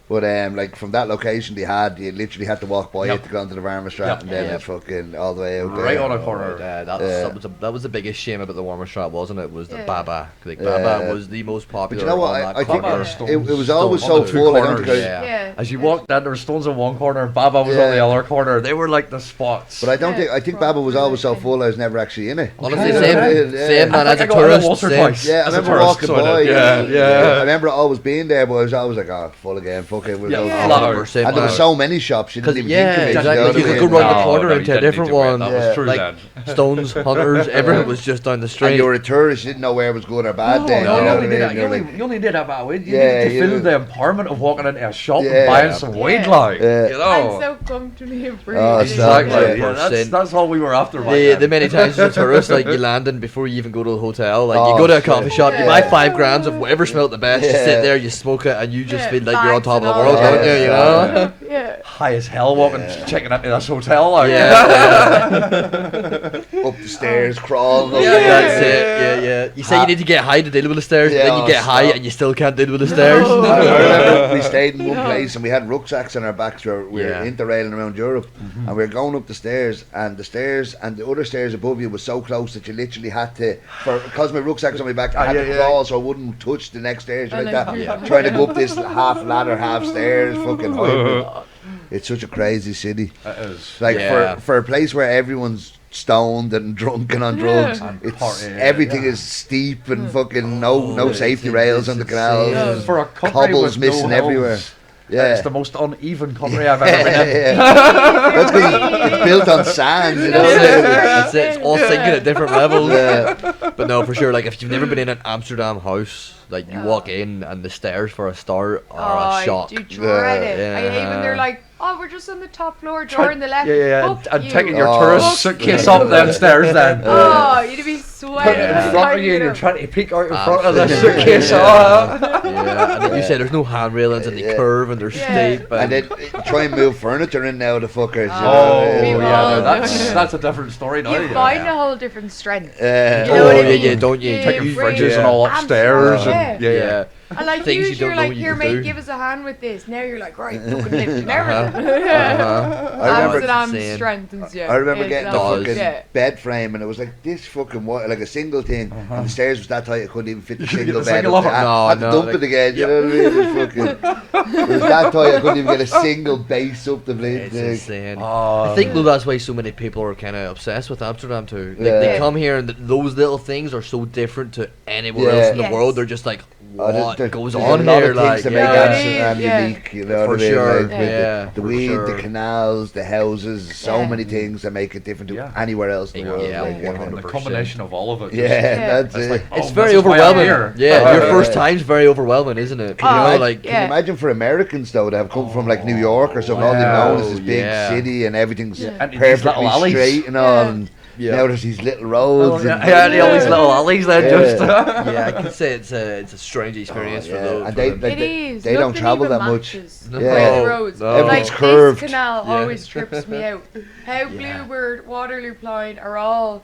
But like from that location they had, you literally had to walk by Yep. it to go onto the Varma Strat, Yep. and then Yep. it's fucking all the way out there. Right on a corner. That was the biggest shame about the warmer strat, wasn't it? Was the Yeah. Baba. Like Yeah. Baba was the most But popular. you know what? on I that think corner. it was always on so the two full. I don't corners. think I- Yeah. Yeah. As you walked in, there were stones on one corner, and Baba was on the Yeah. other corner. They were like the spots. But I don't Yeah, think. I think Baba was always so full. I was never actually in it. Honestly, Yeah. same, Yeah. same man I as think a I got in tourist. once or Same. twice. Yeah, I As a remember tourist, walking so I by. did. Yeah. I remember always being there, but I was always like, oh, full again, fuck it. We'll Yeah, go. Yeah. flat out. Same And there were man. so many shops, you didn't even Yeah, think of it. exactly. know what You I could mean? go round the No, corner no, into you a didn't different need to wait. one. That Yeah. was true Like then. Stones, Hunters, everything was just down the street. And you were a tourist, you didn't know where it was good or bad. No, then, no, you know you what I only did mean? that. You're like, You only did that about weed. You Yeah, needed to you- feel the empowerment of walking into a shop Yeah. and buying some weed, Yeah. like Yeah. you know. And so comfortably and free. Oh, Exactly. Yeah. Yeah, that's 100%. that's all we were after. back The then. many times as a tourist, like you landing before you even go to the hotel, like Oh, you go to a shit. coffee shop, you Yeah. buy 5 grams of whatever smelled the best, you Yeah. sit there, you smoke it, and you just Yeah, feel like you're on bags top of the and world, all don't that. you? You know? Yeah. high as hell walking, checking into this hotel. Like. up the stairs, crawling. up Yeah, the that's stairs. it. Yeah. You say you need to get high to deal with the stairs, but then Yeah, you get high stop. and you still can't deal with the stairs. I remember we stayed in one place and we had rucksacks on our backs. We were Yeah. interrailing around Europe, and we were going up the stairs and the other stairs above you was so close that you literally had to, because my rucksack's on my back, I had to crawl so I wouldn't touch the next stairs like that. Yeah. Trying to go up this half ladder, half stairs, fucking high. It's such a crazy city. It is. Like Yeah. for a place where everyone's stoned and drunk and on drugs, And it's party, everything yeah. is steep and fucking no safety rails on the canals. insane. and For a country cobbles with no missing hills, everywhere. Yeah. It's the most uneven country I've ever been in. Yeah. That's because it's built on sand, you know. That's it. It's all sinking at different levels. Yeah. But no, for sure. Like if you've never been in an Amsterdam house, Like you walk in and the stairs for a start are a shock. I do dread it. Yeah. I hate when they're like, oh, we're just on the top floor, door on the left. And taking your tourist suitcase up them stairs then. Oh, you'd be sweating. In front of you and you're trying to peek out in front of the Absolutely. suitcase. Yeah, and then you say there's no hand railings and they curve and they're steep. And then try and move furniture in now, the fuckers. That's a different story now. You find a whole different strength. Don't you? Taking You fridges bring- and all upstairs. Yeah. And like Things usually you don't you're know like, what you here can mate, do. give us a hand with this. Now you're like, right, fucking lifting everything. I remember Amsterdam strengthens you. I remember getting the does. fucking bed frame, and it was like this fucking like a single thing, and the stairs was that tight I couldn't even fit the single bed. single up. up. I had to dump it again. You know what I mean? It was that tight I couldn't even get a single base up the blade. It's insane. I think that's why so many people are kind of obsessed with Amsterdam too. Like, they come here and those little things are so different to anywhere else in the world. They're just like, what goes on here? Like, to make Amsterdam unique, you know for what I mean? sure. Like, the weed, the canals, the houses, so many things that make it different to anywhere else in the world. Yeah, like, 100%. The combination of all of it. that's it. Like, it's very overwhelming. Yeah, your first time's very overwhelming, isn't it? You know, like, can you imagine for Americans though that have come from like New York or something? All they know is this big city and everything's perfectly straight and all. And now there's these little roads. All these little alleys there. Just I can say it's a strange experience for those. And they don't Nothing travel even that much. matches No. the roads. Everything's Like curved. this canal always trips me out. How Bluebird, Waterloo Pine are all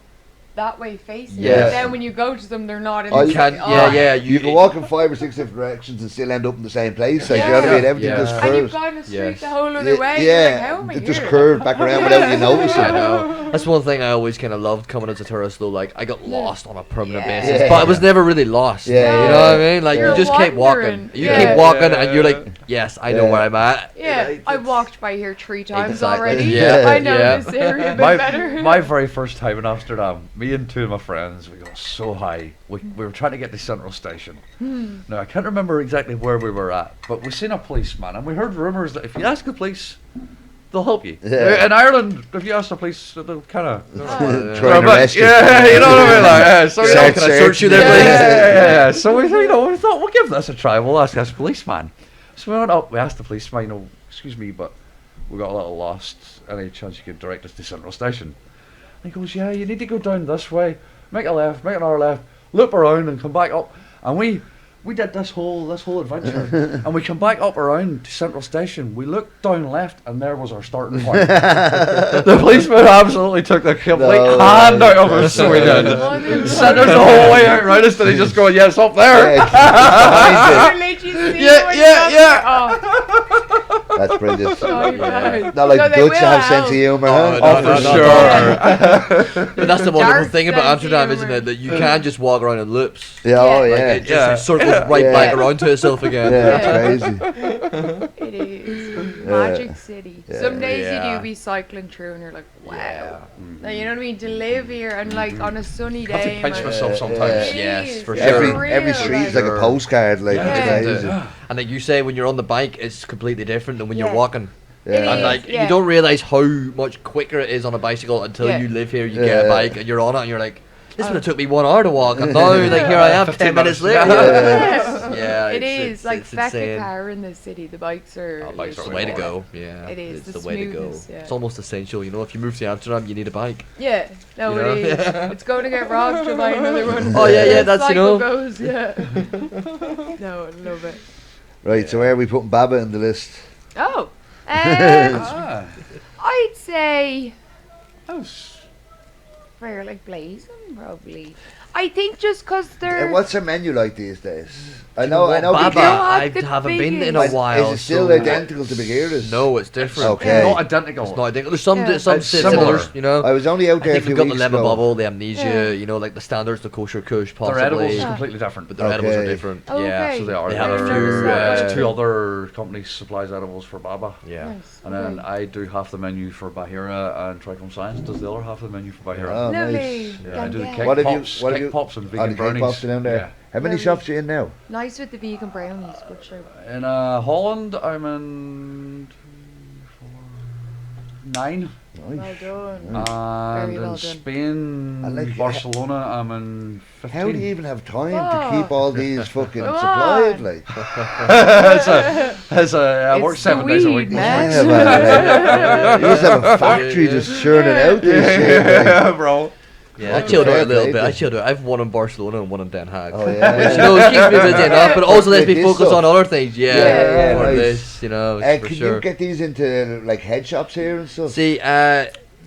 that way facing. Yeah. But then when you go to them, they're not in Oh, the you can't. You can walk in 5 or 6 different directions and still end up in the same place. Like, you know what I mean? Everything just And you've curves. gone the street Yes. the whole other way. You're like, how am I it just here? curved back around without you noticing. I know. That's one thing I always kind of loved coming as a tourist though. Like I got lost on a permanent Yeah. basis, Yeah. but I was never really lost. Yeah. You know what I mean? Like You're you just keep walking. wandering. You Yeah. keep walking, and you're like, yes, I know where I'm at. Yeah, I walked by here 3 times Exactly. already. Yeah. I know Yeah. this area a bit better. my very first time in Amsterdam, me and 2 of my friends, we got so high. We were trying to get to Central Station. Now, I can't remember exactly where we were at, but we seen a policeman, and we heard rumours that if you ask the police, they'll help you. Yeah. In Ireland, if you ask the police, they'll kind of... Trying to arrest you. Yeah, you know what I mean? Like, so Search, Can I search you there, please? yeah. So we thought we'll give this a try. We'll ask this policeman. So we went up. We asked the policeman, excuse me, but we got a little lost. Any chance you could direct us to Central Station? And he goes, yeah, you need to go down this way, make a left, make an hour left, loop around and come back up. And we did this whole adventure, and we come back up around to Central Station. We looked down left, and there was our starting point. The policeman absolutely took the complete hand out of us, so we did. Sent us the whole way out round us, and he just going, yeah, it's up there. That's brilliant. Not Not like Dutch have sense of humour, huh? For sure. But that's the wonderful Dark thing about sense of Amsterdam, isn't humour. it? That you can just walk around in loops. Yeah, oh Like, yeah. it just circles right back around to itself again. Yeah, that's crazy. It is magic city. Some days you Yeah. do be cycling through, and you're like, wow. Like, you know what I mean? To live here and like on a sunny I have day. to pinch man. myself sometimes. It Yes, is. for It's sure. Every real, street is like a Sure. postcard, like Yeah. it's crazy. And like you say, when you're on the bike, it's completely different than when you're Yeah. walking. It And is, like yeah. you don't realize how much quicker it is on a bicycle until Yeah. you live here. You get a bike and you're on it, and you're like, this would have took me 1 hour to walk, and now like here I am 10 minutes later. Yeah. It it's- is like it's feck a insane. car in the city. The bikes are. bikes It's are the way to way go. Yeah, It is, It's the the way to go. smoothest, yeah. It's almost essential. You know, if you move to Amsterdam, you need a bike. Yeah, no, You know? it is. It's going to get robbed to buy another one. Oh, yeah, that's, you know. Goes, yeah. No, I love it. Right, so where are we putting Baba in the list? Oh, Ah. I'd say Oh, fair like blazing probably. I think just because they're. What's their menu like these days? I know. Baba, Big Ear- I the haven't been in biggest- a while. Is it still so- identical to Big Ear's? No, it's different. Okay. not identical. It's not identical. There's some Yeah. some It's similar, similar. you know. I was only out I there a think few we've got the weeks lemon ago. bubble, the amnesia, Yeah. you know, like the standards, the kosher Kush, Their edibles possibly. completely different, But their edibles are Okay. different. Okay. Yeah. so they are. They have a Fair few. enough. There's 2 other companies supplies edibles for Baba. Yeah. Nice. And then okay. I do half the menu for Bahira, and Tricom Science does the other half of the menu for Bahira. Oh, Lovely. nice. Yeah, I do the Yeah. cake What have you- pops, what have cake you- pops and Oh, vegan the cake brownies. pops are down there. Yeah. How many Lovely. shops are you in now? Nice with the vegan brownies. Good show. In Holland, I'm in 9. Well done. And Very well in done. Spain, I like- Barcelona, I'm in 15. How do you even have time to Oh. keep all these fucking Come supplied? on. Like, I work It's 7 the days a weed, week. man. yeah, man, like, you just have a factory just churning out this shit. Like. Yeah, bro. Yeah, I chilled out a little bit. Fair I play. chilled out. I've one in Barcelona and one in Den Haag. Oh yeah. Which, it keeps me busy enough, but also lets me This focus stuff. on other things. Yeah, Yeah, for nice. this, for Can sure. you get these into like head shops here and stuff? See,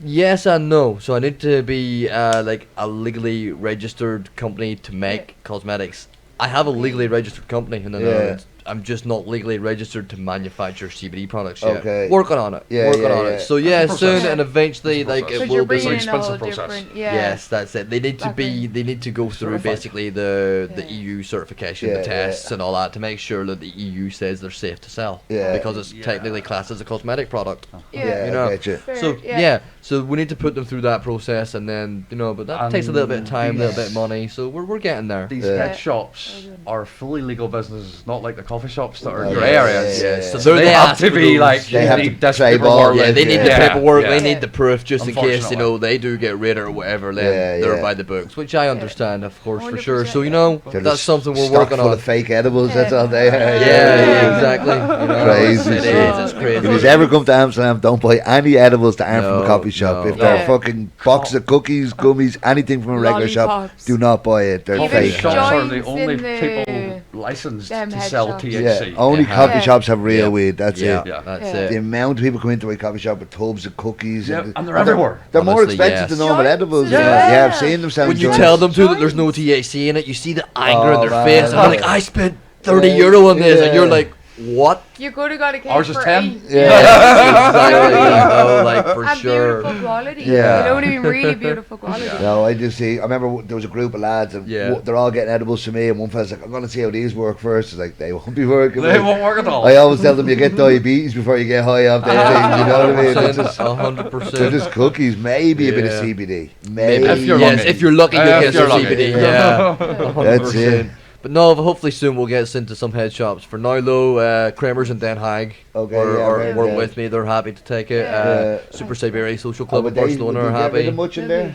yes and no. So I need to be like a legally registered company to make cosmetics. I have a legally registered company in the Netherlands. I'm just not legally registered to manufacture CBD products yet. Okay. Working on it. Yeah, working yeah, on yeah. it. So That's a soon process. and eventually, That's a like process. it Because will you're be. bringing in a expensive whole process. different, yeah. Yes, that's it. They need to Background. they need to go through Certified. basically the Yeah. EU certification, Yeah, the tests yeah. and all that to make sure that the EU says they're safe to sell. Yeah. Because it's technically classed as a cosmetic product. Yeah, You know. I get you. Fair, So yeah. so we need to put them through that process, and then but that takes a little bit of time, a little bit of money. So we're getting there. These Yeah. head shops are fully legal businesses, not like the coffee shops that are Oh, grey yeah, areas. yeah, So So they they have ask to for be those- like, They you have need to this trade paperwork. all, Yeah, they need the Yeah. paperwork. Yeah. They need the proof, just in case Unfortunately. they do get raided or whatever. Then Yeah, they're yeah. by the books, which I understand, of course, for sure. 100%, So They're that's just something we're stocked working full on. of fake edibles. That's Yeah. all they have. Yeah, exactly. You know, Crazy It shit. is. It's If crazy. you ever come to Amsterdam, don't buy any edibles that aren't from a No, coffee shop. no. If they're Yeah. fucking box of cookies, gummies, anything from a regular shop, Lollipops. do not buy it. They're Even Coffee fake. shops are the joints only in the- people licensed them to head sell shops. Yeah, THC. only Yeah. coffee Yeah. shops have real Yeah. weed. That's Yeah, it. Yeah. that's Yeah. it. The amount of people come into a coffee shop with tubs of cookies. Yeah, and they're they're everywhere. They're more Honestly, expensive yes. than normal Joints edibles. as Yeah, well. yeah, I've seen them selling When you joints. tell them to that there's no THC in it, you see the anger in Oh, their man. face. And they're like, Yeah. I spent 30 Yeah. euro on this, and you're Yeah. like, what? You could have got a cake Ours is for 10. 8. Yeah. Exactly. You know, like for And sure. beautiful quality. Yeah. You know what I mean? Really beautiful quality. No, I just see. I remember there was a group of lads, and Yeah. they're all getting edibles from me. And one fella's like, "I'm gonna see how these work first." It's like they won't be working. They like, won't work at all. I always tell them you get diabetes before you get high off anything. You know what I mean? They're just, 100%. they're just cookies, maybe a bit of Yeah. CBD, Maybe. maybe. If you're Yes, lucky. if you're lucky, you'll If get you're some lucky. CBD. Yeah, That's it. 100%. But no, but hopefully soon we'll get us into some head shops. For now, though, Kramer's in Den Haag Okay, are, yeah, are right, work yeah. with me. They're happy to take it. Yeah. Super Siberia Social Oh, Club but in they Barcelona are get rid happy. of much in there.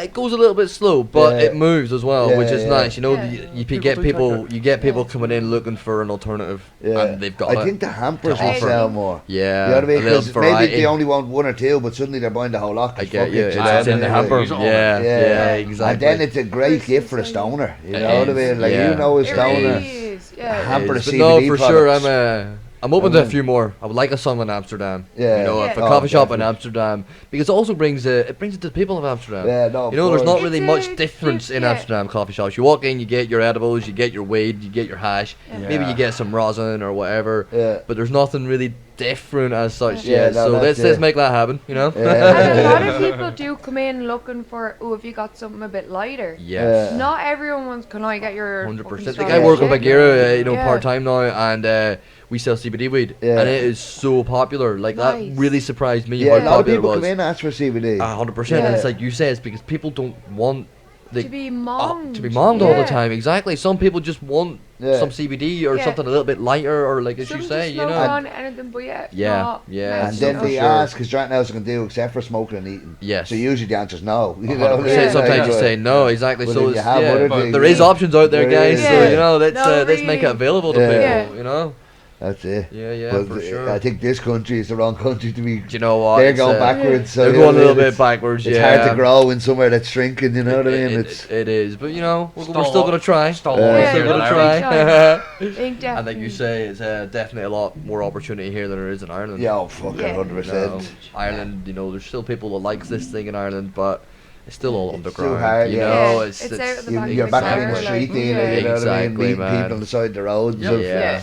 It goes a little bit slow, but Yeah. it moves as well, Yeah, which is yeah. nice. You know, Yeah. you People get do people, take you get people coming in looking for an alternative, Yeah, and they've got I it. think the hampers to will offer. sell more. Yeah, You know what I mean? a little 'Cause maybe variety. they only want one or two, but suddenly they're buying the whole lot. 'cause I get fuck you. it, It's, you know it's in what the I mean? hamper. Use it all. Yeah, Yeah. yeah, exactly. And then it's a great Christmas gift for a time. stoner. You It know what I is, mean? Like yeah. you know a It stoner. really is. Yeah. Hamper Is, of but no, CBD for sure, products. I'm open to a few more. I would like a song in Amsterdam. Yeah. You know, Yeah. if a Oh, coffee shop in definitely. Amsterdam, because it also brings it to the people of Amsterdam. Yeah, no, of You know, there's course. not really It's much a difference in yeah. Amsterdam coffee shops. You walk in, you get your edibles, you get your weed, you get your hash. Yeah. Maybe Yeah. you get some rosin or whatever. Yeah. But there's nothing really different as such Yeah, yet. no, So that's let's it. make that happen. You know. And a lot Yeah. of people do come in looking for, oh, if you got something a bit lighter. Yes. Yeah. Not everyone wants, can I get your 100%. fucking Like I work in shit? Bagheera, Yeah. part time now, and we sell CBD weed, Yeah. and it is so popular. Like Nice. that really surprised me Yeah, how a lot of popular people it come was. in and ask for CBD. 100%, and Yeah. it's like you say, it's because people don't want To be monged. to be monged all the Yeah. time. Exactly. Some people just want Yeah. some CBD or Yeah. something a little bit lighter, or like as Some you just say, you smoke know. on anything, but yeah. Yeah, not yeah. And messed then up. they sure. ask, because right now it's going to do except for smoking and eating. Yes. So usually the answer is no. You know, 100%. Yeah. Sometimes you Like, say no, exactly. But So then it's, you have yeah, other but things. there is options out there, There guys. is, So yeah. you know, let's No, let's make it really. available to Yeah. people. Yeah. You know. That's it. Yeah, yeah, But for sure. I think this country is the wrong country to be. Do you know what? They're It's, going backwards. So They're you know going a what I little mean? bit backwards. It's yeah. hard to grow in somewhere that's shrinking. You know what I mean? It is, but you know, we're Still still gonna try. Still Yeah. always Yeah, Still here gonna and try. try. I think And like you definitely. say, it's definitely a lot more opportunity here than there is in Ireland. Yeah, oh, fucking Yeah. 100%. You know, Ireland, you know, there's still people that likes this thing in Ireland, but it's still all It's underground. too hard, you yeah. know, Yeah, it's it's out of the You're back back of in the the car, street like, dealer, yeah. you know what I mean? Exactly, Meeting man. people on the side of the roads. Yep. of- Yeah.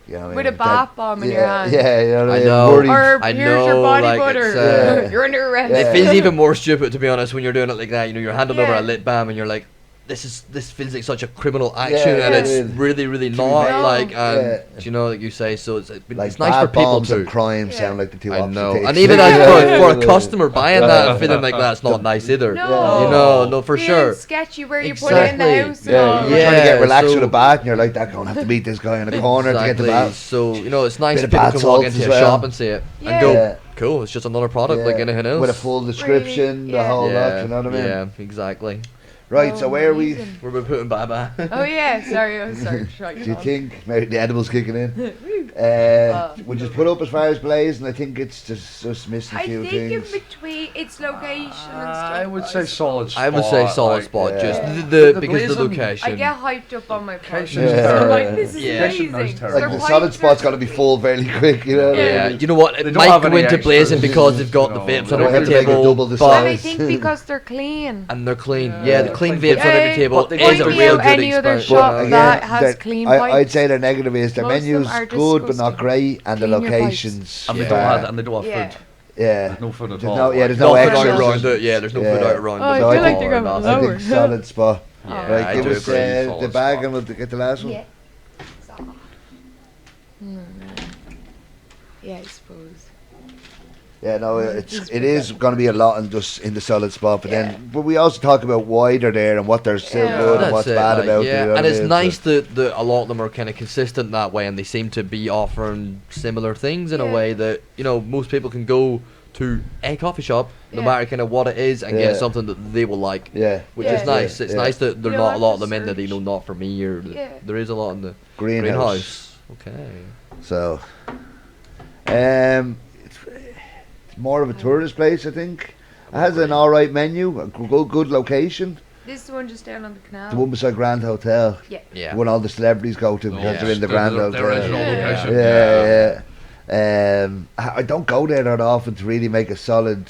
You know what I With mean? a bath bomb in your Yeah, hand. yeah, you know what I I mean? know. Worried. Or I here's your know, body like, butter. it's, You're under arrest. Yeah. It feels even more stupid, to be honest, when you're doing it like that. You know, you're handing over Yeah. a lip balm and you're like, this feels like such a criminal action, Yeah, and yeah. it's Yeah. really, really be not. fair. Like, and Yeah. you know, like you say, so it's Like it's nice for bath people bombs too. and crime Yeah. sound like the two I opposite know, things. and even Yeah. as for a customer buying that and feeling like that's not nice either. No. You know, no, for Being sure. sketchy where you put it in the Exactly. house. and Yeah, all. you're trying to get Yeah, relaxed so- with a bath, and you're like, "That going to have to meet this guy in the corner to get the Exactly. bath." So you know, it's nice Bit that of people bath can walk salts into as a well. shop and see it Yeah. and go, Yeah. cool. It's just another product like anything else. With a full description, the whole lot, you know what I mean? Yeah, exactly. Right, so where are we? Where we putting Baba? Oh yeah, sorry, I was sorry. Do you think maybe the edibles kicking in? We just put up as far as Blaze, and I think it's just missing a few things. I think in between its location and stuff. I would say solid spot. I would say solid spot, yeah. just The because the blazing- location. I get hyped up on my podcast. Yeah. I'm like, this is Yeah. amazing. Like They're Like the white solid spot's got to dressed be full fairly quick, you know? Yeah, you know what? They It don't might have go any into blazing extras, because they've got you the know, vapes they on don't every have to make it table, double the But I size. think because they're clean. and they're clean. Yeah, Yeah, the clean clean vapes on every Yeah, table but they is don't a Point real me out good any other experience. shop But that has clean I'd pipes. say their negative is their Most of them menu's are good but not disgusting. great, and the Clean your pipes. locations. And they Yeah. don't have Yeah. food. Yeah. There's no food at There's all. no- yeah, there's No no food extras. out around it. Yeah, there's no food Yeah. out around Oh, I it. feel like they're going Oh, I lower. think solid spot. Yeah, Right, I give do us agree. the Solid bag spot. and we'll get the last one. Yeah. Yeah, I suppose. Yeah, no, it is going to be a lot in just in the solid spot, but we also talk about why they're there and what they're still good and That's what's it, bad like, about it. yeah. You know And what I it's mean? nice that a lot of them are kind of consistent that way, and they seem to be offering similar things in a Yeah. way that, you know, most people can go to a coffee shop, no Yeah. matter kind of what it is, and Yeah. get something that they will like. Yeah, Which Yeah. is nice. Yeah. It's Yeah. nice that there are You know, not a I lot of just them in that, you know, searched- not for me, or Yeah. there is a lot in the greenhouse. Okay. So, it's more of a tourist place, I think. It has an alright menu, a good location. This is the one just down on the canal. The one beside Grand Hotel. Yeah. The one all the celebrities go to because they're in the Grand The Hotel. original location. Yeah. I don't go there that often to really make a solid.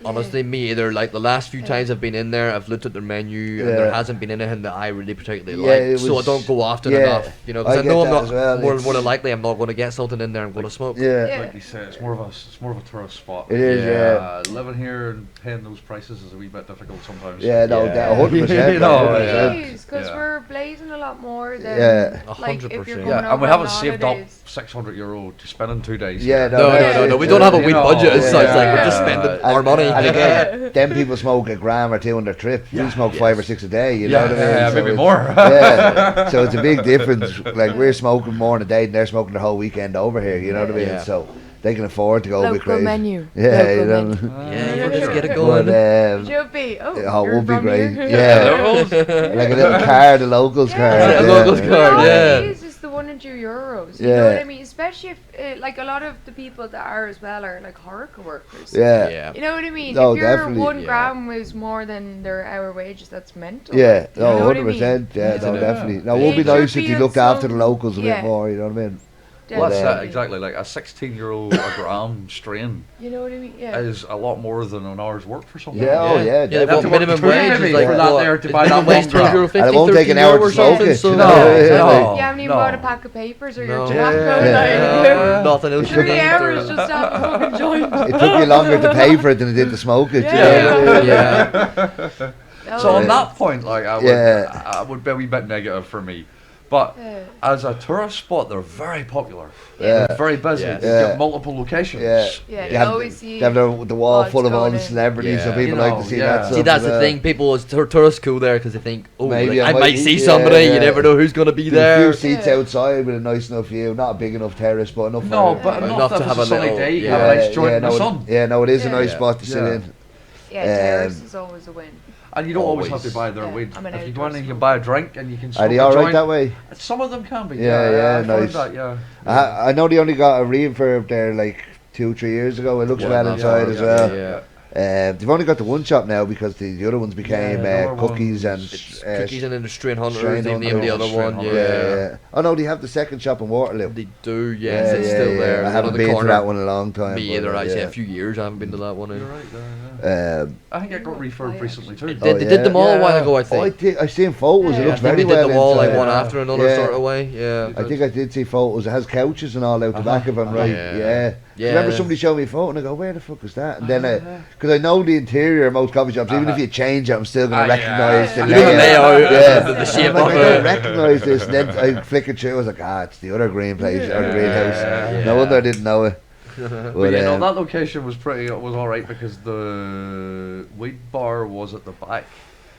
Honestly, me either. Like the last few times I've been in there, I've looked at their menu, and Yeah. there hasn't been anything that I really particularly Yeah, it like. So I was- don't go often yeah, enough, you know, because I I know get I'm that not as well, more it's- than likely I'm not going to get something in there I'm going to smoke. Yeah, Yeah. Like you said, it's more of a tourist spot. it is. Yeah, Living here and paying those prices is a wee bit difficult sometimes. yeah, no, Yeah. 100%. You know, 100%. It is, because Yeah. we're blazing a lot more than Yeah. like if you're 100%. going Yeah, and we over haven't on saved up holidays. €600 to spend in 2 days. Yeah, No, that's it, we don't have a yeah. wee You know, budget as such. Like we're just yeah. spending And- our money. And again, them people smoke a gram or two on their trip. We smoke 5 or 6 a day. You know what I mean? Yeah, So maybe it's- more. Yeah, so it's a big difference. Like we're smoking more in a day than they're smoking the whole weekend over here. You know what I mean? Yeah. So they can afford to go a bit Local crazy. menu. Yeah, Local you know. menu. Yeah, you just get it But, going. Should be. Oh, it you're would be from great. here? Yeah, like a little card, a locals card. Yeah, yeah. locals You know card, what yeah. it is? It's the €1 You Yeah. know what I mean? Especially if, like, a lot of the people that are as well are like hardcore workers. Yeah. Yeah. You know what I mean? No, if your definitely. 1 Yeah. gram was more than their hour wages, that's mental. Yeah, You no, know what I 100%. Yeah, Isn't no, it? definitely. No, it Yeah, would be it should nice if be you on looked after the some- locals a bit yeah. more. You know what I mean? Well, that's Definitely. it, exactly. Like a 16-year-old a gram strain You know what I mean? Yeah. is a lot more than an hour's work for someone. Yeah, oh, yeah. Yeah, definitely. what minimum Two wage maybe is like for what? that there to Is buy that minimum wage one gram. €12.50, And it won't take an hour to €13 or smoke something, it. so No, Yeah. You haven't even no. bought a pack of papers or your No. tobacco. Yeah. Like, Nothing else you 3 need. hours just to have a fucking joint. It took you longer to pay for it than it did to smoke it. you Yeah. know? Yeah. So on Yeah. that point, like Yeah. I would be a wee bit negative for me. But Yeah. as a tourist spot, they're very popular. Yeah. They're very busy. Yes. They Yeah. get multiple locations. Yeah. Yeah, They you have, always see they have the wall odds full of all going the in. celebrities, so Yeah. people You like know, to see yeah. that stuff. See, that's as the well. thing. People, tourists go there because they think, oh, Maybe like, I I might might eat- see yeah, somebody. yeah. You never know who's going to be There's a there. few seats Yeah. outside with a nice enough view, not a big enough terrace, but enough. No, for, but Enough enough to to have have a a sunny little- day, yeah. have a nice joint in no, the sun. yeah, no, it is a Yeah. nice spot to sit Yeah. in. Yeah, terrace Um, is always a win. And you don't always have to Always. buy their Yeah, weed. I'm an If you go outdoor in and you smoker. buy a drink and you can Are smoke they a all right joint. that way? Some of them can be. Yeah, yeah, I found nice. that, yeah. I know they only got a refurb there like 2-3 years ago. It looks Yeah, well yeah, inside yeah, as well. Yeah. They've only got the one shop now because the other ones became Yeah, the other cookies and It's cookies and then the Strain Hunters. Strain They named the Hunters. other Strain one. Hunters. Yeah. Oh no, they have the second shop in Waterloo. They do. Yes, it's still there. I One haven't on the been corner. to that one in a long time. Me but, either. Actually, yeah. a few years I haven't been to that one. You're right there, yeah. I think it got refurbed recently too. They did them all a while ago, I Oh, think. I seen photos. Yeah. It looks I think very they did well them all like inside. one after another Yeah. sort of way. Yeah. I think I did see photos. It has couches and all out the back of them, right? Yeah. Yeah. Yeah. Remember somebody showed me a photo and I go, where the fuck is that? And then, because I know the interior of most coffee shops, even if you change it, I'm still going to recognise the You know the layout, Yeah. the shape I'm like, of I don't it. recognise this. And then I flick it through, I was like, it's the other green place, or the greenhouse. Yeah. No wonder I didn't know it. But yeah, no, that location was alright because the weed bar was at the back.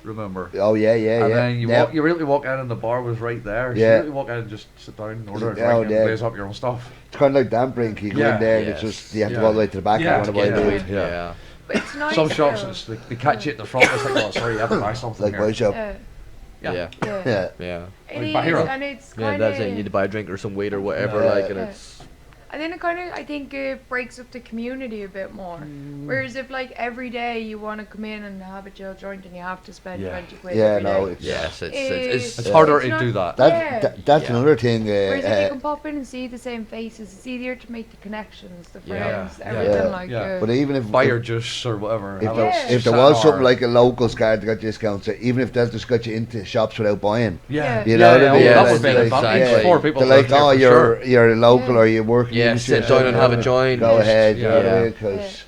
remember? Oh yeah. And then you really walk in and the bar was right there. So you really walk in and just sit down, order a drink, and blaze up your own stuff. It's kind of like damn drink. You go in there and it's just you have to go all the way to the back. Yeah, if you want to buy food. Yeah. But it's nice. Some shops, they catch you at the front. It's like, oh, sorry, you have to buy something Like my shop. Yeah. It is, Hero. and it's Yeah, kind that's it. You need to buy a drink or some weed or whatever, like, and it's. And then I think it breaks up the community a bit more. Whereas if like every day you want to come in and have a chill joint and you have to spend 20 quid every day. It's harder to do that. That's another thing. Whereas if you can pop in and see the same faces, it's easier to make the connections, the friends, everything like that. But even if buy your juice or whatever. If there was something like a local card that got discounts, even if that just got you into shops without buying. You know what I mean? That would be an advantage for people. They're like, oh, you're local or you're working. Yeah, sit down and have a joint. Go ahead, you know what I mean? Because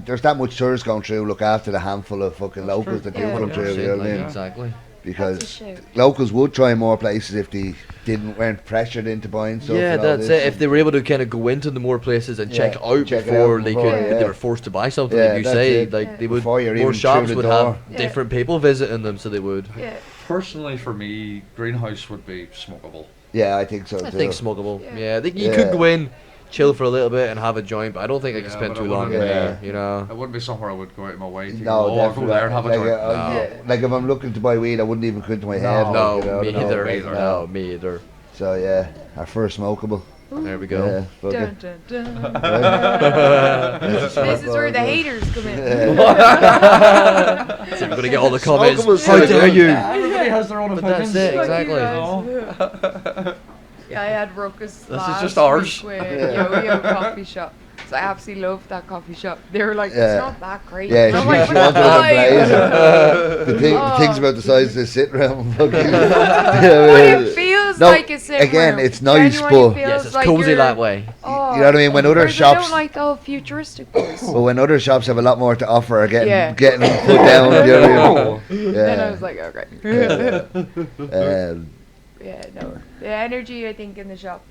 there's that much tourists going through. Look after the handful of fucking locals that do come through. You know what I mean? Exactly. Because locals would try more places if they weren't pressured into buying stuff. Yeah, that's it. If they were able to kind of go into the more places and check out before they were forced to buy something, like you say, like they would. More shops would have different people visiting them, so they would. Personally, for me, greenhouse would be smokable. Yeah, I think so too. I think smokable. Yeah, you could go in, chill for a little bit, and have a joint, but I don't think I could spend too long in there. You know, it wouldn't be somewhere I would go out of my way to I'll go there and have a joint. Like if I'm looking to buy weed, I wouldn't even come to my head. No, me either. So yeah, our first smokable. There we go. Dun, dun, dun. This is where the haters come in. So we're gonna get all the comments. How dare you? Everybody has their own opinions. That's it, exactly. Yeah, I had ruckus This is just ours. with Yo-Yo Coffee Shop. So I absolutely loved that coffee shop. They were like, it's not that great. Yeah, I'm like, she wanted to blaze the thing's about the size of the sit room. But it feels like a sit room. It's nice, Genuinely but yes, it's like cozy that way. You know what I mean? When other shops, I don't like the whole futuristic place. But when other shops have a lot more to offer, are getting put down. You know what I mean? Then I was like, okay. No. The energy, I think, in the shop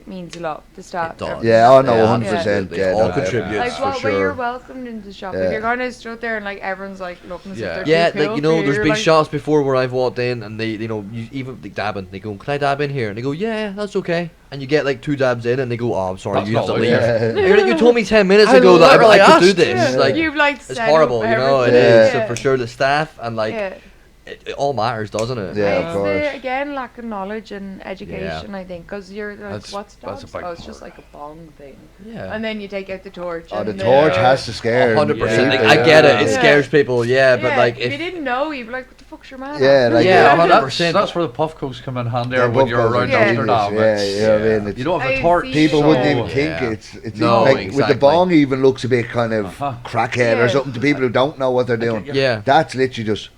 means a lot. The staff. It does. Yeah, oh no, 100%. They all contribute. Like, when you're welcomed into the shop, if you're going to sit there and like everyone's like looking as if they're too cool like you know, there's been like, shops before where I've walked in and they, you know, you even like dabbing. They go, "Can I dab in here?" And they go, "Yeah, that's okay." And you get like 2 dabs in, and they go, "Oh, I'm sorry, you have to leave." You're like, you told me 10 minutes ago that I could do this. Like, you've like it's horrible, you know. It is. So for sure, the staff and like. It all matters, doesn't it? Yeah, of course. Again, lack of knowledge and education, I think, because you're like, what's dogs? It's just like a bong thing. Yeah. And then you take out the torch. Oh, the torch has to scare. 100%. Like, I get it. It scares people. But like if you didn't know, you'd be like, what the fuck's your man? 100%. That's where the puff coats come in handy when you're around Amsterdam. I mean, you don't have a torch. People wouldn't even think it's like with the bong even looks a bit kind of crackhead or something to people who don't know what they're doing. Yeah. That's literally just.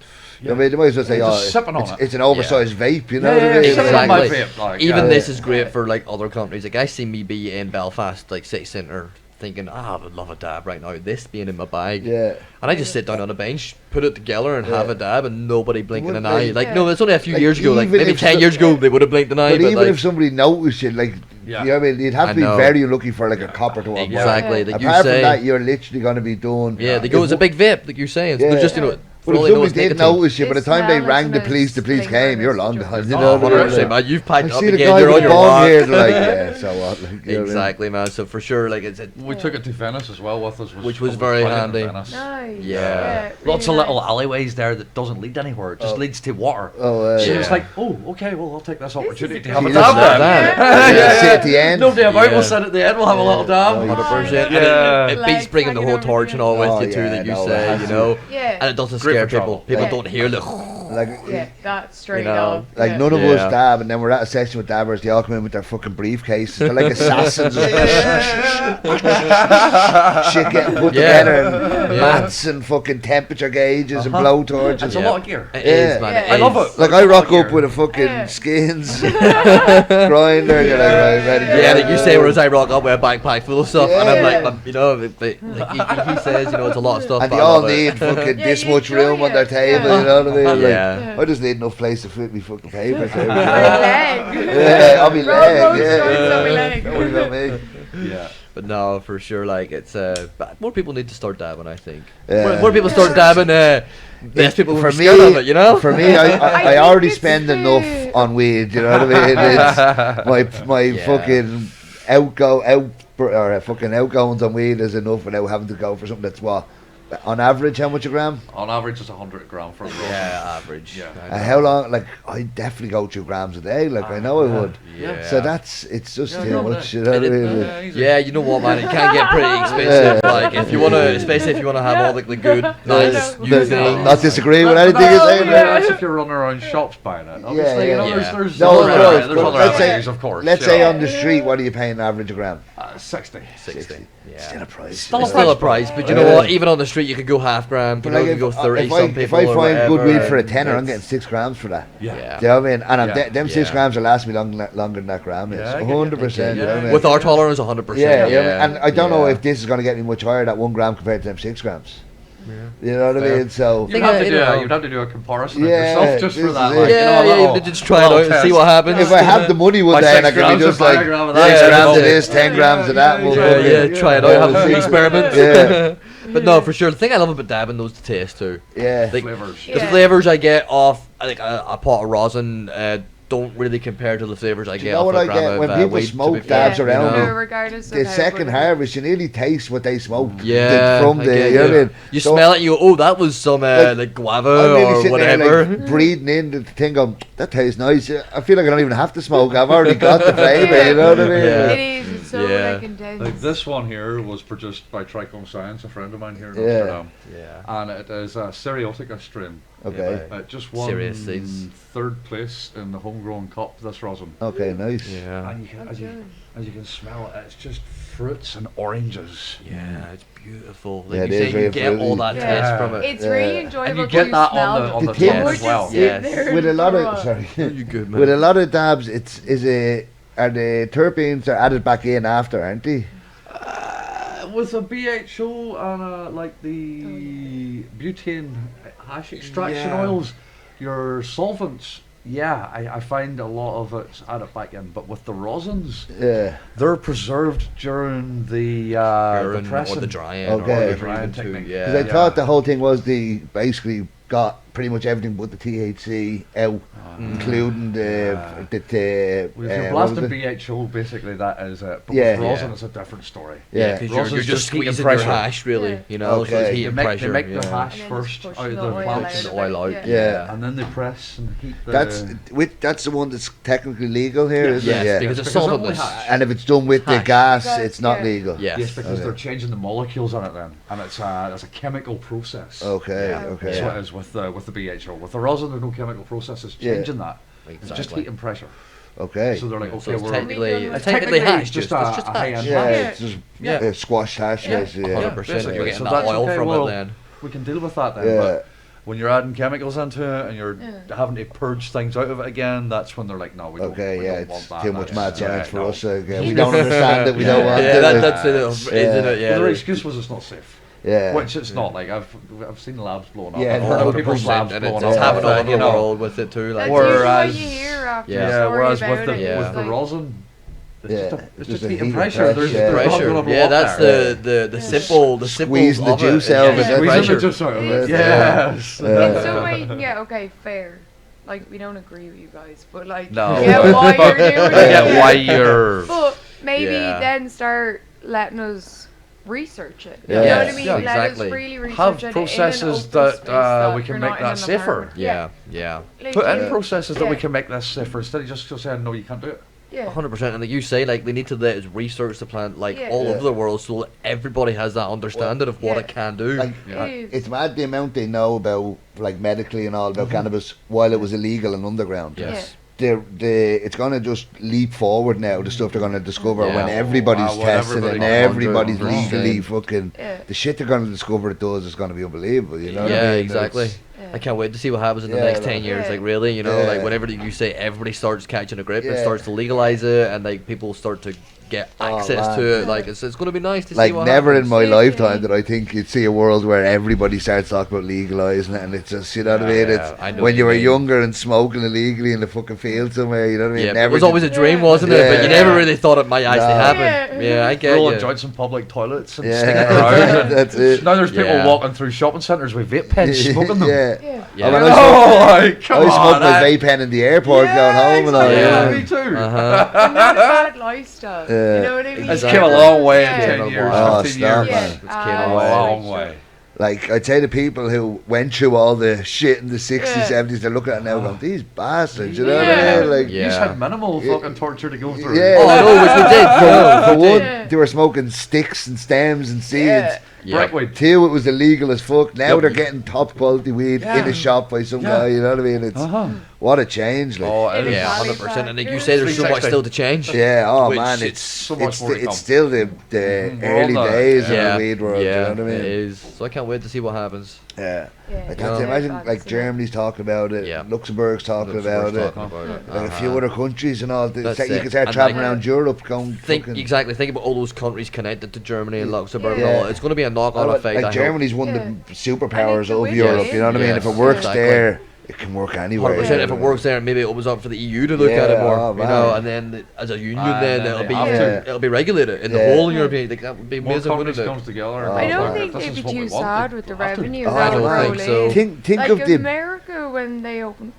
I mean, they might as well say, it's an oversized vape, you know what I mean? Exactly. Even this is great for like other companies. Like I see me be in Belfast, like city centre, thinking, I would love a dab right now. This being in my bag, and I just sit down on a bench, put it together, and have a dab, and nobody blinking an eye. Like no, it's only a few years ago. Like maybe 10 years ago, they would have blinked an eye. But even if somebody noticed it, like. You know what I mean? You'd have to be very lucky for like a copper to walk by. Exactly. Like Apart from that, you're literally going to be doing. Yeah, they go, it's a big vape, like you're saying. So just, you know. But if somebody did notice you, by the time they rang the police came, you're long gone. You know, 100%, man. You've packed up again, you're on your walk. Here, like, so what? Like, exactly, man. So for sure, like we took it to Venice as well with us, which was very handy. Nice. Yeah. Lots of little alleyways there that doesn't lead anywhere. It just leads to water. So it's like, okay, well, I'll take this opportunity to have a dab. At the end. No doubt about. We'll sit at the end. We'll have a little dab. 100%. It beats bringing the whole torch and all with you too. That you say, you know, and it doesn't scare people. People don't hear the that's straight up. Like none of us dab, and then we're at a session with dabbers. They all come in with their fucking briefcases. They're like assassins. Shit getting put together, and mats and fucking temperature gauges and blowtorches. It's a lot of gear. It is, man. I love it. Like I rock up with a fucking skins grinder. You're like, ready? Like you say, whereas I rock up with a backpack full of stuff, and I'm like, you know, like he says, you know, it's a lot of stuff. And they all need fucking this much room on their table. You know what I mean? I just need enough place to fit me fucking papers. My leg. I'll be leg. Yeah. Yeah. But no, for sure, like it's but more people need to start dabbing. I think more people start dabbing. Less people will be scared of it, you know. For me, I already spend enough on weed. You know what I mean? It's my fucking outgoings on weed is enough without having to go for something that's what. On average, how much a gram? On average, it's 100 gram for a rosin. Yeah, average. Yeah. How long? Like, I definitely go 2 grams a day. Like, I know I would. Yeah. So it's just too much. You know what I mean? Yeah, you know what, man? It can get pretty expensive. Like, if you want to, especially if you want to have all the good, nice, not disagree with anything you're saying. That's if you're running around shops buying it. Obviously, there's other avenues, of course. Let's say on the street, what are you paying average a gram? 60. Yeah. Still a price. Still a price, but you know what? Even on the street, you could go half gram. You know, you could go 30. If I find good weed for a tenner, I'm getting 6 grams for that. Yeah. Do you know what I mean? And them 6 grams will last me longer than that gram is. 100%. You know what I mean? With our tolerance, 100%. Yeah. And I don't know if this is going to get me much higher, that 1 gram compared to them 6 grams. You know what I mean? So you'd have to do a comparison of yourself just for that. You just try it out and see what happens. If I have the money one day, and I can be just like 6 grams of this, 10 grams of that. Try it out, have a few experiments. But no, for sure. The thing I love about dabbing, those the taste too. Yeah. The flavors I get off like a pot of rosin don't really compare to the flavors I get off a gram of when people weed, smoke dabs around regardless of the second harvest, you nearly taste what they smoked. You know what I mean? You smell it, you go, oh, that was some like guava or whatever. There, like, breathing in the thing, going, that tastes nice. I feel like I don't even have to smoke. I've already got the flavour. You know what I mean? It is. It's so like intense. Like this one here was produced by Trichome Science, a friend of mine here in Amsterdam. And it is a Seriotica strain. Okay. It just won 3rd place in the homegrown cup, this rosin. Okay, nice. Yeah. And as you can smell it, it's just fruits and oranges. Yeah, it's beautiful. Like you say, you get all that taste from it. It's really enjoyable. And you get that on the tongue as well. Yes. With a lot of with a lot of dabs, are the terpenes are added back in after, aren't they? With a BHO and like the butane hash extraction oils, your solvents, I find a lot of it's added back in. But with the rosins, they're preserved during the pressing or the drying, or the drying technique. Because I thought the whole thing was they basically got pretty much everything but the THC out, including the if you're blasting BHO, basically that is it. But with rosin, it's a different story. Yeah, because you're just squeezing your hash, really. You know, so it's heat and pressure. They make the hash first out of the plants, the oil out. And then they press and heat the... That's the one that's technically legal here, isn't it? Yes, because it's solventless. And if it's done with the gas, it's not legal. Yes, because they're changing the molecules on it then, and it's a chemical process. Okay. That's what it is with the BHO. With the rosin, there's no chemical process. It's changing that. It's just heat and pressure. Okay. So they're like, okay, so it's technically hash. Just a high-end hash. It's just squash hash. 100%. You're getting that oil from it then. We can deal with that then. But when you're adding chemicals into it and you're having to purge things out of it again, that's when they're like, no, we don't want that. It's too much mad science for us. We don't understand it. We don't want it. Yeah, that's it, isn't it? Yeah. Their excuse was it's not safe. Yeah. Which it's not. Like I've seen labs blowing up. Yeah, people's labs blowing up. It's happening all over the world with it too. Like, whereas you hear after whereas with the rosin, it's just heat and pressure. There's pressure. That's the simple squeezing the juice out of it. Squeezing the juice out of it. Yes. In some way, okay, fair. Like we don't agree with you guys, but like no. I get why you're doing it. I get why you're. But maybe then start letting us research it. Yeah. You know what I mean? Yeah, Let exactly. us really research Have it in an processes open space that we can make that in an safer. apartment. Yeah. Like, Put in processes that we can make this safer instead of just saying no, you can't do it. 100%, and like you say, like they need to let us research the plant all over the world, so everybody has that understanding of what it can do. Like, it's mad the amount they know about, like medically and all about cannabis while it was illegal and underground. Yes. It's gonna just leap forward now. The stuff they're gonna discover when everybody's testing it and everybody's legally fucking the shit they're gonna discover it does is gonna be unbelievable. You know? Yeah, exactly. I can't wait to see what happens in the next 10 years. Like really, you know, like whenever you say everybody starts catching a grip and starts to legalize it, and like people start to get access to it. Like it's going to be nice to see like what never happens. in my lifetime did I think you'd see a world where everybody starts talking about legalising it, and it's just, you know what I mean, it's I know when you were mean. younger and smoking illegally in the fucking field somewhere, you know what I mean. Yeah, Never it was always a dream, wasn't it? But you never really thought it might actually happen. Yeah, I get Rolling you. joints in public toilets and sticking around. That's it. Now there's people walking through shopping centres with vape pens smoking them. Yeah. Yeah. I mean, Like, come I smoked on, my vape pen in the airport going home and all. exactly, Yeah. me too. And not a bad lifestyle. Yeah. You know what I mean? It's came a long way in Yeah. 10 years, Oh, 15 stop, years. man. It's came A a long way. Like, I'd say the people who went through all the shit in the 60s, Yeah. 70s, they're looking at it now going, these bastards, you know what Yeah. I mean? Like, You just had minimal fucking torture to go through. Yeah. Oh, no, which we did. for We one, did. they were smoking sticks and stems and seeds. Yeah. Yeah. Brickweed. Two, it was illegal as fuck. Now Yep. they're getting top quality weed in a shop by some guy, you know what I mean? It's what a change, like. Oh, it is. Yeah, 100%. And like you say, there's so much still to change. Yeah, oh Which man, it's it's so much more to come. it's still the early World, days Yeah, of the weed world, yeah, you know what I mean? it is. So I can't wait to see what happens. Yeah. Yeah. I it's can't very imagine, bad, like, isn't it? Germany's talking about it, Yeah. Luxembourg's talking about it, Talking about it. like a few other countries and all. That's You it. can start And traveling like- around Europe going Think fucking... exactly. Think about all those countries connected to Germany and Luxembourg. Yeah. And all. It's going to be a knock-on Like, effect. I hope. Germany's one of the superpowers the of way Europe, it you know what I mean? is. If it works Exactly. there, it can work anywhere. 100%. If it works there, maybe it opens up for the EU to look at it Yeah, more, oh, you know, man. and then as a union, And then then it'll they be have to. it'll be regulated in the Yeah. whole European. Like, that would be More amazing, countries wouldn't comes it? together. Oh, I don't man. think This they'd is be what we too want. sad with the Have to. revenue Oh, that I don't will think roll so. in. Think Like of the... America when they open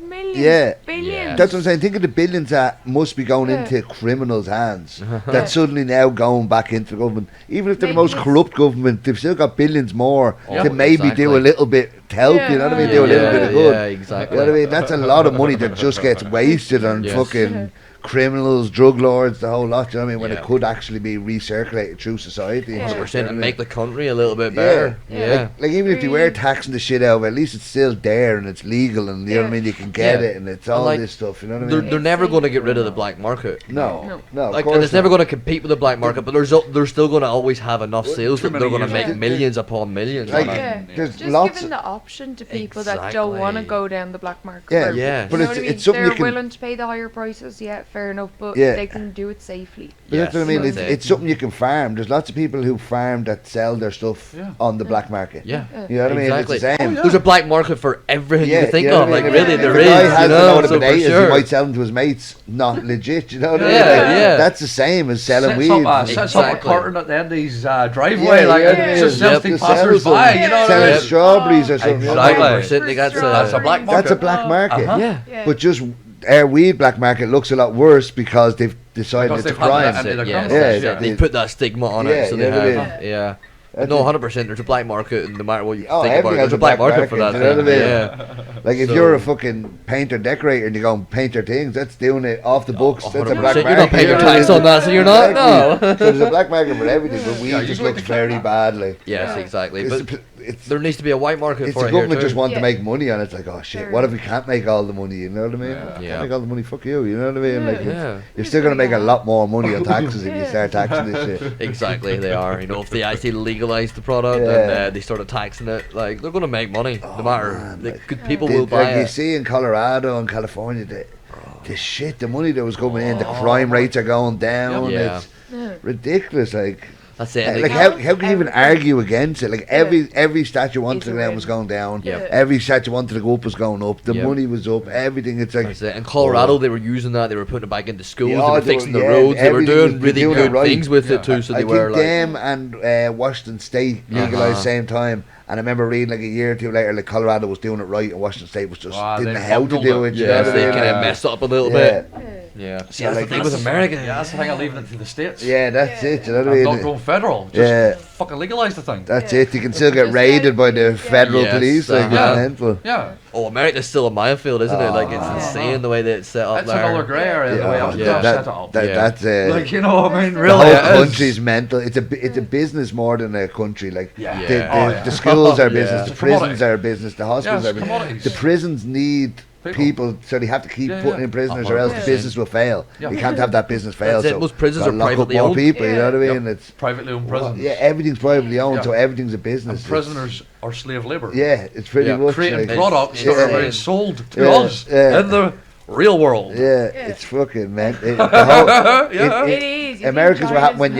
millions, Yeah. billions. That's what I'm saying. Think of the billions that must be going Yeah. into criminals' hands. That's suddenly now going back into the government. Even if they're the most Making it- corrupt government, they've still got billions more Yeah. to maybe do a Exactly. little bit to help. You know what I mean? Do a little bit of good. Yeah, exactly. You know what I mean? That's a lot of money that just gets wasted on Yes. fucking criminals, drug lords, the whole lot. You know what I mean? When Yeah. it could actually be recirculated through society. Yeah. 100% and make the country a little bit Yeah. better. Yeah. Like even if you were Really? taxing the shit out of it, at least it's still there and it's legal and you know what I mean, you can get Yeah. it and it's And all like, this stuff, you know what I They're, mean? they're never going to get rid of the black market. No, of Like, course and it's never not. going to compete with the black market, but they're still going to always have enough sales that they're going to make millions upon millions. Like, on it. Yeah. there's Just lots giving the option to people that don't want to Exactly. go down the black market. Yeah, route. Yeah. You but know it's what I mean? it's something They're you can. willing to pay the higher prices, yeah, fair enough, but Yeah. they can do it safely. But that's what I mean. Yes, It's something you can farm. There's lots of people who farm that sell their stuff on the black market. Yeah. You know what Exactly. I mean? It's the same. There's a black market for everything you can think you know of. what I Like, mean? really, If there a is. guy You has know, to know what a so for potato is, sure. he might sell them to his mates. Not legit, you know what I mean? Yeah, Like, yeah. That's the same as selling Sets weed. up, sets up a Exactly. carton at the end of his driveway, Yeah, like yeah, it yeah. just Yep. sells to To sell passers by. something. You know what I Selling mean? strawberries or something. you know? Exactly. 100%, they got That's a black That's a market. black market. Uh-huh. Yeah. But just our weed black market looks a lot worse because they've decided Because it's a they've had crime. that That's into it, the yeah, criminals, that's yeah. it. They put that stigma on Yeah, it, so they yeah, they have. Yeah. That's No, it. 100%. There's a black market, and no matter what you Oh, think about it, everything has there's a a black black market for that market, you know thing. what I mean? Yeah. Like if So- you're a fucking painter decorator and you go and paint your things, that's doing it off the books. That's a 100%. black market. You're not paying your tax on that, so you're not. Exactly. No. So there's a black market for everything, but weed Yeah, you just go looks to very Canada. badly. Yes, exactly. It's But the- it's there needs to be a white market it's for the it here government too. just want to Yeah. make money on it. It's like, oh shit, what if we can't make all the money? You know what I mean? Yeah. Can't make all the money. Fuck you. You know what I mean? Like, Yeah. you're still gonna make a lot more money on taxes if you start taxing this shit. Exactly, they are. You know, if they actually legalize the product and Yeah. they started taxing it, like they're gonna make money no matter. man, like, Good people will buy Like you it. see in Colorado and California, the shit, the money that was coming in, the crime rates are going down. Yeah. It's ridiculous. Like, That's it. like how can you even argue against it? Like every statue wanted to go down was going down. Yeah. Every statue wanted to go up was going up. The Yeah. money was up. Everything. It's like That's it. In Colorado, they were using that. They were putting it back into schools. Yeah, they were they fixing were- the yeah, roads. They were everything doing was- really doing it good right. things with it too. So I they think were like, them and Washington State legalized same time. And I remember reading like a year or two later, like Colorado was doing it right, and Washington State was just Wow, didn't they know how to bundled do it. it. you yeah, know so what they I mean? kind of messed up a little Yeah. bit. Yeah. See, that's like, the thing with America. Yeah, that's the thing of leaving it to the states. Yeah, that's it. You know what I And mean? not going federal. Just Yeah. fucking legalise the thing. That's it. You can still get raided by the federal Yes, police. Like, uh-huh. it's mental. Yeah. Oh, America's still a minefield, isn't it? Like it's Oh. insane the way that it's set up That's there. another grey area, the way Yeah, Amsterdam set it up. Yeah. That's Like, you know what I mean? the Really, whole it is. country's mental. It's a business more than a country. Like Yeah. the, Yeah. Oh, yeah. the schools are Yeah. business, It's the a commodity. prisons are business, the hospitals Yeah, are it's business. commodities. The prisons need People. people, so they have to keep Yeah, putting yeah. in prisoners, or else the 100%. business will fail. Yeah. You can't have that business fail. That's it. So Most prisons gotta are lock up privately more owned. people. You know what I Yeah. mean? It's Privately owned prisons. yeah, everything's privately owned, Yeah. so everything's a business. And prisoners are slave labour. Yeah, it's pretty Yeah. much Creating like, products it's that are being insane. sold to Yeah, us yeah. in the real world. yeah, it's fucking man. The whole, Yeah. It is. America's what happened when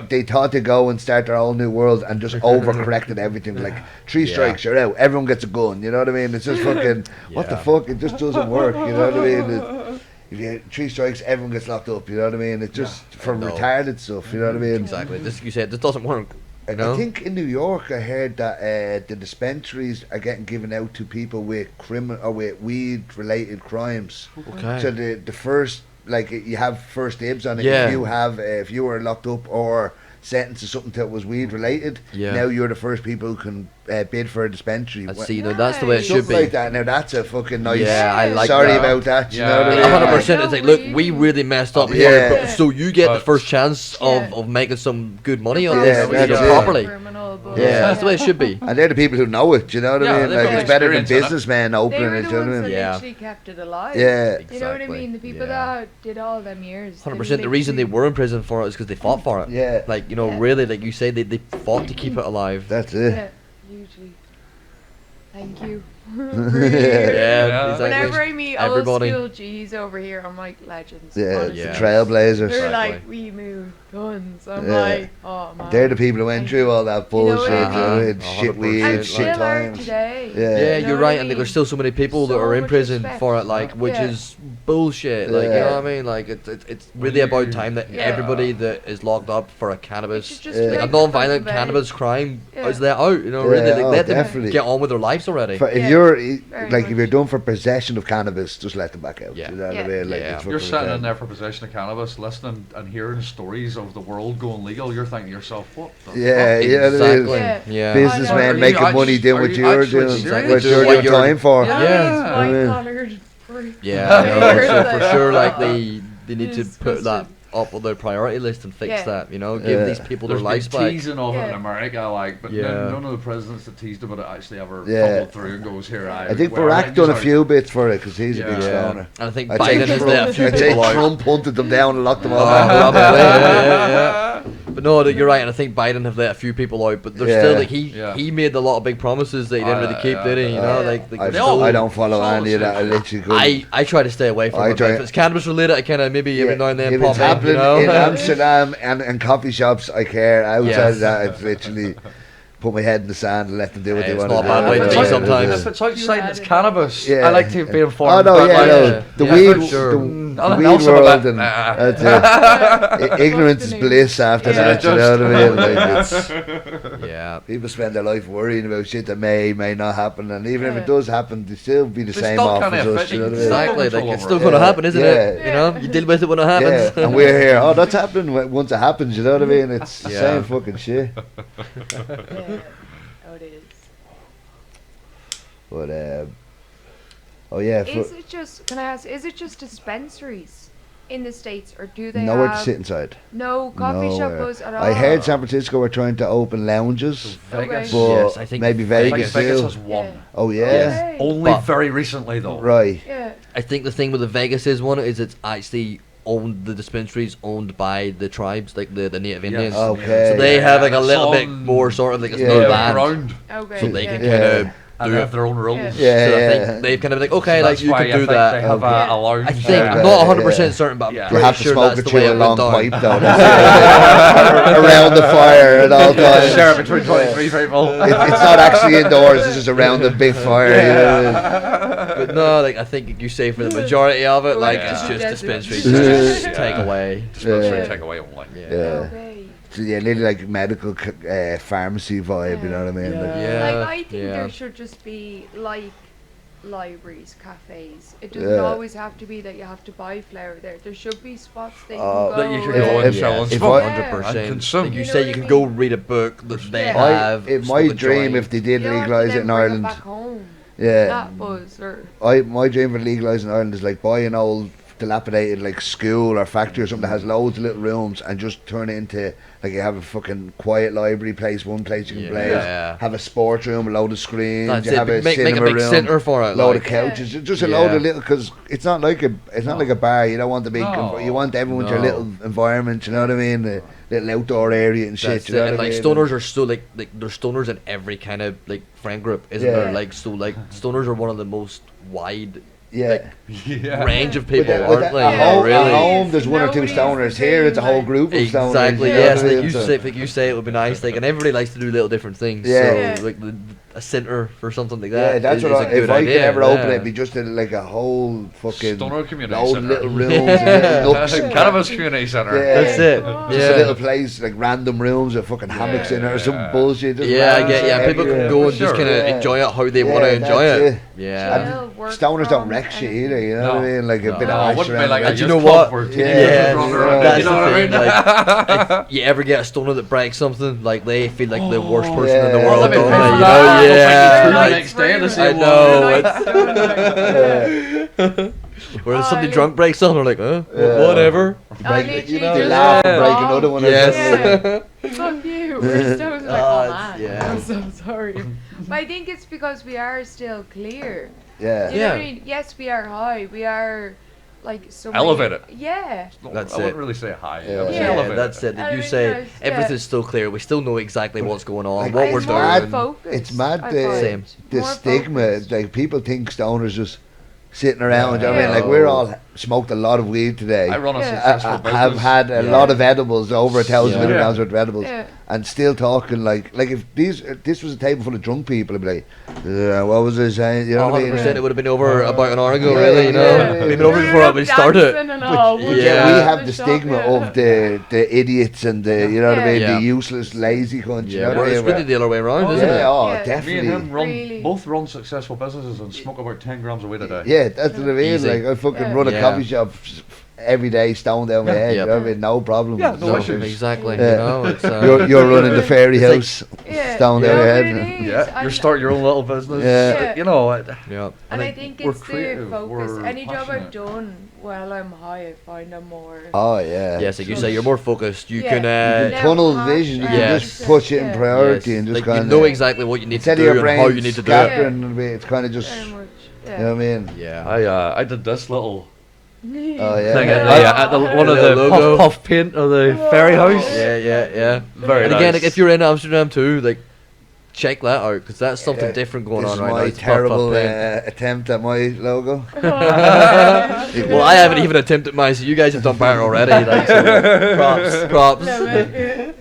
they thought to go and start their own new world and just overcorrected everything. Like 3 strikes, you're out. Everyone gets a gun. You know what I mean? It's just fucking what the fuck? It just doesn't work. You know what I mean? If you get 3 strikes, everyone gets locked up. You know what I mean? It's just for retarded stuff. You know what I mean? Exactly. This you said this doesn't work. You know? I think in New York, I heard that the dispensaries are getting given out to people with criminal or with weed-related crimes. Okay. So the first, like, you have first dibs on it. Yeah. If you were locked up or sentenced to something that was weed-related, now you're the first people who can bid for a dispensary. I see. No, that's the way it should Something be. like that. Now that's a fucking nice. Yeah, I like Sorry that. about that. You know what I mean? 100%. It's like, look, we really messed up here, but so you get the first chance of making some good money on this properly. That's the way it should be. And they're the people who know it. You know what I mean? Like it's better than businessmen opening it. You know what I mean? Literally kept it alive. Yeah, you know what I mean. The people that did all them years. 100%. The reason they were in prison for it is because they fought for it. Yeah. Like really, like you say, they fought to keep it alive. That's it. Yeah, hugely. Thank you. Yeah, exactly. Whenever I meet old school G's over here, I'm like legends. Yeah, honestly. the trailblazers. They're like, we move guns. I'm like, oh man. They're the people who went through all that bullshit, shit weed, shit times. Today. Yeah, you're right, and there's still so many people that are in prison for it, like, which is bullshit. Like, you know what I mean? Like, it's really about time that everybody that is locked up for a cannabis, like a non-violent cannabis crime, is let out. You know, really, let them get on with their lives already. If you're done for possession of cannabis, just let them back out. Yeah. You know what I mean? Like, you're sitting in there for possession of cannabis, listening and hearing stories of the world going legal. You're thinking to yourself, what the fuck? Exactly. Yeah. Businessmen making money doing what you're doing. What you're doing time for. So for sure, like they need to put that up on their priority list and fix that, you know, give these people their lives back. There's teasing of it in America, like, but none of the presidents that teased about it actually ever followed through and goes here. I think Barack done a few bits for it because he's a big stoner. And I think Biden has let a few people out. Trump hunted them down and locked them all up. But no, you're right, and I think Biden have let a few people out, but there's still like he made a lot of big promises that he didn't really keep, did he? You know, like I don't follow any of that. I literally couldn't. I try to stay away from it. If it's cannabis related, I kind of maybe every now and then pop in. You know? In Amsterdam and coffee shops, I care. Outside of that, it's literally put my head in the sand and let them do what they want to do. It's not a bad way to be sometimes. If it's outside and it's cannabis, I like to be informed. Oh no, the weed world and ignorance is bliss after that. You know what I mean? People spend their life worrying about shit that may not happen, and even if it does happen, they still be the same off as us. You know what I mean? Exactly, like it's still going to happen, isn't it? You know, you deal with it when it happens. And we're here. Oh, that's happening once it happens. You know what I mean? It's the same fucking shit. It is. But is it just? Can I ask? Is it just dispensaries in the States, or do they nowhere have to sit inside? No coffee shop goes at all. I heard San Francisco were trying to open lounges, Vegas. But I think maybe Vegas has one. Oh yeah, only very recently though. Right. Yeah. I think the thing with the Vegas is it's actually owned, the dispensaries owned by the tribes, like the native Indians. Okay. So they have like a little bit more sort of like it's no land. Okay. So they can kind of and they have their own rules. So I think they've kind of been like, okay, like you can do that. They have a lounge. I think I'm not 100% certain, but I'm you have to sure smoke that's it the way through a it long went pipe down. though. Around the fire at all times. Share between 23 people. It's not actually indoors. It's just around the big fire. You know? But no, like I think you say for the majority of it, like it's just dispensaries, just take away. Dispensary take away only. Yeah, nearly like medical pharmacy vibe, you know what I mean? Like I think there should just be like libraries, cafes. It doesn't always have to be that you have to buy flour there. There should be spots that you can go. That you should go and sell and smoke. 100%. Like you say, you can go read a book that they have. It's my dream if they did legalise it in Ireland. Back home. Yeah. My dream for legalising in Ireland is like buy an old dilapidated like school or factory or something that has loads of little rooms and just turn it into like you have a fucking quiet library place, one place you can play, have a sports room, a load of screens, you have a make cinema a big room, centre for it, load of couches, just a load of little, because it's not like a bar. You don't want the big, you want everyone your little environment. You know what I mean? The little outdoor area and shit. You know and what I mean? stoners are still like there's stoners in every kind of like friend group, isn't there? Like so like stoners are one of the most wide range of people, aren't they? Really? Really? At home, there's one or two stoners. Here, it's a whole group of stoners. Exactly. Yes. Like you say, it would be nice. Like, and everybody likes to do little different things. Yeah. So, like a centre for something like that. Yeah, that's is what a good if I could idea, ever open it, it'd be just like a whole fucking stoner community old centre. little rooms, and little nooks and Cannabis community centre. Yeah. That's it. Just a little place, like random rooms with fucking hammocks in it or some bullshit. Just Yeah, I random get. Yeah, shit people can everywhere. go and just kind of enjoy it how they want to enjoy that's it. Yeah. Chill, work Stoners don't from wreck shit anything. either, you know what I mean? Like a bit of No, it hash wouldn't be around like it. And you know what? That's you know the what I thing. mean? Like, if you ever get a stoner that breaks something, like they feel like the worst person in the yeah. world. Let me Don't pay they? for You that. know? I'll Yeah. take you through the next day to see I what- know. Whereas somebody drunk breaks something, they're like, whatever. I You literally know, they just laugh and saw- break another one. Yes. Fuck you. We're stoned like, oh man. yeah. I'm so sorry. But I think it's because we are still clear. Yeah. You know what I mean? Yes, we are high. We are like so Elevated. Yeah. That's I wouldn't it. really say high. Yeah. I would say Yeah, elevated. That's it. I You mean, say yes, yeah. everything's still clear. We still know exactly what's going on, Like, what it's we're mad. doing. Focused, It's mad I the, find. Same. the More stigma. focused. Like people think stoners just sitting around. You know what I mean? Yeah. Like we're all smoked a lot of weed today. I run a Yeah. successful business. Have had a lot of edibles, over 1,000 Yeah. milligrams worth of edibles, Yeah. and still talking like if this was a table full of drunk people, I'd be like, what was I saying? You know what I mean? 100%. It would have been over about an hour ago, Yeah, really. You know, yeah, it'd been yeah. over before we started. But Yeah. we have the stigma of the idiots and the you know what I mean, Yeah. the useless lazy cunts. You Yeah, know what well, I it's mean? really the other way around, Oh, isn't Yeah, it? oh, Yeah. Me definitely. and him Really? both run successful businesses and smoke about 10 grams of weed a day. Yeah, that's what I mean. Easy. Like I fucking Yeah. run a Yeah. coffee shop every day, stone down my head. Yep. You know what I mean? No problem. Yeah, no So issues. Exactly. Yeah. You know, it's You're running the fairy It's like- house, Yeah. stone down No, your but head. it is. Yeah, you And- start your own little business. Yeah. You know, yeah. And I think we're it's the creative, focus. we're Any job I've passionate. done while I'm high, I find I'm more. Oh yeah. Yes, like you say, you're more focused. You Yeah. can. Yeah. Tunnel Half vision. You can Yes. just push it in Yeah. priority yes, and just like, you kind know of exactly what you need to instead do of your and brain how you need to do it. scattering. It's kind of just Very much. you Yeah. know what I mean. Yeah. I did this little Oh yeah. thing Yeah. at the one of The the logo. puff paint of the ferry house. Yeah. Very And nice. again, like, if you're in Amsterdam too, like check that out because that's something Yeah. different going This on is right now. my It's puff, terrible puff paint. attempt at my logo. Well, I haven't even attempted mine, so you guys have done better already. Like, so props. No, man.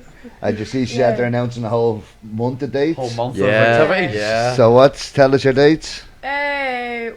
I just see she's out there announcing a whole month of dates. Whole month of Yeah, activity. yeah. So tell us your dates.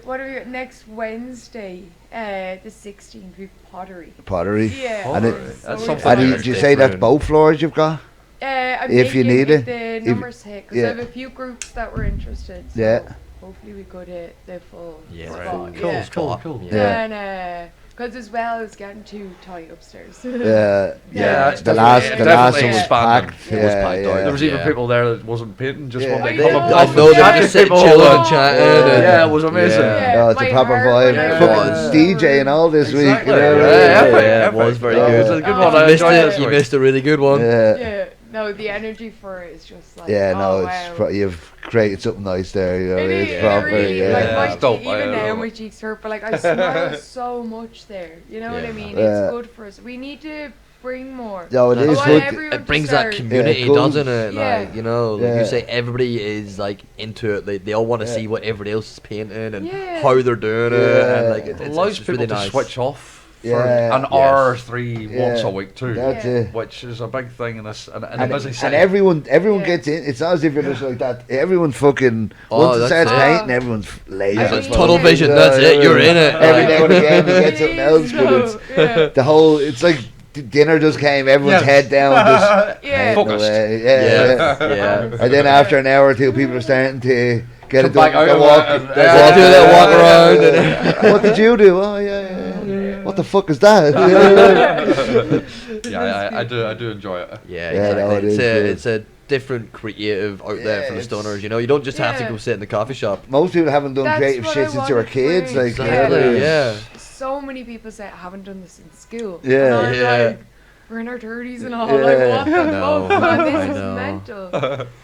What are we got next Wednesday? The 16th, we've pottery. Pottery. Yeah. And it- That's so something And excited. did you say that's different. both floors you've got? I'm if you thinking need if it, the if- numbers hit, because yeah. I have a few groups that were interested. So Yeah. hopefully we could hit the full Yeah, spot. cool, Yeah. cool. Yeah. And because as well as getting too tight upstairs. Yeah. Yeah, The last definitely one was expanding. packed. It was Yeah, packed out. yeah. There was even Yeah. people there that wasn't painting, just Yeah. wanted I to come know. and I puff know and they chat were to just sitting people. chilling Yeah. and chatting. Yeah, it was amazing. Yeah. Oh, it's a my proper heart vibe. went Fucking out. DJ and all this week. Exactly. You know? Yeah, epic, yeah, it epic. was very Yeah. good. It was a good Oh. one. If I you missed enjoyed it, this you week. missed a really good one. Yeah. Yeah, no, the energy for it is just like. Yeah, oh, no, wow. you've created something nice there. You know, It it's is, proper. really, Yeah. like, my It's dope, even I now love my it. cheeks hurt, but like I smile so much there. You know what I Yeah. mean? Yeah. It's good for us. We need to bring more. No, it I is want good. everyone It to brings that start- community, cool. doesn't it? Yeah. Like, you know, like Yeah. you say, everybody is like into it. They all want to Yeah. see what everybody else is painting and Yeah. how they're doing it, Yeah. and like It it's allows just people really to nice. switch off for Yeah. an hour or three once Yeah. a week too, That's Yeah. it. which is a big thing in this in a And, busy and city. everyone Yeah. gets in. It's not as if you're just like that. Everyone fucking Oh, once it that's starts it. painting, everyone's lazy. Yeah, It's Yeah. tunnel vision. That's it. You're in it. Every like- now and again you get something else, but it's yeah. the whole. It's like dinner just came. Everyone's Yeah. head down, just Yeah. painting Focused. away. Yeah, Yeah. yeah. And then after an hour or two, people are starting to get Come it back out done. of Walk, it and- walk, Yeah, do that walk around What did you do? Oh yeah. What the fuck is that? Yeah, I do enjoy it. Yeah, Yeah, no, exactly. it is good. It's a different creative out there for the Yeah, stoners. You know, you don't just have to Yeah. go sit in the coffee shop. Most people haven't done That's creative what shit I since they were wanted for kids. it. Like, Exactly. yeah. Yeah. So many people say I haven't done this in school. Yeah. And I'm Yeah. like, we're in our 30s and all. Like, what the know. fuck, man? I This is know. mental.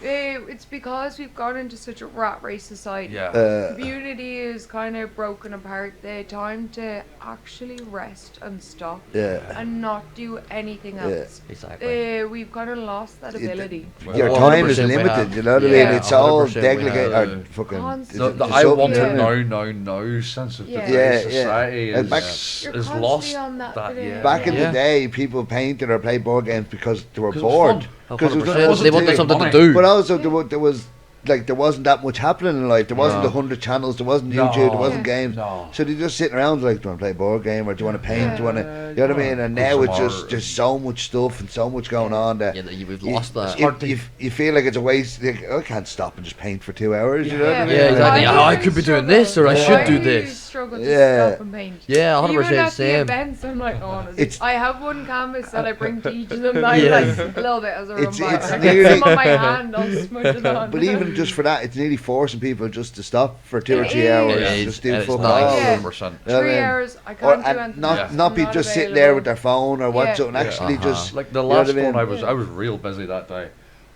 It's because we've gone into such a rat race society. Community is kind of broken apart. The time to actually rest and stop and not do anything else. Exactly. We've kind of lost that ability. Your time is limited, you know what I mean? It's all degraded. The I want it now sense of today's society is lost. Back in the day, people painted or played board games because they were bored. They wanted something to do. But also there was like there wasn't that much happening in life. There wasn't 100 channels. There wasn't YouTube. There wasn't games. So they just sitting around like, do you want to play a board game or do you want to paint? Do you want to? You know what I mean? And now it's just so much stuff and so much going on that we've lost that. You feel like it's a waste. Like, I can't stop and just paint for 2 hours. You know what I mean? Yeah, exactly. I could be doing this or I should do this. Struggle to stop and paint. Yeah, 100% Even at same. the events, I'm like, I have one canvas that I bring to each of them. Like a little bit as a reminder. I get some on my hand. I'll smudge it on. But even just for that, it's nearly forcing people just to stop for 2 or 3 hours. Just do fuck all. 3 hours. I can't do anything. Not be just sitting there with their phone or watch something. Actually, just like the last one, I was real busy that day,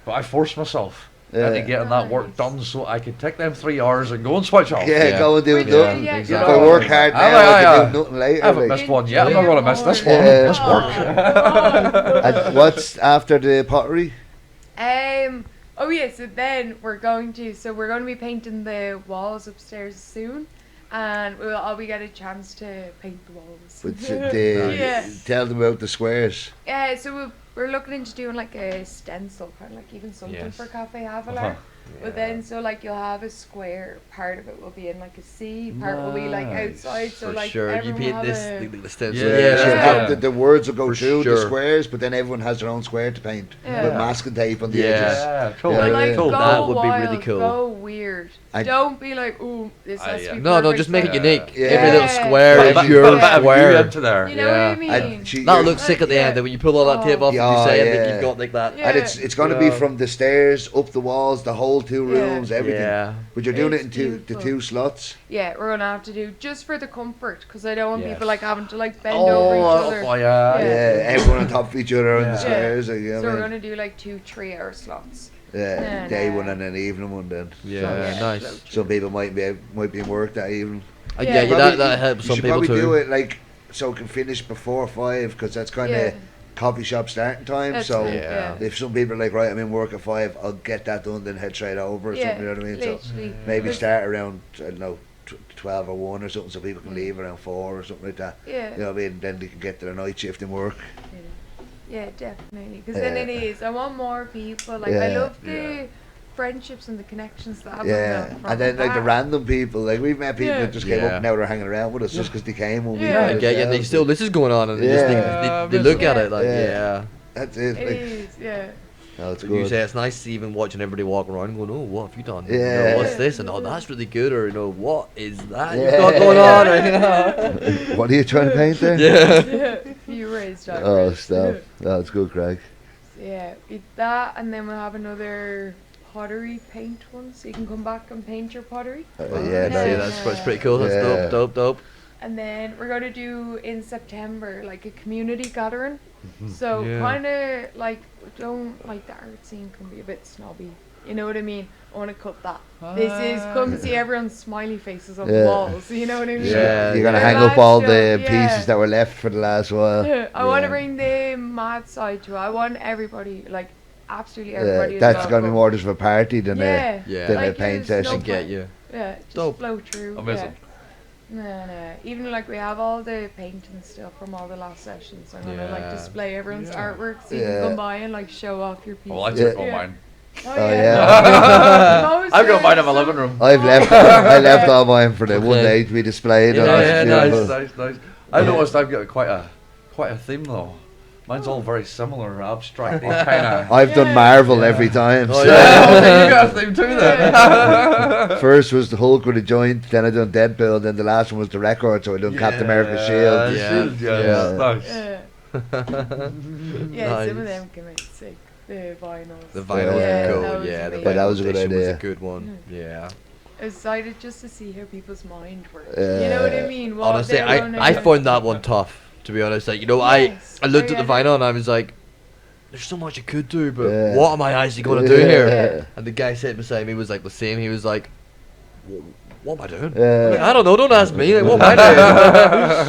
but I forced myself into getting that work done so I could take them 3 hours and go and switch off. Go and do nothing. Exactly. If I work hard now, I can do nothing later. I haven't missed one yet. I'm not going to miss this one. Let's work. And what's after the pottery? So then we're going to be painting the walls upstairs soon, and I'll be get a chance to paint the walls. Tell them about the squares. So we're looking into doing like a stencil, kind of like even something for Cafe Avalar. But then, so like you'll have a square, part of it will be in like a C, part will be like outside. So like you everyone paint will this have the stencil. The words will go through the squares, but then everyone has their own square to paint with masking tape on the edges. Cool. Go That would be wild, really cool. Go weird. Don't be like, ooh, this has to be No, just make it unique. Yeah. Every little square is your square. Into there. You know what I mean? That'll look sick at the end. When you pull all that tape off, and you say it, like you've got like that. And it's going to be from the stairs up the walls, the whole 2 rooms, everything. But you're doing it in the 2 slots. Yeah, we're gonna have to do just for the comfort, because I don't want people like having to like bend over each other. Everyone on top of each other on the stairs. Like, so we're gonna do like 2 3-hour slots. Day one and an evening one then. Nice. Some people might be in work that evening. That helps some people too. You should probably do it like so it can finish before 5, because that's kind of coffee shop starting time. If some people are like, right, I'm in work at 5, I'll get that done, then head straight over or something. You know what I mean? So maybe start around 12 or 1 or something, so people can leave around 4 or something like that. You know what I mean? Then they can get their night shift in work. Yeah, definitely. Because then it is. I want more people. Like I love the friendships and the connections that happen. And then like the random people, like we've met people that just came up and now they're hanging around with us just because they came when we I get you. They still, this is going on, and they just think, they look at it like, that's it. It is, No, it's good. You say it's nice even watching everybody walk around going, oh, what have you done? What's this? And that's really good. Or, what is that you've got going on? What are you trying to paint there? You raised that. Oh, stuff. That's good, Craig. With that, and then we'll have another pottery paint one, so you can come back and paint your pottery. That's pretty cool. That's dope. And then we're going to do in September like a community gathering. So kind of like, don't like the art scene can be a bit snobby. You know what I mean? I want to cut that. This is come see everyone's smiley faces on the walls. You know what I mean? You're gonna hang up all the pieces that were left for the last while. I want to bring the mad side to it. I want everybody, like absolutely everybody. That's gonna be more just of a party than a like paint session. Get you. Just flow through. Amazing. No. Even like we have all the painting stuff from all the last sessions. I'm gonna like display everyone's artwork, so you can come by and like show off your pieces. Well, I took all mine. I've got mine in my living room. I left all mine for the one day to be displayed. Nice. I noticed I've got quite a theme though. Mine's all very similar, abstract, kind of. I've done Marvel every time. You got a theme too then. First was the Hulk with a joint, then I done Deadpool, then the last one was the record, so I done Captain America's shield. Nice. Some of them came out sick. The vinyls. The vinyls are cool. That was a good idea. Was a good one. Yeah. Excited just to see how people's mind works. You know what I mean? Honestly, I found that one tough to be honest. Like, you know, I looked at the vinyl and I was like, there's so much I could do, but what am I actually going to do here? And the guy sitting beside me was like the same. He was like, what am I doing? Like, I don't know. Don't ask me. Like, what am I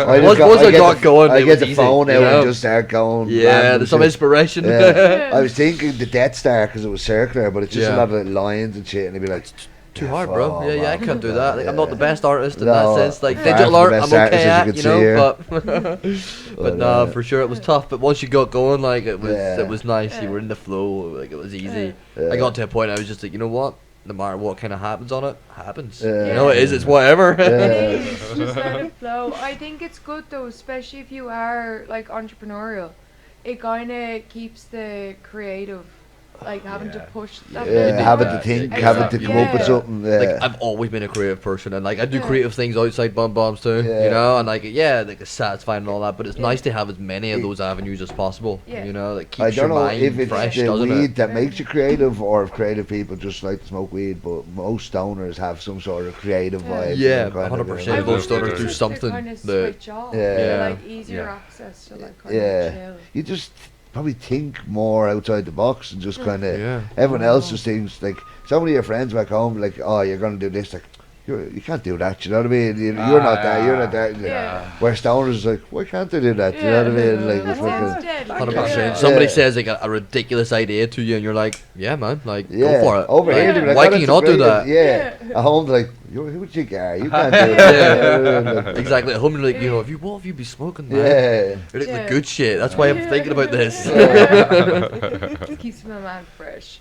doing? Once I got going, I it get was the phone easy, out and just start going. Yeah, there's some inspiration. I was thinking the Death Star because it was circular, but it's just a lot of lines and shit, and it'd be like, too hard, bro. I can't do that. Like, I'm not the best artist in No, that sense. Like, far digital from art, the I'm best okay artist, as at, you you know, can but no, for sure it was tough. But once you got going, like, it was nice. You were in the flow. Like, it was easy. I got to a point I was just like, you know what? No matter what kind of happens on it, happens. You know, it's whatever. Just let it flow. I think it's good though, especially if you are like entrepreneurial. It kind of keeps the creative, like having to push that bit. Having to think, having to come up with something. Like, I've always been a creative person, and like I do creative things outside Bum Bombs too, you know, and like like it's satisfying and all that, but it's nice to have as many of those avenues as possible. You know, that keeps your mind if it's fresh, the doesn't weed it? that makes you creative, or if creative people just like to smoke weed, but most stoners have some sort of creative vibe. Yeah, some kind of, 100%. Most stoners do something. Kind of switch off. Like easier access to like kind of chill. You just probably think more outside the box and just kind of everyone else just thinks like so many of your friends back home like, oh, you're gonna do this, like you can't do that, you know what I mean? You're not that, you're not that. Where stoners is like, why can't they do that? You know what I mean? Like, it's fucking 100%. Somebody says like a ridiculous idea to you, and you're like, yeah, man, like go for it. Over like, here, like, why can you not do that? At home, they're like, who would you get? You can't do that. Exactly. At home, you're like, you know, what have you be smoking, man? You're like the good shit. That's why I'm thinking about this. Keeps my mind fresh.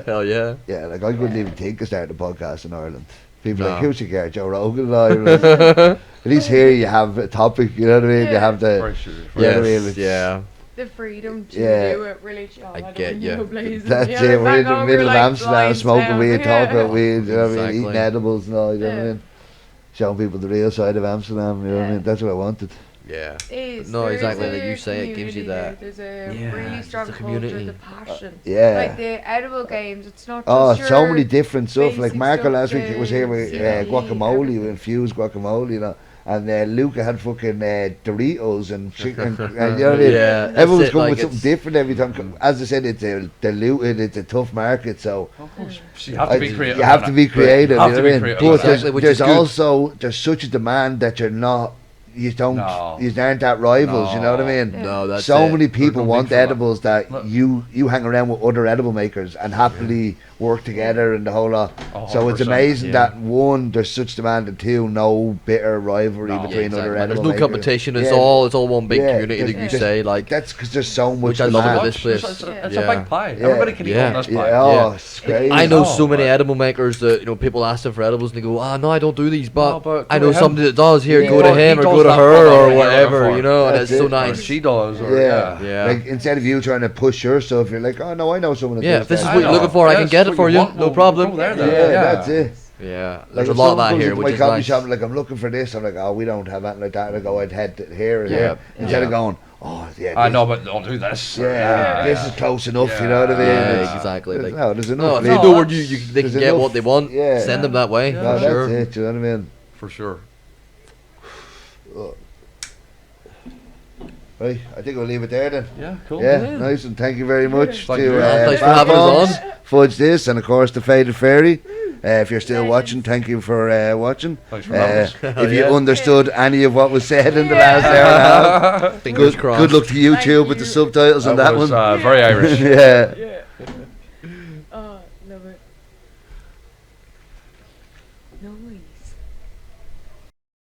Hell yeah. Yeah, like I couldn't even think of starting a podcast in Ireland. People like, who's your guy? Joe Rogan? Like, at least here you have a topic, you know what I mean? You have the... The freedom to do it, really. I get you. That's it, we're in the middle of Amsterdam smoking weed, talking about weed, you know what I mean? Eating edibles and all, you know what I mean? Showing people the real side of Amsterdam, you know what I mean? That's what I wanted. Yeah. No, exactly. Like you say, it gives you that. There's a really strong culture, the passion. Like the edible games, it's not just so many different stuff. Like Marco last week was here with guacamole, with infused guacamole, you know. And Luca had fucking Doritos and chicken. And, you know what I mean? Everyone was coming with something different every time. As I said, it's diluted, it's a tough market, so you have to be creative. You have to be creative, you know what I mean? But there's also such a demand that you're not. You aren't that rivals, you know what I mean? No, that's so many people want edibles that you hang around with other edible makers and happily work together and the whole lot. So it's amazing that one, there's such demand, and two, no bitter rivalry between other edible makers. There's no competition. It's all one big community, like you say. Like that's because there's so much. Which I love about this place. It's a big pie. Everybody can eat on this pie. It's crazy. I know so many edible makers that people ask them for edibles and they go, no, I don't do these, but I know somebody that does. Here, go to him or go to her or whatever, you know, and it's so nice. She does. Like instead of you trying to push your stuff, you're like, oh no, I know someone that does if this is what you're looking for, I can get it for you, no problem. That's it. Yeah, there's a lot of that here, which is nice. Shop, like, I'm looking for this. I'm like, oh, we don't have anything like that. And I go, I'd head here or here. Instead of going, I know, but don't do this. This is close enough, you know what I mean? Yeah, exactly. Like, no, there's enough. If you know where they can get what they want, send them that way. No, sure. That's it, you know what I mean? For sure. Right, I think we'll leave it there then. Yeah, cool. Yeah, nice, and thank you very much to thanks for having us on. Fudge This, and of course the Faded Fairy. If you're still watching, thank you for watching. Thanks for having us. If you understood any of what was said in the last hour and a half, fingers crossed. Good luck to YouTube with the subtitles on that one. Very Irish. Oh, love it. Nice.